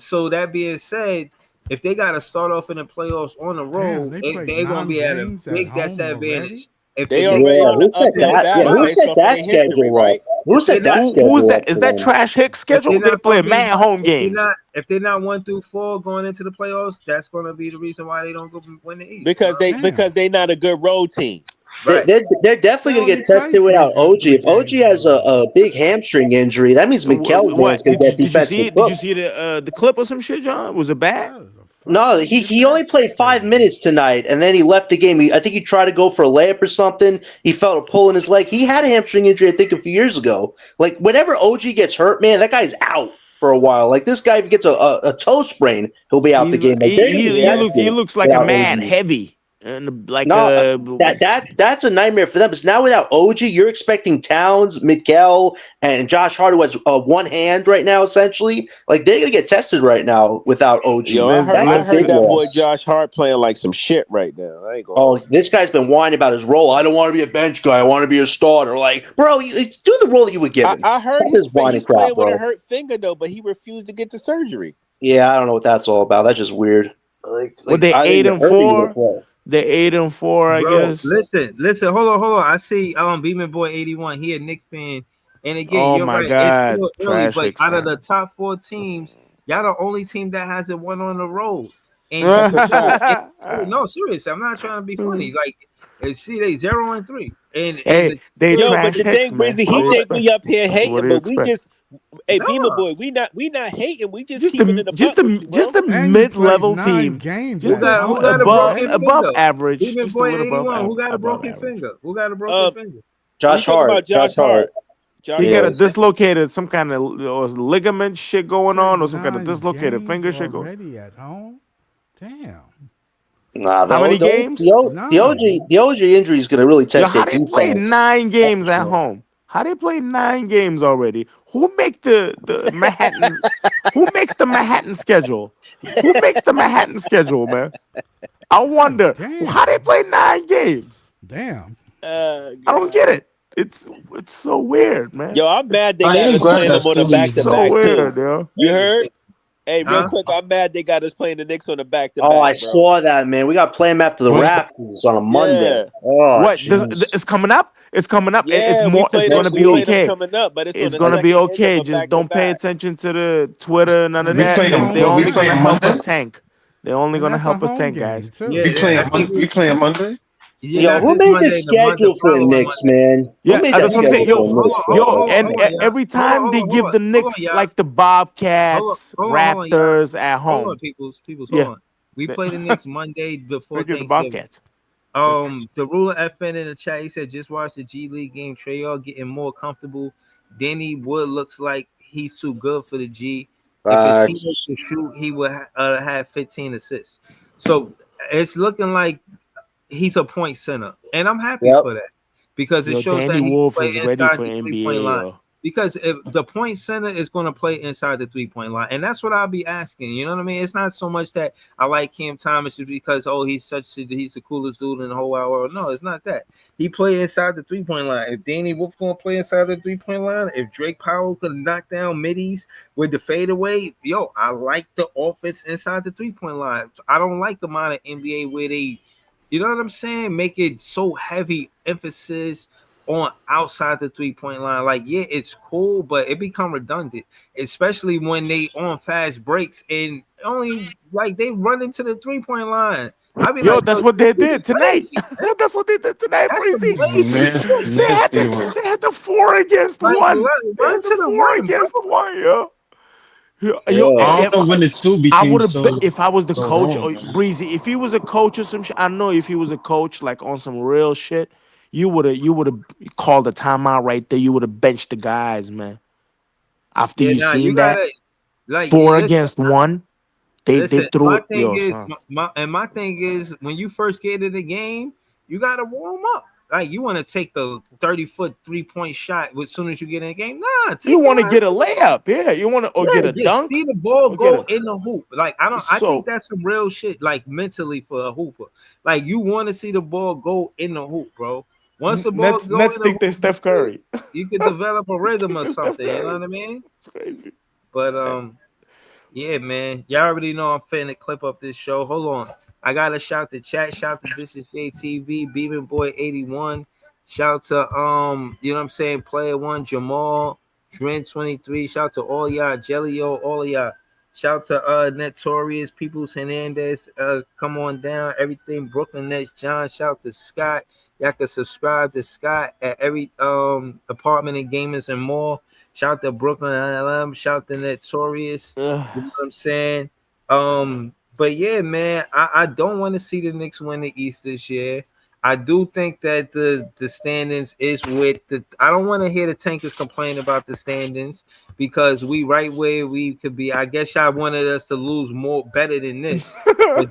so that being said, if they got to start off in the playoffs on the Damn, road, they played they're gonna 9 be at a games at big home disadvantage. already. If the They Knicks already Yeah, on don't, the who said uphill if, that? Yeah, battle who bro, based set off of that their history, schedule up? right? Who if they're set not that Who's schedule that? up Is for that them? Trash Hicks if they're schedule? They not play gonna be mad home games. if they're not 1 through 4 going into the playoffs, that's gonna be the reason why they don't go win the East, Because bro. Damn, they not a good road team. Right. They're they definitely going to only get tested played without OG. three If OG games has already. a big hamstring injury, that means Mikael man's What going to get did you see defensive it? Did you cooked. see the clip or some shit, John? Was it bad? That is a No, fucking get he back only played 5 minutes schedule. tonight, and then he left the game. I think he tried to go for a layup or something. He felt a pull in his leg. He had a hamstring injury, I think, a few years ago. Like, whenever OG gets hurt, man, that guy's out for a while. Like, this guy, if he gets a toe sprain, he'll be out the He's game. Like, they're going to be Yeah. he tested looks like a without mad OG. heavy and like No, that's a nightmare for them. Because now without OG, you're expecting Towns, Miguel, and Josh Hart, who has one hand right now, essentially. Like they're gonna get tested right now without OG. Yo, That's a I big heard that boy loss. Josh Hart playing like some shit right now. I ain't gonna Oh, hold you. this guy's been whining about his role. I don't want to be a bench guy. I want to be a starter. Like, bro, you do the role that you were given. I heard Stop this whining he's crap, playing with a bro. hurt finger though, but he refused to get the surgery. Yeah, I don't know what that's all about. That's just weird. what Like they either eight you're and hurt or you're gonna four. play. They 8-4, I Bro, guess. listen, hold on. I see Beeman Boy 81. He a Knick fan. And again, Oh you're my right. It's God, still early, Trash but Hicks out of the fan. top 4 teams, y'all the only team that hasn't won on the road. And That's a fact. no, seriously, I'm not trying to be funny. Like, see, they 0-3, and Hey, the they still Yo, but Trash the Hicks, thing, man. Breezy, What he do you think hold we expect? up here What hating, do you but we expect? just hey Beamer no. boy, we not hating, we just Just keeping the it a buck with you, just bro. the And you mid played level 9 team. games Just at the Who home got a broken already. above finger? average. Beeman Just a Boy little 81. Who got a above broken average. finger? Who got a broken Uh, finger? we Josh talking Hart. about Josh Josh Hart. Hart. Josh He got Yeah. a Hart. dislocated some kind of ligament shit going Played on, or some kind of 9 dislocated games finger shit going. already at home. Damn, Nah, How many games? nine. The OG injury is going to really Yo, test their how they play defense. 9 games That's at for sure. home? How they play 9 games already? Who make the Manhattan? Who makes the Manhattan schedule? Who makes the Manhattan schedule, man? I God wonder how they damn, play 9 games. damn. I don't God. get it. It's so weird, man. Yo, I'm It's mad they I got am us glad playing them that on a Philly back is to in so the back too. weird, playoffs. yo. You heard? Hey, real Huh? quick, I'm mad they got us playing the Knicks on a back to Oh, back, I bro. saw that, man. We got to play them after the When Raptors on a Monday. Yeah. Oh, What? jeez. It's coming up. It's coming up. It's Yeah, more. It's gonna Next we be play week. them okay. coming up, but it's on It's the gonna be second end of okay. a Just back to don't pay back. attention to the Twitter, none of And we that's that. a playing, They're home we only gonna playing game. help us Monday. tank. They're only And gonna that's a help us home tank, game guys. Yeah, too. We yeah. playing, I think we playing Monday. yeah, Yo, not who this made the Monday, the schedule for the following Knicks, Monday. man? Who Yeah, made that that's what I'm saying. schedule Hold for on, the Yo, Knicks, yo, bro? and hold on, y'all. every time they give the Hold on, Knicks y'all. like the Bobcats, Hold on, y'all. Raptors at Hold on, home. peoples, hold Yeah, on. We they play the Knicks Monday before give the Thanksgiving. Bobcats. The ruler FN in the chat, he said just watch the G League game. Treyarch getting more comfortable. Danny Wood looks like he's too good for the G. If his teammates Facts. to shoot, he would have 15 assists. So it's looking like he's a point center, and I'm happy Yep. for that because it Yo, shows Danny that he can Wolf play is ready inside for the 3 point NBA. line. Yo, Because if the point center is going to play inside the 3 point line, and that's what I'll be asking. You know what I mean? It's not so much that I like Cam Thomas just because he's the coolest dude in the whole wide world. No, it's not that. He play inside the 3 point line. If Danny Wolf going to play inside the 3 point line, if Drake Powell could knock down middies with the fadeaway, yo, I like the offense inside the 3 point line. I don't like the modern NBA where they, you know what I'm saying, make it so heavy emphasis on outside the 3 point line. Like, yeah, it's cool, but it become redundant, especially when they on fast breaks and only like they run into the 3 point line. I be yo, like, that's yo, what they this did is tonight. lazy, man. That's what they did tonight, That's some Breezy. lazy shit. They had Nasty the one. they had the 4 against Like, one. They run had the to the four rim, against bro. one, yo. Yeah. I don't know when the two I became would have so if I was the so coach wrong, or man. Breezy. If he was a coach or some shit, I know if he was a coach like on some real shit, you would have called a timeout right there. You would have benched the guys, man. After Yeah, you nah, you seen that gotta like four listen. against one, they Listen, threw my it. thing Yo, is, son. my thing is, when you first get in the game, you gotta warm up. Like you want to take the 30-foot 3-point shot as soon as you get in the game. Nah, You take want your to ass get a to the hoop. layup, yeah. You want to or get Yeah, a just dunk see the ball or get go a in the hoop. Like I don't. I think so. that's some real shit. Like mentally for a hooper, like you want to see the ball go in the hoop, bro. Once the ball Nets go Nets in the think they're hoop, Steph Curry. you could develop a Nets rhythm think or they're Steph something. You know Curry. what I mean? It's crazy. But Eh, yeah, man. Y'all already know I'm finna clip up this show. Hold on. I gotta shout the chat. Shout to This Is JTV, Beaman Boy 81. Shout to you know what I'm saying, Player One, Jamal, Dren 23. Shout to all y'all, Jellio, all of y'all. Shout to Notorious, Peoples Hernandez. Come on down. Everything Brooklyn Nets, John. Shout to Scott. Y'all can subscribe to Scott at every apartment and gamers and more. Shout to Brooklyn LM. Shout to Notorious. You know what I'm saying? But yeah, man, I don't want to see the Knicks win the East this year. I do think that the standings is with the. I don't want to hear the tankers complain about the standings because we right where we could be. I guess y'all wanted us to lose more better than this, but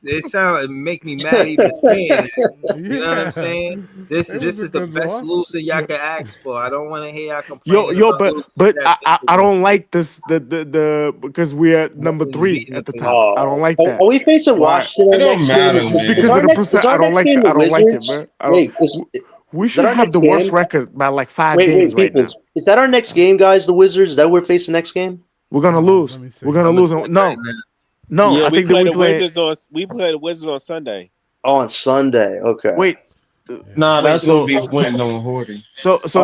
it sound it make me mad even saying that. You know what I'm Yeah, saying? This it is was this a is the good best loss. loser y'all could ask for. I don't want to hear y'all yo, complaining yo, about but losing to but that I Memphis don't like this the because we're at number Memphis three beating at us the in top. I don't like Are that. we facing Why? Washington It our don't next game? matter, It's Is because man. of our the next is percent. I our don't next like game that. the I don't like it, Wizards? man. I don't. Wait, is We is that should our have next the worst game? record by like 5 games Wait, right now. peoples. Is that our next game, guys? The Wizards? Is that we're facing next game? We're gonna lose. Let me We're see. gonna I'm lose. looking right No, now. no. Yeah, I we think that play we the play. Wizards on Sunday. Oh, on Sunday. Okay. Wait, Yeah. Nah, wait. that's gonna So be win on Hoarding.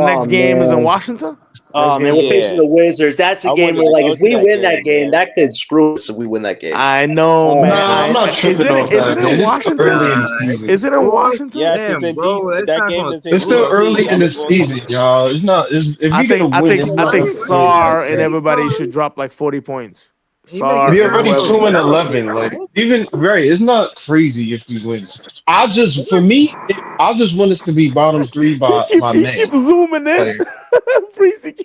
next Oh game is in man. Washington. Next Oh man, game we're is in. facing Yeah, the Wizards. That's a I game wanted where, to like, go if to we that win that game, game, man. that could screw us if we win that game. I know, Oh man. Nah, I'm man. not Is tripping it off is it that, in man. It's still Washington? early in the Nah, season. Is it in boy, Washington? Yes, it's damn, in bro, DC. it's That not game gonna is in It's screw still us. DC. early in I'm the going. season, y'all. It's not. If I you get a think I win, think it's Yeah, I not what think a he what he crazy making SAR and mistake. 30 everybody should points? drop like 40 points. He making SAR We 30 and already points whoever. two to and elevate, 11. Like bro. even right, it's not crazy if we win. I just for me, I just want us to be bottom three He keep by he May. keep zooming in. Like Breezy,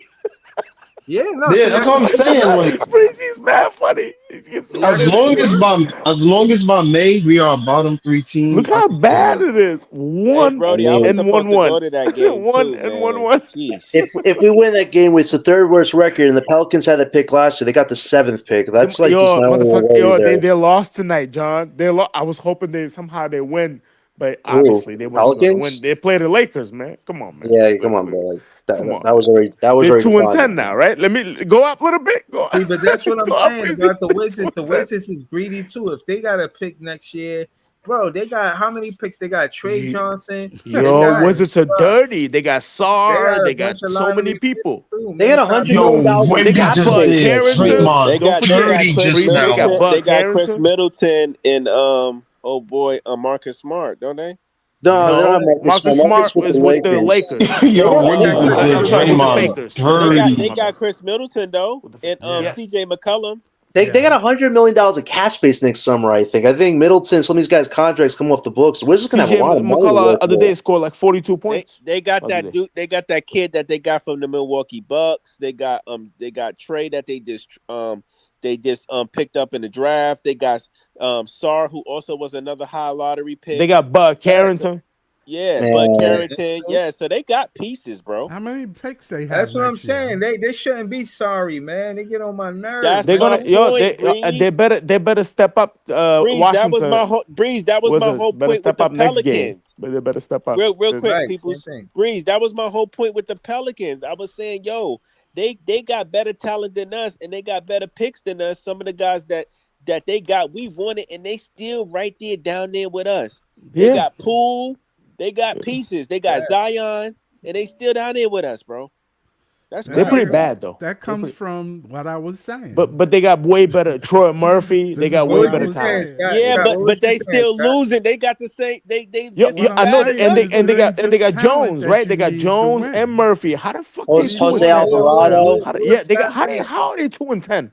Yeah, no, so yeah, that's what I'm saying. Like Breezy's mad funny. He keeps y'all zooming as in. can long see as what? by May we are a bottom three team, Look I how could care bad less. it is. Hey, One I Brody, I was mean, and one supposed to go one, to that game one too, and one man. one. Sheesh. if we win that game, it's the third worst record, and the Pelicans had that pick last year. They got the seventh pick. That's like just Yo, my only motherfucker, worry yo, they there. they lost tonight, John. I was hoping they somehow they win, but Ooh, obviously they wasn't gonna win. Pelicans? They play the Lakers, man. Come on, man. Yeah, Play come the on, bro. Lakers. Like Come on, that was man. already They're two and defined. 10 now, right? Let me go up a little bit. Go, See, but that's what I'm go up, saying Breezy. about the They're two Wizards. The and 10. Wizards is greedy too. If they got a pick next year, bro, they got how many picks? They got Trey Ye- Johnson. They Yo, got Wizards are dirty. They got they Sar. got a They bunch got of so many lottery picks people. too, They man. got Stop $100 Yo, million in They Wimby cap got just Bud space said next year. Carrington. Draymond They Don't got they forget, got dirty Chris just Breezy. They now. got Middleton. They Bud got Chris Carrington. Middleton and oh boy, Marcus Smart, don't they? No, they don't have No, Marcus Smart. Marcus Marcus Smart with the is with the Lakers. Lakers. They Yo, got They they Wimby got got just Chris said I'm sorry, with the Middleton Draymond too. Fakers. With the They Fakers. My dirty. got bad. Chris Middleton though, With the and Yeah. yes. C.J. McCollum. they Yeah. got $100 million in cash space next summer. I think Middleton, some of these guys' contracts come off the books. The Wizards gonna have a CJ lot of money to McCullough work other day with. scored like 42 They points. they got Other that day. dude. They got that kid that they got from the Milwaukee Bucks. They got Trey that they just picked up in the draft. They got Sar, who also was another high lottery They pick. got Bud So, Carrington. yeah, Bud Man, Carrington. Yeah, so they got pieces, bro. How many picks they have That's what I'm next year? saying. They shouldn't be sorry, man. They get on my nerves, That's They're my gonna man. yo point, Breeze. they better step up. Breeze, that was my Washington whole Breeze. That was my Wizards whole better point with step the up next game. Pelicans. But they better step up. Real quick, Right, same people's thing. Breeze. That was my whole point with the Pelicans. I was saying, yo, they got better talent than us, and they got better picks than us. Some of the guys that they got, we wanted, and they still right there down there with us. They Yeah. got Poole, they got pieces, they got Yeah. Zion, and they still down there with us, bro. That's They're That's pretty crazy. bad though. that They're comes pretty, from what I was saying. but they got way better. Troy Murphy. They This is got What what way I was better you was saying, talent. saying. Scott? Yeah, Scott, Yeah. what but was you they saying, still Scott? losing. They got the same. They Yo, just yo, What as I'm I know, bad as saying and they us. is and it they got ain't and they just got talent that you They got need to Jones and win. Murphy. How the fuck You they Jose, need two and Jose more ten? than just Alvarado. talent. What How they, was yeah, they got Scott saying? how are they 2 and 10?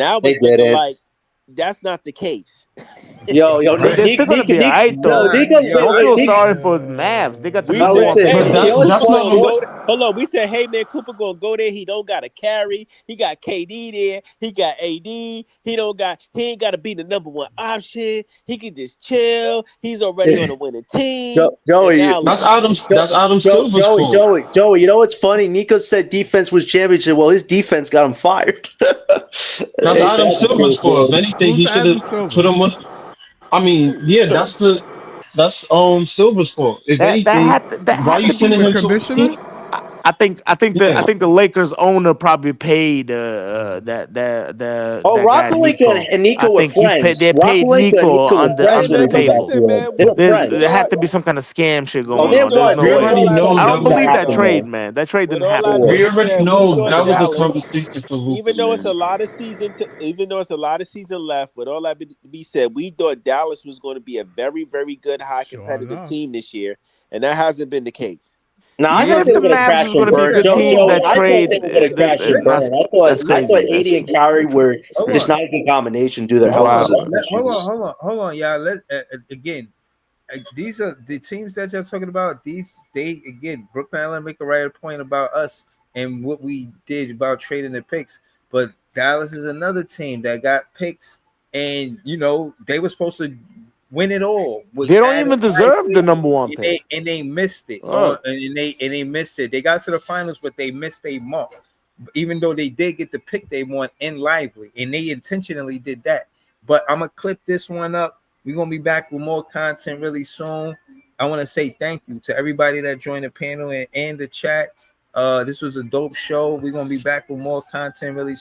now They it's looking didn't. like that's not the case. Yo, Right. They're still gonna be all right no, though. Nico, Don't feel Nico, sorry for the Mavs. They got the We number now said, one listen, hey But pick. man, you know what's that's Cooper not gonna funny? what. go there. Hold on, we said, hey man, Cooper gonna go there. He don't got to carry. He got KD there. He got AD. He ain't got to be the number one option. He can just chill. He's already on a winning team. And Joey, now look, That's Adam Silver's fault. Joey, you know what's funny? Nico said defense was championship. Well, his defense got him fired. That's Ain't Adam that the Silver's truth, fault. If man? anything, Who's he should have Adam put Silver? him on. I mean, yeah, that's Silver's fault. If anything, That why had you to be. sending The him to a commissioner? team? I Yeah, think the Lakers owner probably paid Oh, that guy Rockaway Nico. and I Nico were think friends. they paid Rockaway and Nico Nico were hey friends under when the they man, but did that table. listen, deal. man, They were There friends. had to be some kind of scam shit Oh, going we there on. There's thought was. no we There way. already was know something I that don't that was believe a that happened trade, there. man. That trade with didn't all I happen, Yeah. we we man. already said we know thought that was a Dallas. conversation for Even Lucas, though it's a man. lot of even though it's a lot of season left, with all that be said, we thought Dallas was going to be a very, very good, high Sure competitive enough. team this year, and that hasn't been the case. Now I Even thought if they the were going to Mavs crash was going and to be a burn. good team, Joey, that I thought trade they were going to crash and that's burn. that's I thought crazy. 80 and Kyrie were Hold just on. not a good combination due to their That's health wild. issues. Hold on, y'all. Again. These are the teams that you're talking about. They again, Brooklyn Allen make a right point about us and what we did about trading the picks. But Dallas is another team that got picks, and they were supposed to win it all with They don't Adam even deserve the Ivory, number one and pick. they missed it. Uh, And they missed it. They got to the finals, but they missed a mark. Even though they did get the pick they want in Lively, and they intentionally did that. But I'm gonna clip this one up. We're gonna be back with more content really soon. I want to say thank you to everybody that joined the panel and the chat. This was a dope show. We're gonna be back with more content really